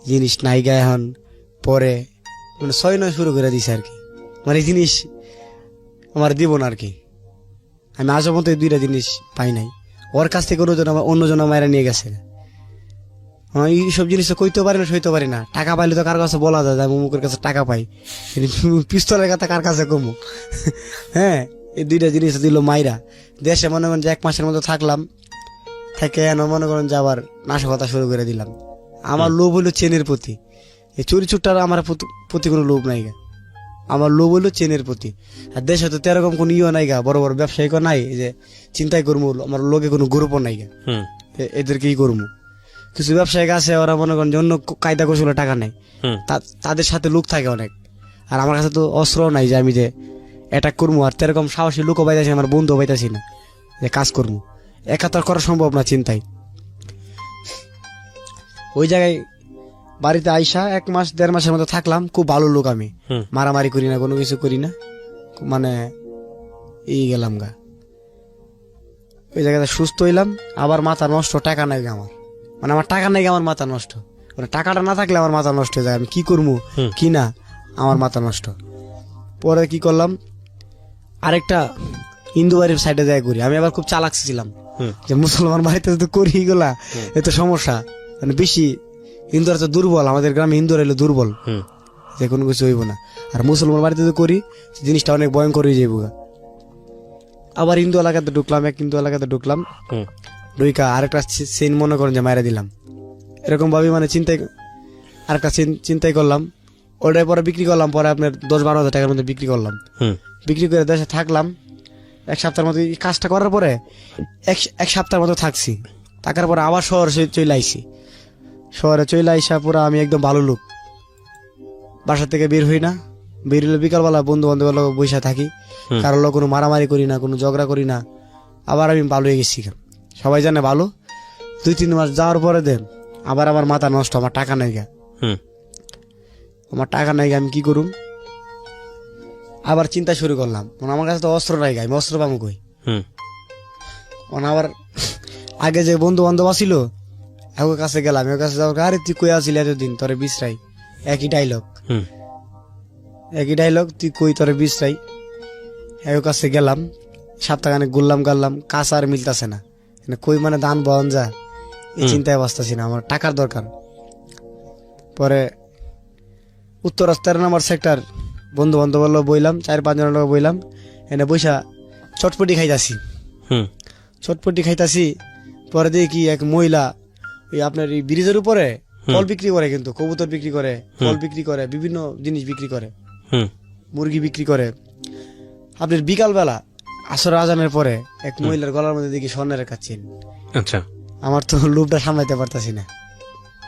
জিনিস নাই গায়ে হন। পরে মানে 6-9 শুরু করে দিছে আর কি, মানে জিনিস আমার দিব না আর কি। আমি আজও মতো 2টা জিনিস পাই নাই, ওর কাছ থেকে অন্যজন মায়েরা নিয়ে গেছে। এইসব জিনিস তো কইতে পারি না, সইতে পারি না। টাকা পাইলে তো কার কাছে বলা যায়, আমি অমুকের কাছে টাকা পাই, পিস্তলের কথা কার কাছে কমু? হ্যাঁ, এই 2টা জিনিস দিল মাইরা। দেশে মনে করেন যে 1 মাসের মতো থাকলাম, থেকে মনে করেন যে আবার নাশকতা শুরু করে দিলাম। আমার লোভ হইলো চেনের প্রতি, এই চুরি চুরটার আমার প্রতি কোনো লোভ নাই গা, আমার লোভ হইলো চেনের প্রতি। আর দেশে তো এরকম কোনো নাই গা, বড় বড় ব্যবসায়িক নাই যে চিন্তাই করবো, আমার লোকে কোনো গ্রুপও নাই গা, এদেরকেই করবো। কিছু ব্যবসায়িক আছে, ওরা মনে করেন যে অন্য কায়দা কৌশলে টাকা নেই, তাদের সাথে লোক থাকে অনেক। আর আমার কাছে তো অস্ত্র নাই যে আমি যে অ্যাটাক করবো, আর এরকম সাহসী লোকও পাইতেছি, আমার বন্ধুও পাইতেছি না যে কাজ করবো, একা তো করা সম্ভব না চিন্তায়। ওই জায়গায় বাড়িতে আইসা 1-1.5 মাসের মতো থাকলাম, খুব ভালো লোক আমি, মারামারি করি না, কোনো কিছু করি না, মানে এই গেলাম গা। ওই জায়গাতে সুস্থ হইলাম, আবার মাথা নষ্ট, টাকা নাই গা আমার, মানে আমার টাকা নাই, আমার মাথা নষ্ট, মানে টাকাটা না থাকলে আমার মাথা নষ্ট হয়ে যায়, আমি কি করবো কি না, আমার মাথা নষ্ট। পরে কি করলাম, আরেকটা হিন্দু বাড়ির সাইডে যায় করি। আমি আবার খুব চালাক ছিলাম যে মুসলমান বাড়িতে যদি করি এগুলা এত সমস্যা, মানে বেশি হিন্দুরা তো দুর্বল, আমাদের গ্রামে হিন্দুরা এলো দুর্বল, যে কোনো কিছু হইব না। আর মুসলমান বাড়িতে যদি করি জিনিসটা অনেক ভয়ঙ্কর হয়ে যাইব। আবার হিন্দু এলাকাতে ঢুকলাম, এক হিন্দু এলাকাতে ঢুকলাম, ঢুইকা আরেকটা চেন মনে করেন যে মাইরা দিলাম, এরকম ভাবে মানে আরেকটা চিন্তাই করলাম, ওটাই পরে বিক্রি করলাম, পরে আপনার 10-12 হাজার টাকার মধ্যে বিক্রি করলাম। বিক্রি করে দেশে থাকলাম 1 সপ্তাহের মতো। এই কাজটা করার পরে 1 সপ্তাহের মতো থাকছি, থাকার পরে আবার শহরে চলে আইছি। শহরে চলে আইসা পুরো আমি একদম ভালো লোক, বাসা থেকে বের হই না, বের হলে বিকালবেলা বন্ধু বান্ধবের লোক বসে থাকি, কারোর লোক কোনো মারামারি করি না, কোনো ঝগড়া করি না। আবার আমি ভালো হয়ে গেছি, সবাই জানে ভালো। 2-3 মাস যাওয়ার পরে দেন আবার আমার মাথা নষ্ট, আমার টাকা নাই গা, আমার টাকা নাই গা, আমি কি করুম? আবার চিন্তা শুরু করলাম, মানে আমার কাছে তো অস্ত্র নাই গা, আমি অস্ত্র পাবো কই? মানে আবার আগে যে বন্ধু বান্ধব আসিল ওর কাছে গেলাম, ওর কাছে যাওয়ার, আরে তুই কই আসিলি এতদিন, তোরে বিশ্রাই, একই ডাইলগ, তুই কই তোরে বিশ্রাই। ওর কাছে গেলাম, সপ্তাহখানে ঘুরলাম গাল্লাম, কাজ আর মিলতেছে না, কই মানে দান বহন যা, এই চিন্তায় বসতেছি না, আমার টাকার দরকার। পরে উত্তর রাস্তার নাম্বার সেক্টর বন্ধু বান্ধব বইলাম, 4-5 জনের লোক বইলাম, এনে বৈশা চটপটি খাইতাছি। পরে দেখি এক মহিলা ওই আপনার এই ব্রিজের উপরে ফল বিক্রি করে, কিন্তু কবুতর বিক্রি করে, ফল বিক্রি করে, বিভিন্ন জিনিস বিক্রি করে, মুরগি বিক্রি করে। আপনার বিকাল বেলা আসর আজানের পরে এক মহিলার গলার মধ্যে দেখি স্বর্ণের একটা চেন। আচ্ছা, আমার তো লোভটা সামলাইতে পারতাছি না,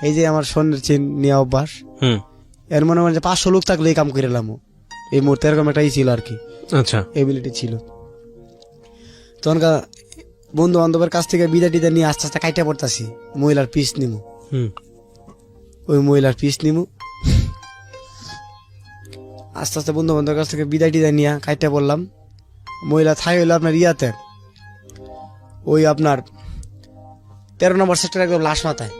এই যে আমার স্বর্ণের চেন নিয়ে অভ্যাস। এর মনে হয় যে 500 লোক থাকলে এই কাম করে এলাম এই মুহূর্তে, এরকম একটা ছিল আর কি, আচ্ছা এবিলিটি ছিল। তখনকার বন্ধু বান্ধবের কাছ থেকে বিদায় টিদা নিয়ে আস্তে আস্তে কাইটা পড়তাছি, মহিলার পিস নিমু, ওই মহিলার পিস নিমু, আস্তে আস্তে বন্ধু বান্ধবের কাছ থেকে বিদায় টিদা নিয়ে কাইটা পড়লাম। মহিলা থাই হইলো আপনার ইয়াতে, ওই আপনার 13 নম্বর সেক্টর, একদম লাশ মাথায়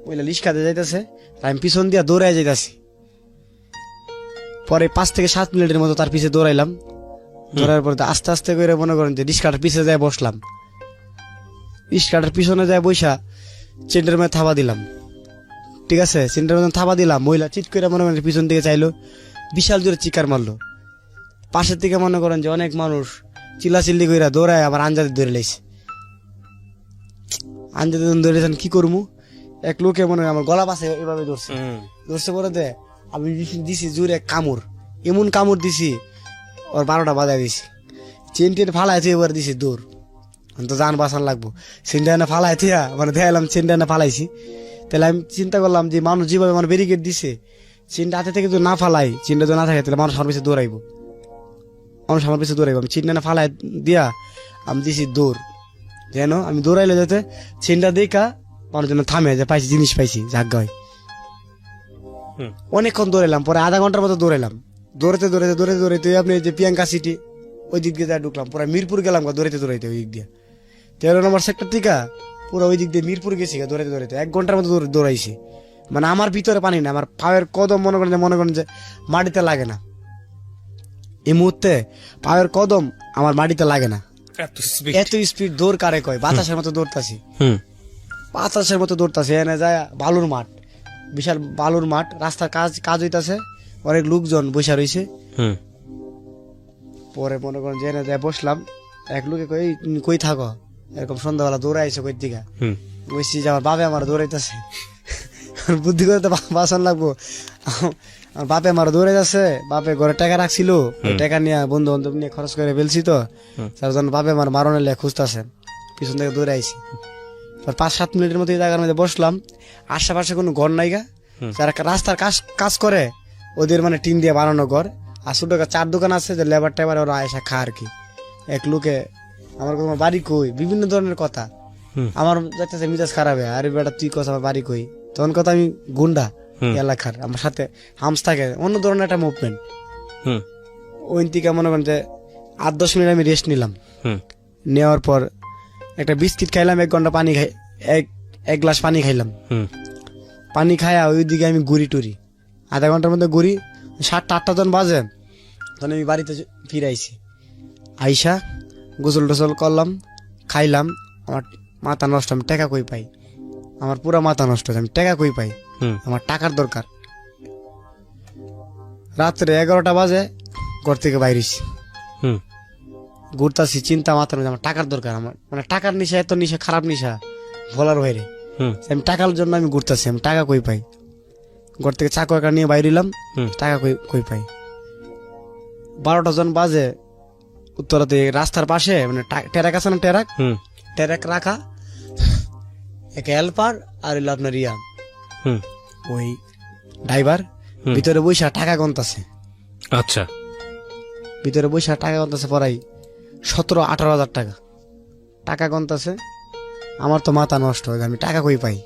মহিলা লিশ খাতে যাইতেছে, আমি পিছন দিয়া দৌড়াই যাইতাছি। পরে 5 থেকে 7 মিনিটের মতো তার পিছে দৌড়াইলাম, দৌড়ার পরে আস্তে আস্তে করে মনে করেন যে রিস্কাটার পিছনে যায় বসলাম, রিস্কাটার পিছনে যায় বৈশা চেন্টার মধ্যে থাবা দিলাম, ঠিক আছে, চেন্টার মধ্যে থাবা দিলাম। মহিলা চিৎ করে মনে করেন পিছন দিকে চাইলো, বিশাল জোরে চিকার মারলো। পাশের থেকে মনে করেন যে অনেক মানুষ চিল্লাচিল্লি করে দৌড়ায় আবার আঞ্জাতে ধরে লাইছে, আঞ্জাতে ধরেছেন, কি করবো? এক লোকে মনে হয় আমার গলা পাশে এভাবে ধরছে পরে দে, আমি দিছি জোরে এক কামড়, এমন কামড় দিছি ওর 12টা বাজায় দিছি। চেন টেন ফালাইছে, এবার দিছি দৌড়, তো যান বাঁচান লাগবো। চেনটা এনে ফালাই থিয়া মানে দেখালাম চেনটা এনে ফালাইছি। তাহলে আমি চিন্তা করলাম যে মানুষ যেভাবে মানে ব্যারিকেড দিছে, চেনটা হাতে থেকে যদি না ফালাই, চেনটা যদি না থাকে তাহলে মানুষ আমার পিছিয়ে দৌড়াইবো, মানুষ আমার পিছিয়ে দৌড়াইবো। আমি চেনটা এনে ফালাই দিয়া আমি দিছি দৌড়, যেন আমি দৌড়াইলে যাতে চেনটা দেখা মানুষ যেন থামে, যে পাইছি, জিনিস পাইছি, জাগ্গা হয়। অনেকক্ষণ দৌড়াইলাম, পরে আধা ঘন্টার মতো দৌড়াইলাম, দৌড়াইতে আপনি যে পিয়াঙ্কা সিটি ওই দিক দিয়ে ঢুকলাম, পুরো মিরপুর গেলাম দৌড়াইতে ওই দিক দিয়ে, 13 নম্বর সেক্টর থেকে পুরো ওই দিক দিয়ে মিরপুর গেছি দৌড়াইতে 1 ঘন্টার মতো দৌড়াইছি। মানে আমার ভিতরে পানি না, আমার পায়ের কদম মনে করেন যে মাটিতে লাগে না, এই মুহূর্তে পায়ের কদম আমার মাটিতে লাগে না, এত স্পিড দৌড় কারে কয়, বাতাসের মতো দৌড়তাছি। এনে যায় বালুর মাঠ, বিশাল বালুর মাঠ, রাস্তার কাজ হইতাছে, অনেক লোকজন বসে রয়েছে। পরে মনে করেন যে এনে যায় বসলাম, এক লোকে কই থাকো, এরকম সন্ধ্যাবেলা দৌড়াইছে কই দিকে, বসছি যে আমার বাপে আমার দৌড়াইতেছে, বুদ্ধি করে তো বাসন লাগবো, আমার বাপে আমার দৌড়ে যাচ্ছে, বাপে ঘরে টাকা রাখছিল, টাকা নিয়ে বন্ধু বান্ধব নিয়ে খরচ করে ফেলছি, তো তার জন্য বাপে আমার মারণের লেগে খুঁজতেছে, পিছন থেকে দৌড়ে আইছি। 5-7 মিনিটের মতো এই জায়গার মধ্যে বসলাম, আশেপাশে কোনো ঘর নাই গা, যারা রাস্তার কাজ করে ওদের মানে টিন দিয়ে বানানো ঘর, আর ছোট 4 দোকান আছে, যে লেবার টেবার ওরা আয়সা খা আর কি। এক লোকে আমার তোমার বাড়ি কই, বিভিন্ন ধরনের কথা, আমার যাচ্ছে মিজাজ খারাপ হয়, আরে বেটা তুই কথা আমার বাড়ি কই, তখন কথা আমি গুন্ডা এলাকার, আমার সাথে হামস থাকে, অন্য ধরনের একটা মুভমেন্ট। ওই থেকে মনে করেন যে 8-10 মিনিট আমি রেস্ট নিলাম, নেওয়ার পর একটা বিস্কিট খাইলাম, 1 ঘন্টা পানি খাই, এক গ্লাস পানি খাইলাম, পানি খায়া ওইদিকে আমি ঘুরি টুরি, আধা ঘন্টার মধ্যে ঘুরি, 7টা 8টা জন বাজে, তখন আমি বাড়িতে ফিরাইছি। আইসা গোসল টোসল করলাম, খাইলাম। আমার মাথা নষ্ট, আমি টাকা কই পাই? আমার পুরা মাথা নষ্ট, আমি টাকা কই পাই? আমার টাকার দরকার। রাত্রে 11টা বাজে ঘর থেকে বাইরেছি, ঘুরতাছি, চিন্তা মাথার মধ্যে আমার টাকার দরকার। আমার মানে টাকার নেশা, এত নেশা, খারাপ নেশা বলার বাইরে। আমি টাকার জন্য আমি ঘুরতাছি, আমি টাকা কই পাই? ঘর থেকে চাকু একা নিয়ে বাইরিলাম, টাকা কই পাই? 12টা জন বাজে, উত্তরাতে রাস্তার পাশে মানে টেরাক আছে না, টেরাক রাখা, এক হেল্পার আর হইলো আপনার ইয়া ওই ড্রাইভার ভিতরে বৈশা টাকা গন্তাছে। আচ্ছা, ভিতরে বৈশা টাকা গন্তাছে পড়াই 17-18 হাজার টাকা টাকা গন্তাছে। আমার তো মাথা নষ্ট হয়ে যায়, আমি টাকা কই পাই?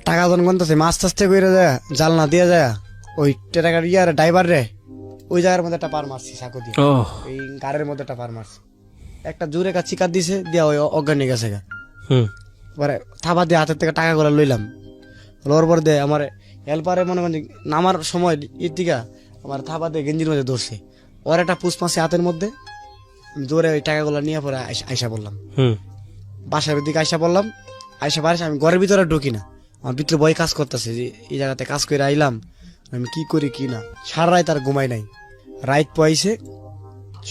টাকা যখন গন্তাছে, আস্তে আস্তে করে যায়, জালনা দিয়ে যায় ওই টেরাকার ইয়ার ড্রাইভার রে ওই জায়গার মধ্যে একটা পার মারছি চাকু দিয়ে, ওই গাড়ির মধ্যে একটা পার মারছি। একটা জোরে কা চিকার দিছে, দিয়া ওই অজ্ঞানী গেছে গা। পরে থাবা দিয়ে হাতের থেকে টাকা গুলা লইলাম, লোর পর দিয়ে আমার হেল্পারে মনে করেন নামার সময় এর দিকে আমার থাবা দিয়ে গেঞ্জির মধ্যে ধরছে, ওর একটা পুষ মাসে হাতের মধ্যে। দৌড়ে ওই টাকাগুলো নিয়ে পরে আইসা বললাম বাসার দিকে, আইসা বললাম, আইসা পারিস। আমি ঘরের ভিতরে ঢুকি না, আমার ভিতরে ভয় কাজ করতেছে যে এই জায়গাতে কাজ করে আইলাম, আমি কি করি কি না। সারা রাত আর ঘুমাই নাই, রাত পাইছে।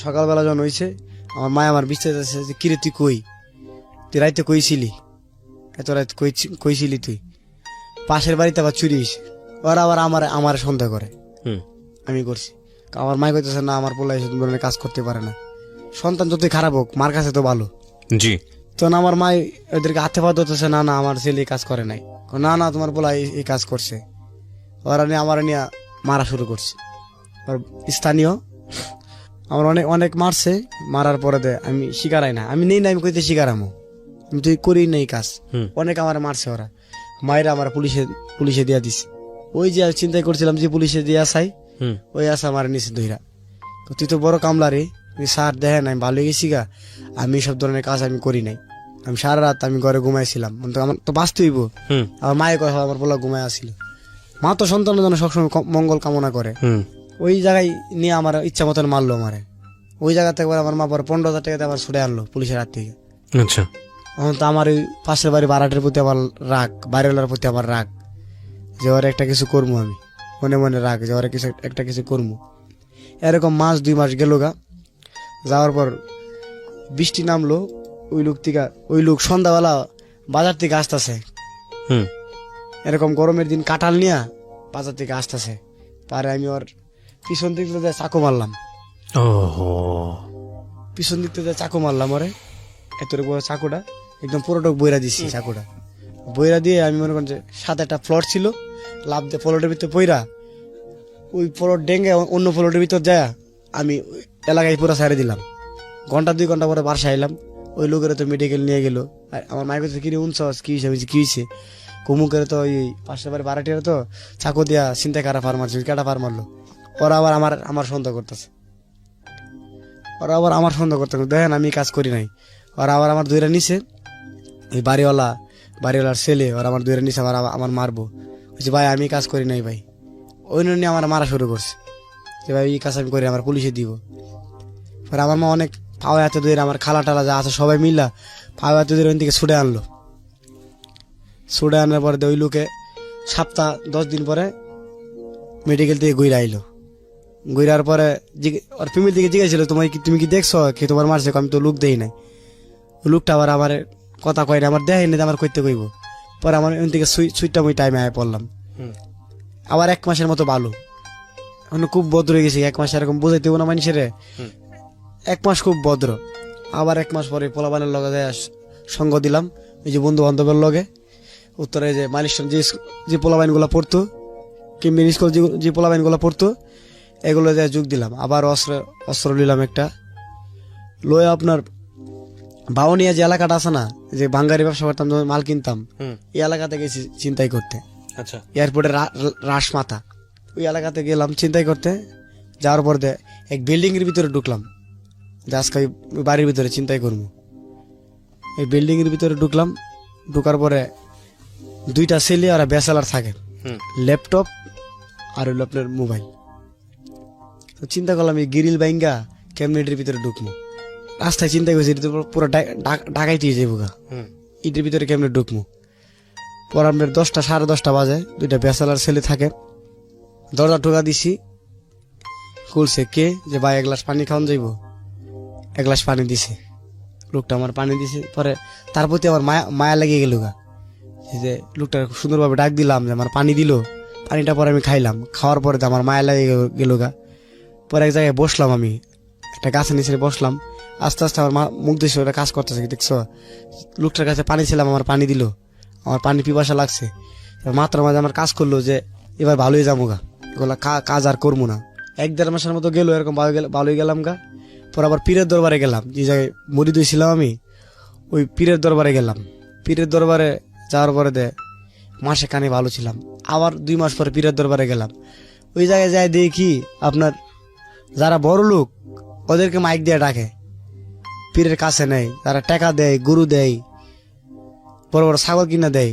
সকালবেলা যখন হয়েছে, আমার মা আমার বিশ্বাস আছে যে কিরে তুই কই, তুই রাইতে কইছিলি, এত রাত কইছিলি তুই? পাশের বাড়িতে আবার চুরি হয়েছে, ওরা আবার আমার সন্দেহ করে আমি করছি। আমার মা কইতেছে না, আমার পোলা এসে কাজ করতে পারে না। সন্তান যতই খারাপ হোক, মার কাছে তো ভালো। জি, তখন আমার মা ওদেরকে হাতে পা ধরতেছে, না না আমার ছেলে কাজ করে নাই, না না তোমার পোলা এই কাজ করছে। ওরা নিয়ে আমার নিয়ে মারা শুরু করছে। স্থানীয় আমার অনেক মারছে, মারার পরে আমি শিকারাই না, আমি নেই না, আমি কইতে শিকারামো, আমি তুই করি নাই কাজ। অনেক আমার মারছে ওরা, মায়েরা আমার পুলিশে দিয়া দিছে। ওই যে চিন্তাই করছিলাম যে পুলিশে দিয়া চাই, ওই আসা আমার নিচে ধইরা, তুই তো বড় কামলা রে, স্যার দেখেন আমি ভালো গেছি গা, আমি সব ধরনের কাজ আমি করি নাই, আমি সারা রাত আমি ঘরে ঘুমাইছিলাম, আমার তো বাঁচতে হইব। আমার মায়ের কথা, আমার বলা ঘুমাই আসছিল। মা তো সন্তানের জন্য সবসময় মঙ্গল কামনা করে। ওই জায়গায় নিয়ে আমার ইচ্ছা মতন মারলো আমারে। ওই জায়গা থেকে আমার মা পরে 15,000 টাকাতে আবার ছুটে আনলো পুলিশের হাত থেকে। আচ্ছা, এখন তো আমার ওই পাশের বাড়ি ভাড়াটের প্রতি আমার রাগ, বাড়িওয়ালার প্রতি আমার রাগ, যে ওর একটা কিছু করবো, আমি মনে মনে রাগ যে ওরা একটা কিছু করবো। এরকম 1-2 মাস গেল গা, যাওয়ার পর বৃষ্টি নামলো। ওই লোক সন্ধ্যাবেলা বাজার থেকে আসতেছে, এরকম গরমের দিন কাঁঠাল নিয়ে বাজার থেকে আসতেছে। পারে আমি ওর পিছন দিক থেকে চাকু মারলাম, পিছন দিক থেকে চাকু মারলাম ওরে, এত বড় চাকুটা একদম পুরোটক বইরা দিছি। চাকুটা বইরা দিয়ে আমি মনে করেন যে সাথে একটা ফ্লট ছিল, লাভ দিয়ে ফ্লটের ভিতরে পইরা ওই ফ্লট ডেঙ্গে অন্য ফ্লটের ভিতর যায় আমি এলাকায় পুরো ছেড়ে দিলাম। 1-2 ঘন্টা পরে বাসা আইলাম, ওই লোকের তো মেডিকেল নিয়ে গেল। আমার মায়ের কাছে কিনে উনছস কি হয়েছে, কি হয়েছে? কুমুকের তো ওই পাশের বাড়ি ভাড়াটিয়ার তো চাকু দিয়া চিন্তা কারা ফার মারছে, কাটা ফার মারলো। ওরা আবার আমার সন্দেহ করতেছে, দেখেন আমি কাজ করি নাই। ওরা আবার আমার দুইরা নিছে, ওই বাড়িওয়ালার ছেলে, ওরা আমার দুইরা নিছে, আমার মারবো। বলছি ভাই আমি কাজ করি নাই ভাই। ওই নিয়ে আমার মারা শুরু করছে যে ভাই এই কাজ আমি করি, আমার পুলিশে দিব। পরে আমার মা অনেক পাওয়া হাতে ধরে, আমার খালা টালা যা আছে সবাই মিলা পাওয়া হাতে ধরে ওই থেকে ছুটে আনলো। ছুটে আনার পরে ওই লোকে 7-10 দিন পরে মেডিকেল থেকে ঘুরে আইলো। ঘুরার পরে ওর ফ্যামিলি থেকে জিজ্ঞাসা, তুমি কি দেখছো কি তোমার মারছে? আমি তো লোক দেই নাই। লোকটা আবার আমার কথা কয় না, আমার দেখাই নাই, আমার কইতে কইব। পরে আমার ওই থেকে সুইটটা আমি টাইমে আয় পড়লাম। আবার 1 মাসের মতো ভালো, এখন খুব ভদ্র হয়ে গেছি। 1 মাস এরকম বোঝাইতে না মানুষের, 1 মাস খুব ভদ্র। আবার 1 মাস পরে পোলাবানের লগে সঙ্গ দিলাম, ওই যে বন্ধু বান্ধবের লগে। উত্তরে যে মাইলস্টোন যে পোলাবাইন গুলা পড়তো, কিংবা স্কুল যে পোলাবাইন গুলা পড়তো, এগুলো যোগ দিলাম। আবার অস্ত্র নিলাম একটা লয়ে, আপনার বাউনিয়া যে এলাকাটা আছে না, যে বাঙ্গারি ব্যবসা করতাম, মাল কিনতাম, এই এলাকাতে গেছি চিন্তাই করতে। আচ্ছা, এয়ারপোর্টের রাসমাথা ওই এলাকাতে গেলাম চিন্তাই করতে। যাওয়ার পর এক বিল্ডিং এর ভিতরে ঢুকলাম, যে আজকে বাড়ির ভিতরে চিন্তাই করবো। এই বিল্ডিং এর ভিতরে ঢুকলাম, ঢুকার পরে 2টা ছেলে আর ব্যাচেলার থাকে, ল্যাপটপ আর হইল আপনার মোবাইল। তো চিন্তা করলাম এই গিরিল বাইঙ্গা কেমনি এটার ভিতরে ঢুকবো। রাস্তায় চিন্তা করছি এটা তো পুরো ঢাকাইতে যাবো গা, এটার ভিতরে কেমনে ঢুকবো। পর আপনার 10টা 10:30 বাজে, 2টা বেসালার ছেলে থাকে, দরজা ঢোকা দিছি, খুলছে কে যে ভাই 1 গ্লাস পানি খাওয়ান যাইব। 1 গ্লাস পানি দিছে, লোকটা আমার পানি দিছে। পরে তার প্রতি আমার মায়া লেগে গেল গা, যে লোকটা সুন্দরভাবে ডাক দিলাম যে আমার পানি দিল, পানিটা পরে আমি খাইলাম। খাওয়ার পরে তো আমার মায়া লেগে গেল গা। পরে এক জায়গায় বসলাম, আমি একটা গাছের নিচে বসলাম। আস্তে আস্তে আমার মুখ দিয়ে ওটা কাজ করতেছে, দেখছো লোকটার কাছে পানি ছিলাম, আমার পানি দিল, আমার পানি পিপাসা লাগছে। মাত্র মাঝে আমার কাজ করলো যে এবার ভালোই যাবো গা, এগুলা কাজ আর করবো না। 1-1.5 মাসের মতো গেল, এরকম ভালোই গেলাম গা। পর আবার পীরের দরবারে গেলাম, যে জায়গায় মরিদ হয়েছিলাম আমি, ওই পীরের দরবারে গেলাম। পীরের দরবারে যাওয়ার পরে মাসে কানে ভালো ছিলাম। আবার 2 মাস পরে পীরের দরবারে গেলাম। ওই জায়গায় যাই দেখি আপনার যারা বড় লোক ওদেরকে মাইক দিয়ে ডাকে, পীরের কাছে নেই। যারা টাকা দেয়, গরু দেয়, বড় বড় ছাগল কিনা দেয়,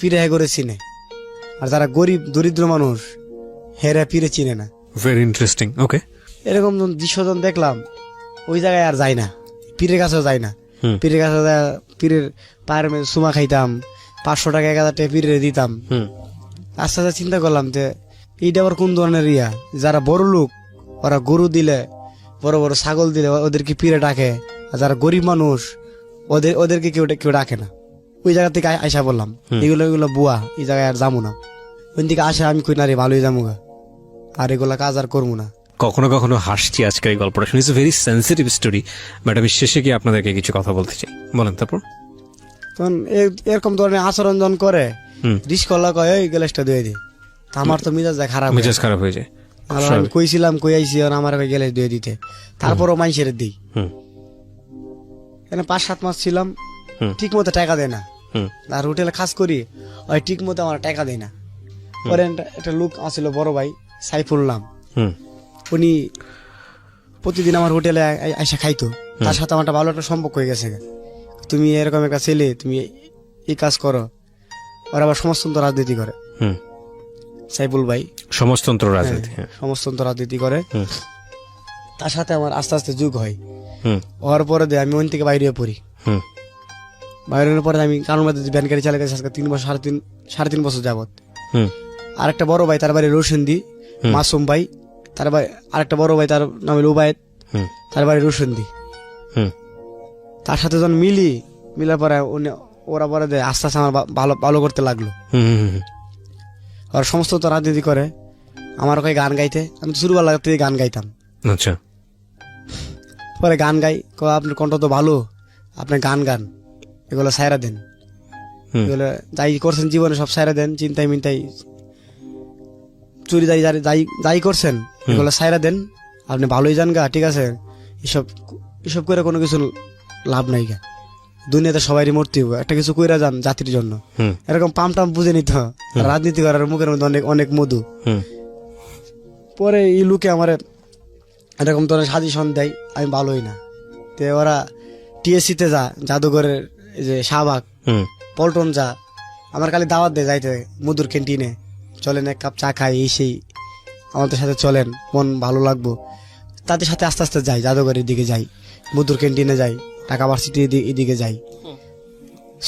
পীরে হ্যাঁ করে চিনে। আর যারা গরিব দরিদ্র মানুষ হেরা পীরে চিনে না। Very interesting. ওকে, এরকম দৃশ্যজন দেখলাম, ওই জায়গায় আর যাই না, পীরের কাছেও যাই না। পীরের কাছে পীরের পায়ের সুমা খাইতাম, 500 টাকা 1000 টাকা পীরে দিতাম। আস্তে আস্তে চিন্তা করলাম যে এইটা আবার কোন ধরনের ইয়া, যারা বড় লোক ওরা গরু দিলে, বড় বড় ছাগল দিলে ওদেরকে পীরে ডাকে, আর যারা গরিব মানুষ ওদেরকে কেউ ডাকে না। ওই জায়গা থেকে আইসা বললাম এগুলো বুয়া, এই জায়গায় আর যাবো না। ওই দিকে আসা আমি কই না রে ভালোই যাবো গা, আর এগুলা কাজ আর করবো না। কখনো কখনো হাসছি আজকের এই গল্পটা শুনে, it's very sensitive story, but আমি শেষে গিয়ে আপনাদেরকে কিছু কথা বলতে চাই। বলেন তারপর। তখন এরকম ধরনের আচরণ যখন করে, রিস্কলা কয় এই গ্যালাসটা দিয়ে দি, আমার তো মিজাজ খারাপ হয়ে যায়। আমি কইছিলাম কই আইসি, আর আমার গ্যালাস দিয়ে দিতে, তারপরও মাইসের দিই। 5-7 মাস ছিলাম, ঠিক মতো টাকা দেয় না। আর হোটেলে কাজ করি, ওই ঠিক মতো আমার টাকা দেয় না। পরে একটা লোক আসছিল বড় ভাই সাইফুল নাম, উনি প্রতিদিন আমার হোটেলে আইসা খাইতো। তার সাথে আমার ভালো একটা সম্পর্ক হয়ে গেছে। তুমি এরকম একটা ছেলে, তুমি এই কাজ করো। ওরা আবার সমাজতন্ত্র রাজনীতি করে, সাইফুল ভাই সমাজতন্ত্র রাজনীতি করে। তার সাথে আমার আস্তে আস্তে যুগ হয়। হওয়ার পরে আমি ওই থেকে বাইরে পড়ি। বাইরের পরে আমি কারণ মধ্যে ব্যান গাড়ি চালাতে আজকে 3 বছর, 3.5 বছর যাবত। আরেকটা বড় ভাই, তার বাড়ি রোশনদি, মাসুম ভাই। তার ভাই আরেকটা বড় ভাই, তার নাম হলো উবায়েদ, তার বাড়ি রোশনদি। তার সাথে যখন মিলার পরে ওরা পরে আস্তে আস্তে আমার ভালো করতে লাগলো। আর সমস্ত তো রাজনীতি করে। আমার ওকে গান গাইতে, আমি তো ছোটবেলা থেকে গান গাইতাম। আচ্ছা, পরে গান গাই, আপনার কণ্ঠ তো ভালো, আপনি গান এগুলো সাইরা দেন, এগুলো যাই করছেন জীবনে সব সাইরা দেন, চিন্তাই মিন্তাই চুরি যাই করছেন এগুলো সাইরা দেন, আপনি ভালোই যান গা। ঠিক আছে, এসব করে কোনো কিছু লাভ নাই গা, দুনিয়াতে সবারই মরতে হবে, একটা কিছু কইরা যান জাতির জন্য। এরকম পাম বুঝে নিত। রাজনীতি করার মুখের মধ্যে অনেক মধু। পরে এই লোকে আমার এরকম ধরনের সাজেশন দেয়, আমি ভালোই না। তে ওরা টিএসসিতে জাদুঘরের যে শাহবাগ, পল্টন আমার খালি দাওয়াত দেয় যাইতে, মধুর ক্যান্টিনে চলেন 1 কাপ চা খাই, এই সেই আমাদের সাথে চলেন, মন ভালো লাগবো। তাদের সাথে আস্তে আস্তে যাই, জাদুঘরের দিকে যাই, মধুর ক্যান্টিনে যাই, ঢাকা ভার্সিটি এদিকে যাই,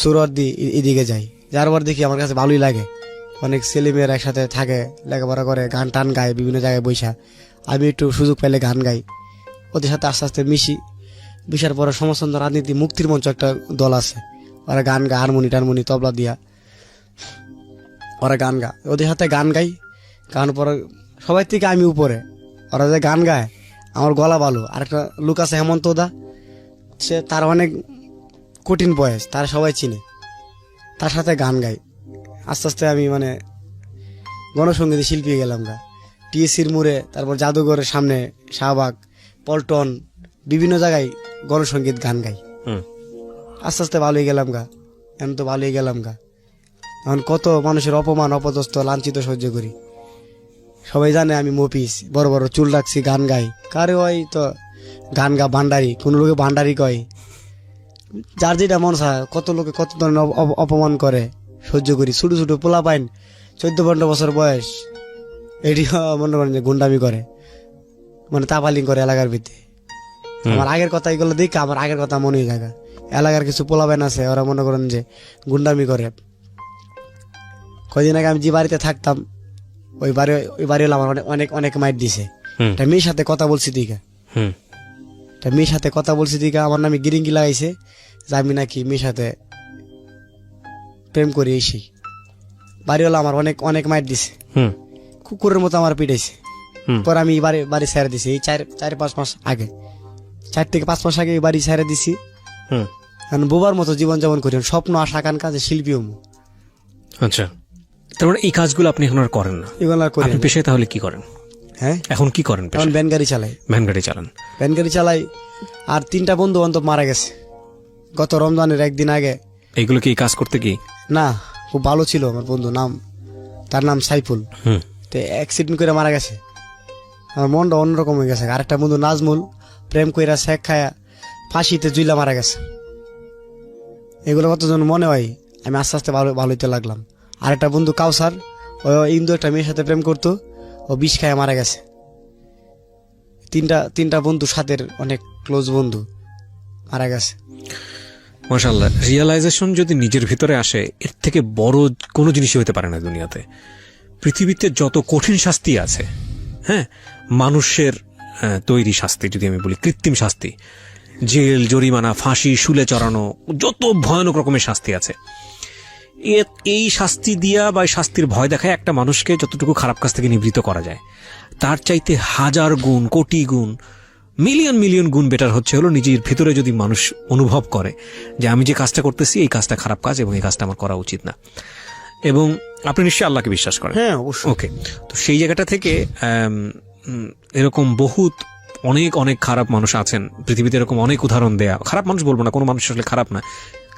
সুরদি এদিকে যাই। যার পর দেখি আমার কাছে ভালোই লাগে। অনেক ছেলেমেয়েরা একসাথে থাকে, লেখাপড়া করে, গান টান গায় বিভিন্ন জায়গায় বৈশা। আমি একটু সুযোগ পাইলে গান গাই, ওদের সাথে আস্তে আস্তে মিশার পরে সমাজতন্ত্র রাজনীতি মুক্তির মঞ্চ একটা দল আছে, ওরা গান গায়, হারমোনি তবলা দিয়া ওরা গান গায়, ওদের সাথে গান গাই। গান পরে সবাই থেকে আমি উপরে, ওরা যে গান গায় আমার গলা ভালো। আরেকটা লোক আছে হেমন্ত দা, সে তার অনেক কঠিন বয়স, তার সবাই চিনে, তার সাথে গান গাই। আস্তে আস্তে আমি গণসঙ্গীত শিল্পী গেলাম গা, টিএসসির মোড়ে, তারপর জাদুঘরের সামনে, শাহবাগ, পল্টন, বিভিন্ন জায়গায় গণসঙ্গীত গান গাই। আস্তে আস্তে ভালোই গেলাম গা, এখন তো ভালোই গেলাম গা। এখন কত মানুষের অপমান, অপদস্থ, লাঞ্ছিত সহ্য করি। সবাই জানে আমি মফিস, বড় বড় চুল রাখছি, গান গাই। কারে ওই তো গান গা ভান্ডারি, কোন লোকে ভান্ডারি কয়, যার যেটা মন চায়। কত লোকে কত ধরনের অপমান করে, সহ্য করি। ছোট ছোট পোলা পাইন, 14-15 বছর বয়স, এটি মনে করেন যে গুন্ডামি করে। মানে তাপালিং করে এলাকার ভিতরে। আমার আগের কথা এগুলো দেখে আমার আগের কথা মনে হয়ে থাকে। এলাকার কিছু পোলাবেন আছে, ওরা মনে করেন যে গুন্ডামি করে। কয়দিন আগে আমি যে বাড়িতে থাকতাম ওই বাড়ি হলো আমার অনেক অনেক মাইট দিছে। একটা মেয়ের সাথে কথা বলছি দিকে, একটা মেয়ের সাথে কথা বলছি দিকে আমার নামে গিরিঙ্গি লাগাইছে যে আমি নাকি মেয়ের সাথে প্রেম করি। এসি বাড়ি হলো আমার অনেক অনেক মাইট দিছে, কুকুরের মতো আমার পিটাইছে। পরে আমি বাড়ি ছেড়ে দিছি এই 4-5 মাস আগে, 4 থেকে 5 মাস আগে বাড়ি ছেড়ে দিছি। কারণ বোবার মতো জীবন যাপন করি, স্বপ্ন আশা আকাঙ্ক্ষা যে শিল্পী হবো। আচ্ছা, তার মানে এই কাজগুলো আপনি এখন আর করেন না? এগুলো আর করি আপনি না। পেশায় তাহলে কি করেন? হ্যাঁ, এখন কি করেন? এখন ভ্যান গাড়ি চালাই। ভ্যান গাড়ি চালান? ভ্যান গাড়ি চালাই। আর 3টা বন্ধু বান্ধব মারা গেছে গত রমজানের একদিন আগে। এইগুলো কি কাজ করতে কি? না, খুব ভালো ছিল আমার বন্ধু, তার নাম সাইফুল। তো অ্যাক্সিডেন্ট করে মারা গেছে। আমার মনটা অন্যরকম হয়ে গেছে। আরেকটা বন্ধু নাজমুল প্রেম কইরা শেখ খায়া ফাঁসিতে জুইলা মারা গেছে। এগুলো কতজন মনে হয়, আমি আস্তে আস্তে ভালো হইতে লাগলাম। আরেকটা বন্ধু কাউসার, ও ইন্দু একটা মেয়ের সাথে প্রেম করতো, ও বিষ খায়া মারা গেছে। তিনটা বন্ধু সাথের অনেক ক্লোজ বন্ধু মারা গেছে। মাশাআল্লাহ, রিয়েলাইজেশন যদি নিজের ভিতরে আসে, এর থেকে বড় কোনো জিনিসই হতে পারে না দুনিয়াতে। পৃথিবীতে যত কঠিন শাস্তি আছে, হ্যাঁ, মানুষের তৈরি শাস্তি যদি আমি বলি, কৃত্রিম শাস্তি, জেল, জরিমানা, ফাঁসি, শুলে চড়ানো, যত ভয়ানক রকমের শাস্তি আছে, এই শাস্তি দিয়া বা শাস্তির ভয় দেখায় একটা মানুষকে যতটুকু খারাপ কাজ থেকে নিবৃত্ত করা যায়, তার চাইতে 1000 গুণ, কোটি গুণ, মিলিয়ন মিলিয়ন গুণ বেটার হচ্ছে হলো নিজের ভিতরে যদি মানুষ অনুভব করে যে আমি যে কাজটা করতেছি এই কাজটা খারাপ কাজ এবং এই কাজটা আমার করা উচিত না। এবং আপনি নিশ্চয়ই আল্লাহকে বিশ্বাস করেন? হ্যাঁ, অবশ্যই। ওকে, তো সেই জায়গাটা থেকে এরকম বহুত অনেক অনেক খারাপ মানুষ আছেন পৃথিবীতে। এরকম অনেক উদাহরণ দেয়া, খারাপ মানুষ বলবো না, কোনো মানুষ আসলে খারাপ না,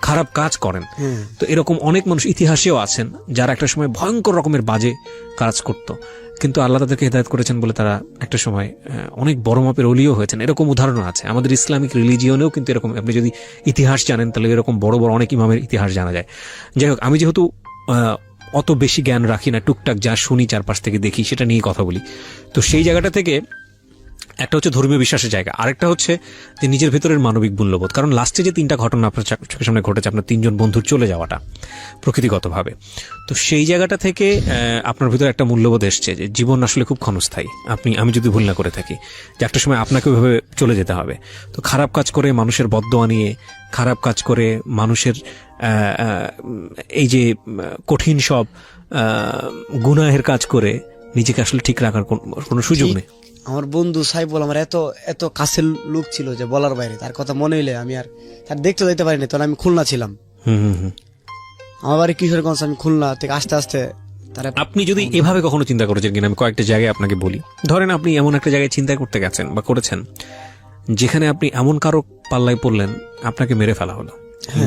খারাপ কাজ করেন। তো এরকম অনেক মানুষ ইতিহাসেও আছেন যারা একটা সময় ভয়ঙ্কর রকমের বাজে কাজ করত, কিন্তু আল্লাহ তাদেরকে হেদায়েত করেছেন বলে তারা একটা সময় অনেক বড় মাপের ওলিও হয়েছেন। এরকম উদাহরণ আছে আমাদের ইসলামিক রিলিজিয়নেও, কিন্তু এরকম আপনি যদি ইতিহাস জানেন তাহলে এরকম বড় বড় অনেক ইমামের ইতিহাস জানা যায়। যাই হোক, আমি যেহেতু অত বেশি জ্ঞান রাখি না, টুকটাক যা শুনি চারপাশ থেকে দেখি সেটা নিয়ে কথা বলি। তো সেই জায়গাটা থেকে একটা হচ্ছে ধর্মীয় বিশ্বাসের জায়গা, আরেকটা হচ্ছে যে নিজের ভেতরের মানবিক মূল্যবোধ। কারণ লাস্টে যে 3টা ঘটনা আপনার চোখের সামনে ঘটেছে, আপনার 3জন বন্ধুর চলে যাওয়াটা প্রকৃতিগতভাবে, তো সেই জায়গাটা থেকে আপনার ভিতরে একটা মূল্যবোধ এসছে যে জীবন আসলে খুব ক্ষণস্থায়ী। আমি যদি ভুল না করে থাকি, যে একটা সময় আপনাকে ওইভাবে চলে যেতে হবে। তো খারাপ কাজ করে, মানুষের বদদোয়া নিয়ে, খারাপ কাজ করে, মানুষের এই যে কঠিন সব গুনাহের কাজ করে নিজেকে আসলে ঠিক রাখার কোনো সুযোগ নেই। আমার বন্ধু সাইফুল আমার এত কাছের লোক ছিল যে বলার বাইরে। তার কথা মনে হইলে আমি আর তার দেখতে যেতে পারিনি, তখন আমি খুলনা ছিলাম। আমার বাড়ি কিশোরগঞ্জ, আমি খুলনা থেকে আস্তে আস্তে তারা। আপনি যদি এভাবে কখনো চিন্তা করেছেন কিনা, আমি কয়েকটা জায়গায় আপনাকে বলি। ধরেন আপনি এমন একটা জায়গায় চিন্তা করতে গেছেন বা করেছেন যেখানে আপনি এমন কারো পাল্লায় পড়লেন, আপনাকে মেরে ফেলা হলো,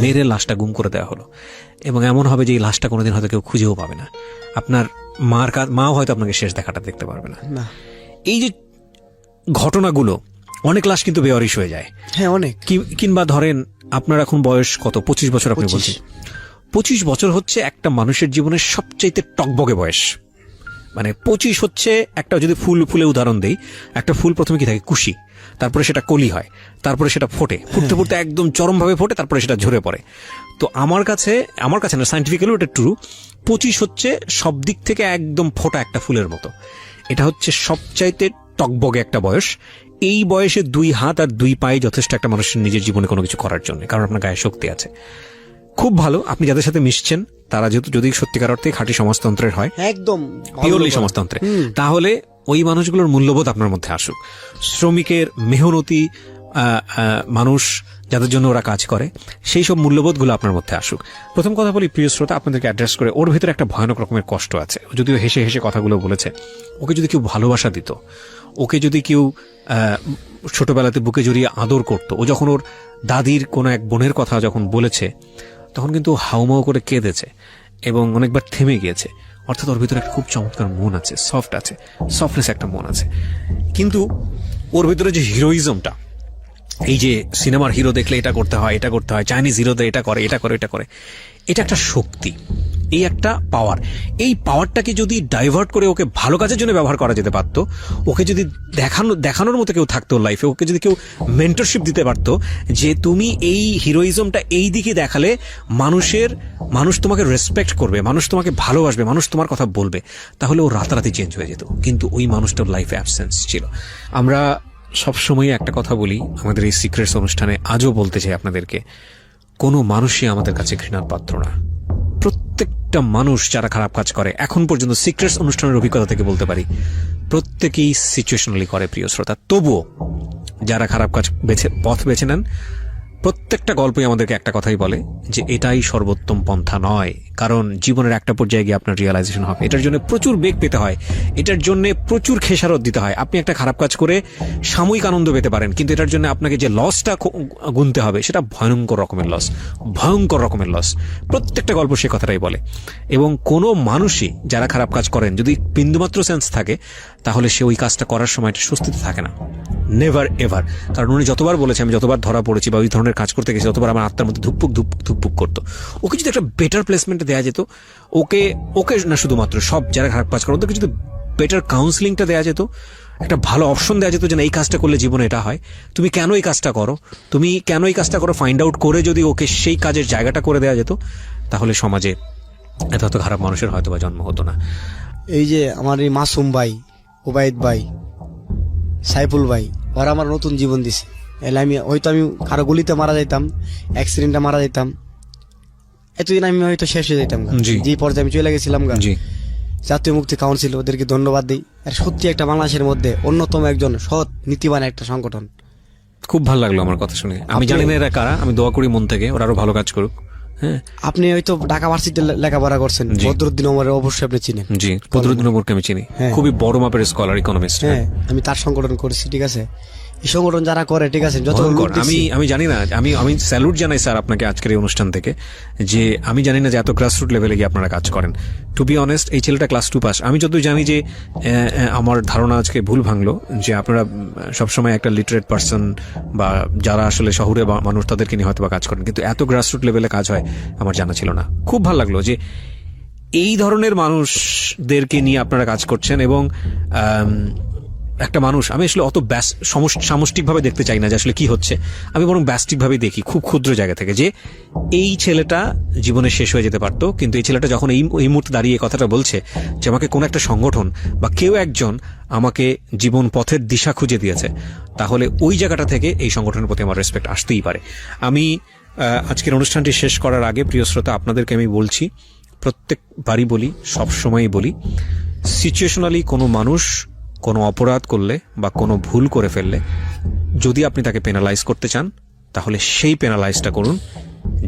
মেরে লাশটা গুম করে দেওয়া হলো, এবং এমন হবে যে এই লাশটা কোনোদিন হয়তো কেউ খুঁজেও পাবে না, আপনার মাও হয়তো আপনাকে শেষ দেখাটা দেখতে পারবে না। এই যে ঘটনাগুলো, অনেক লাশ কিন্তু বেওয়ারিশ হয়ে যায়। হ্যাঁ, অনেক। কিংবা ধরেন আপনার এখন বয়স কত, 25 বছর আপনি বলছেন। 25 বছর হচ্ছে একটা মানুষের জীবনের সবচাইতে টকবগে বয়স। মানে 25 হচ্ছে একটা, যদি ফুলে উদাহরণ দেই, একটা ফুল প্রথমে কি থাকে, কুশি, তারপরে সেটা কলি হয়, তারপরে সেটা ফুটতে ফুটতে একদম চরমভাবে ফোটে, তারপরে সেটা ঝরে পড়ে। তো আমার কাছে না, সায়েন্টিফিক্যালি এটা ট্রু, 25 হচ্ছে সব দিক থেকে একদম ফোটা একটা ফুলের মতো। এটা হচ্ছে সবচাইতে টকবগে একটা বয়স। এই বয়সে 2 হাত আর 2 পায়ে যথেষ্ট একটা মানুষের নিজের জীবনে কোনো কিছু করার জন্য, কারণ আপনার গায়ে শক্তি আছে। খুব ভালো, আপনি যাদের সাথে মিশছেন তারা যেহেতু যদি সত্যিকার অর্থে খাঁটি সমাজতন্ত্রের হয়, একদম পিওরলি সমাজতন্ত্রে, তাহলে ওই মানুষগুলোর মূল্যবোধ আপনার মধ্যে আসুক। শ্রমিকের, মেহনতি মানুষ যাদের জন্য ওরা কাজ করে, সেই সব মূল্যবোধগুলো আপনার মধ্যে আসুক। প্রথম কথা বলি, প্রিয় শ্রোতা, আপনাদেরকে অ্যাড্রেস করে, ওর ভিতরে একটা ভয়ানক রকমের কষ্ট আছে। যদিও হেসে হেসে কথাগুলো বলেছে, ওকে যদি কেউ ভালোবাসা দিত, ওকে যদি কেউ ছোটবেলাতে বুকে জড়িয়ে আদর করতো, ও যখন ওর দাদির কোনো এক বোনের কথা যখন বলেছে, তখন কিন্তু হাউমাউ করে কেঁদেছে এবং অনেকবার থেমে গিয়েছে। অর্থাৎ ওর ভিতরে একটা খুব চমৎকার মন আছে, সফট আছে, সফটনেস একটা মন আছে। কিন্তু ওর ভিতরে যে হিরোইজমটা, এই যে সিনেমার হিরো দেখলে এটা করতে হয়, চাইনিজ হিরোতে এটা করে, এটা একটা শক্তি, এই একটা পাওয়ার। এই পাওয়ারটাকে যদি ডাইভার্ট করে ওকে ভালো কাজের জন্য ব্যবহার করা যেতে পারতো, ওকে যদি দেখানোর মতো কেউ থাকতো লাইফে, ওকে যদি কেউ মেন্টরশিপ দিতে পারতো যে তুমি এই হিরোইজমটা এই দিকে দেখালে মানুষ তোমাকে রেসপেক্ট করবে, মানুষ তোমাকে ভালোবাসবে, মানুষ তোমার কথা বলবে, তাহলে ও রাতারাতি চেঞ্জ হয়ে যেত। কিন্তু ওই মানুষটার লাইফে অ্যাবসেন্স ছিল। আমরা সবসময় একটা কথা বলি আমাদের এই সিক্রেটস অনুষ্ঠানে, আজও বলতে চাই আপনাদেরকে, কোনো মানুষই আমাদের কাছে ঘৃণার পাত্র না। প্রত্যেকটা মানুষ যারা খারাপ কাজ করে, এখন পর্যন্ত সিক্রেটস অনুষ্ঠানের অভিজ্ঞতা থেকে বলতে পারি, প্রত্যেকেই সিচুয়েশনালি করে প্রিয় শ্রোতা। তবুও যারা খারাপ কাজ পথ বেছে নেন, প্রত্যেকটা গল্পই আমাদেরকে একটা কথাই বলে যে এটাই সর্বোত্তম পন্থা নয়। কারণ জীবনের একটা পর্যায়ে গিয়ে আপনার রিয়েলাইজেশন হবে এটার জন্য প্রচুর বেগ পেতে হয়, এটার জন্য প্রচুর খেসারত দিতে হয়। আপনি একটা খারাপ কাজ করে সাময়িক আনন্দ পেতে পারেন, কিন্তু এটার জন্য আপনাকে যে লসটা গুনতে হবে সেটা ভয়ঙ্কর রকমের লস, ভয়ঙ্কর রকমের লস। প্রত্যেকটা গল্প সে কথাটাই বলে। এবং কোনো মানুষই যারা খারাপ কাজ করেন, যদি বিন্দুমাত্র সেন্স থাকে, তাহলে সে ওই কাজটা করার সময় একটা স্বস্তিতে থাকে না, নেভার এভার। কারণ উনি যতবার বলেছে, আমি যতবার ধরা পড়েছি বা ওই ধরনের কাজ করতে গেছি, ততবার আমার আত্মার মধ্যে ধুকপুক ধুকপুক ধুকপুক করতো। ওকে যদি একটা বেটার প্লেসমেন্টে দেওয়া যেত, ওকে না শুধুমাত্র সব যারা খারাপ কাজ করে ওদেরকে যদি বেটার কাউন্সিলিংটা দেওয়া যেত, একটা ভালো অপশন দেওয়া যেত যে না এই কাজটা করলে জীবনে এটা হয়, তুমি কেন এই কাজটা করো ফাইন্ড আউট করে যদি ওকে সেই কাজের জায়গাটা করে দেওয়া যেত, তাহলে সমাজে এত খারাপ মানুষের হয়তো বা জন্ম হতো না। এই যে আমার এই মাসুম ভাই, ওবায়দ ভাই, সাইফুল ভাই, ওরা আমার নতুন জীবন দিছে। এলে আমি কারো গুলিতে মারা যাইতাম, অ্যাক্সিডেন্টে মারা যাইতাম, এতদিন আমি হয়তো শেষ হয়ে যাইতাম। যে পর্যায়ে আমি চলে গেছিলাম, জাতীয় মুক্তি কাউন্সিল, ওদেরকে ধন্যবাদ দিই। আর সত্যি একটা বাংলাদেশের মধ্যে অন্যতম একজন সৎ নীতিবান একটা সংগঠন। খুব ভালো লাগলো আমার কথা শুনে। আমি জানি না এরা কারা, আমি দোয়া করি মন থেকে ওরা আরো ভালো কাজ করুক। হ্যাঁ, আপনি হয়তো ঢাকা ভার্সিটিতে লেখাপড়া করছেন, বদরুদ্দিন ওমর অবশ্যই আপনি চিনেন। জি, বদরুদ্দিন ওমরকে আমি চিনি, খুবই বড় মাপের স্কলার, ইকোনমিস্ট। হ্যাঁ, আমি তার সংগঠন করেছি, ঠিক আছে। এই সংগঠন যারা করে, ঠিক আছে, যত আমি জানি না, আমি স্যালুট জানাই স্যার আপনাকে আজকের এই অনুষ্ঠান থেকে, যে আমি জানি না যে এত গ্রাসরুট লেভেলে গিয়ে আপনারা কাজ করেন। টু বি অনেস্ট, এই ছেলেটা ক্লাস 2 পাস। আমি যতই জানি যে আমার ধারণা আজকে ভুল ভাঙলো, যে আপনারা সবসময় একটা লিটারেট পার্সন বা যারা আসলে শহরে মানুষ তাদেরকে নিয়ে হয়তো বা কাজ করেন, কিন্তু এত গ্রাসরুট লেভেলে কাজ হয় আমার জানা ছিল না। খুব ভালো লাগলো যে এই ধরনের মানুষদেরকে নিয়ে আপনারা কাজ করছেন। এবং একটা মানুষ, আমি আসলে অত সামষ্টিকভাবে দেখতে চাই না যে আসলে কি হচ্ছে, আমি বরং ব্যষ্টিকভাবে দেখি খুব ক্ষুদ্র জায়গা থেকে, যে এই ছেলেটা জীবনে শেষ হয়ে যেতে পারতো, কিন্তু এই ছেলেটা যখন এই মুহূর্তে দাঁড়িয়ে এই কথাটা বলছে যে আমাকে কোনো একটা সংগঠন বা কেউ একজন আমাকে জীবন পথের দিশা খুঁজে দিয়েছে, তাহলে ওই জায়গাটা থেকে এই সংগঠনের প্রতি আমার রেসপেক্ট আসতেই পারে। আমি আজকের অনুষ্ঠানটি শেষ করার আগে প্রিয় শ্রোতা আপনাদেরকে আমি বলছি, প্রত্যেকবারই বলি, সবসময়ই বলি, সিচুয়েশনালি কোনো মানুষ কোনো অপরাধ করলে বা কোনো ভুল করে ফেললে, যদি আপনি তাকে পেনালাইজ করতে চান, তাহলে সেই পেনালাইজটা করুন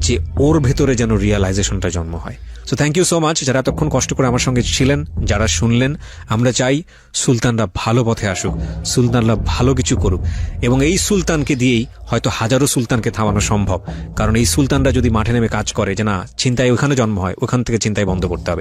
যে ওর ভেতরে যেন রিয়েলাইজেশনটা জন্ম হয়। So thank you so much যারা এতক্ষণ কষ্ট করে আমার সঙ্গে ছিলেন, যারা শুনলেন। আমরা চাই সুলতানরা ভালো পথে আসুক, সুলতানরা ভালো কিছু করুক, এবং এই সুলতানকে দিয়েই হয়তো হাজারো সুলতানকে থামানো সম্ভব। কারণ এই সুলতানরা যদি মাঠে নেমে কাজ করে যে না ছিনতাই ওখানে জন্ম হয়, ওখান থেকে ছিনতাই বন্ধ করতে হবে,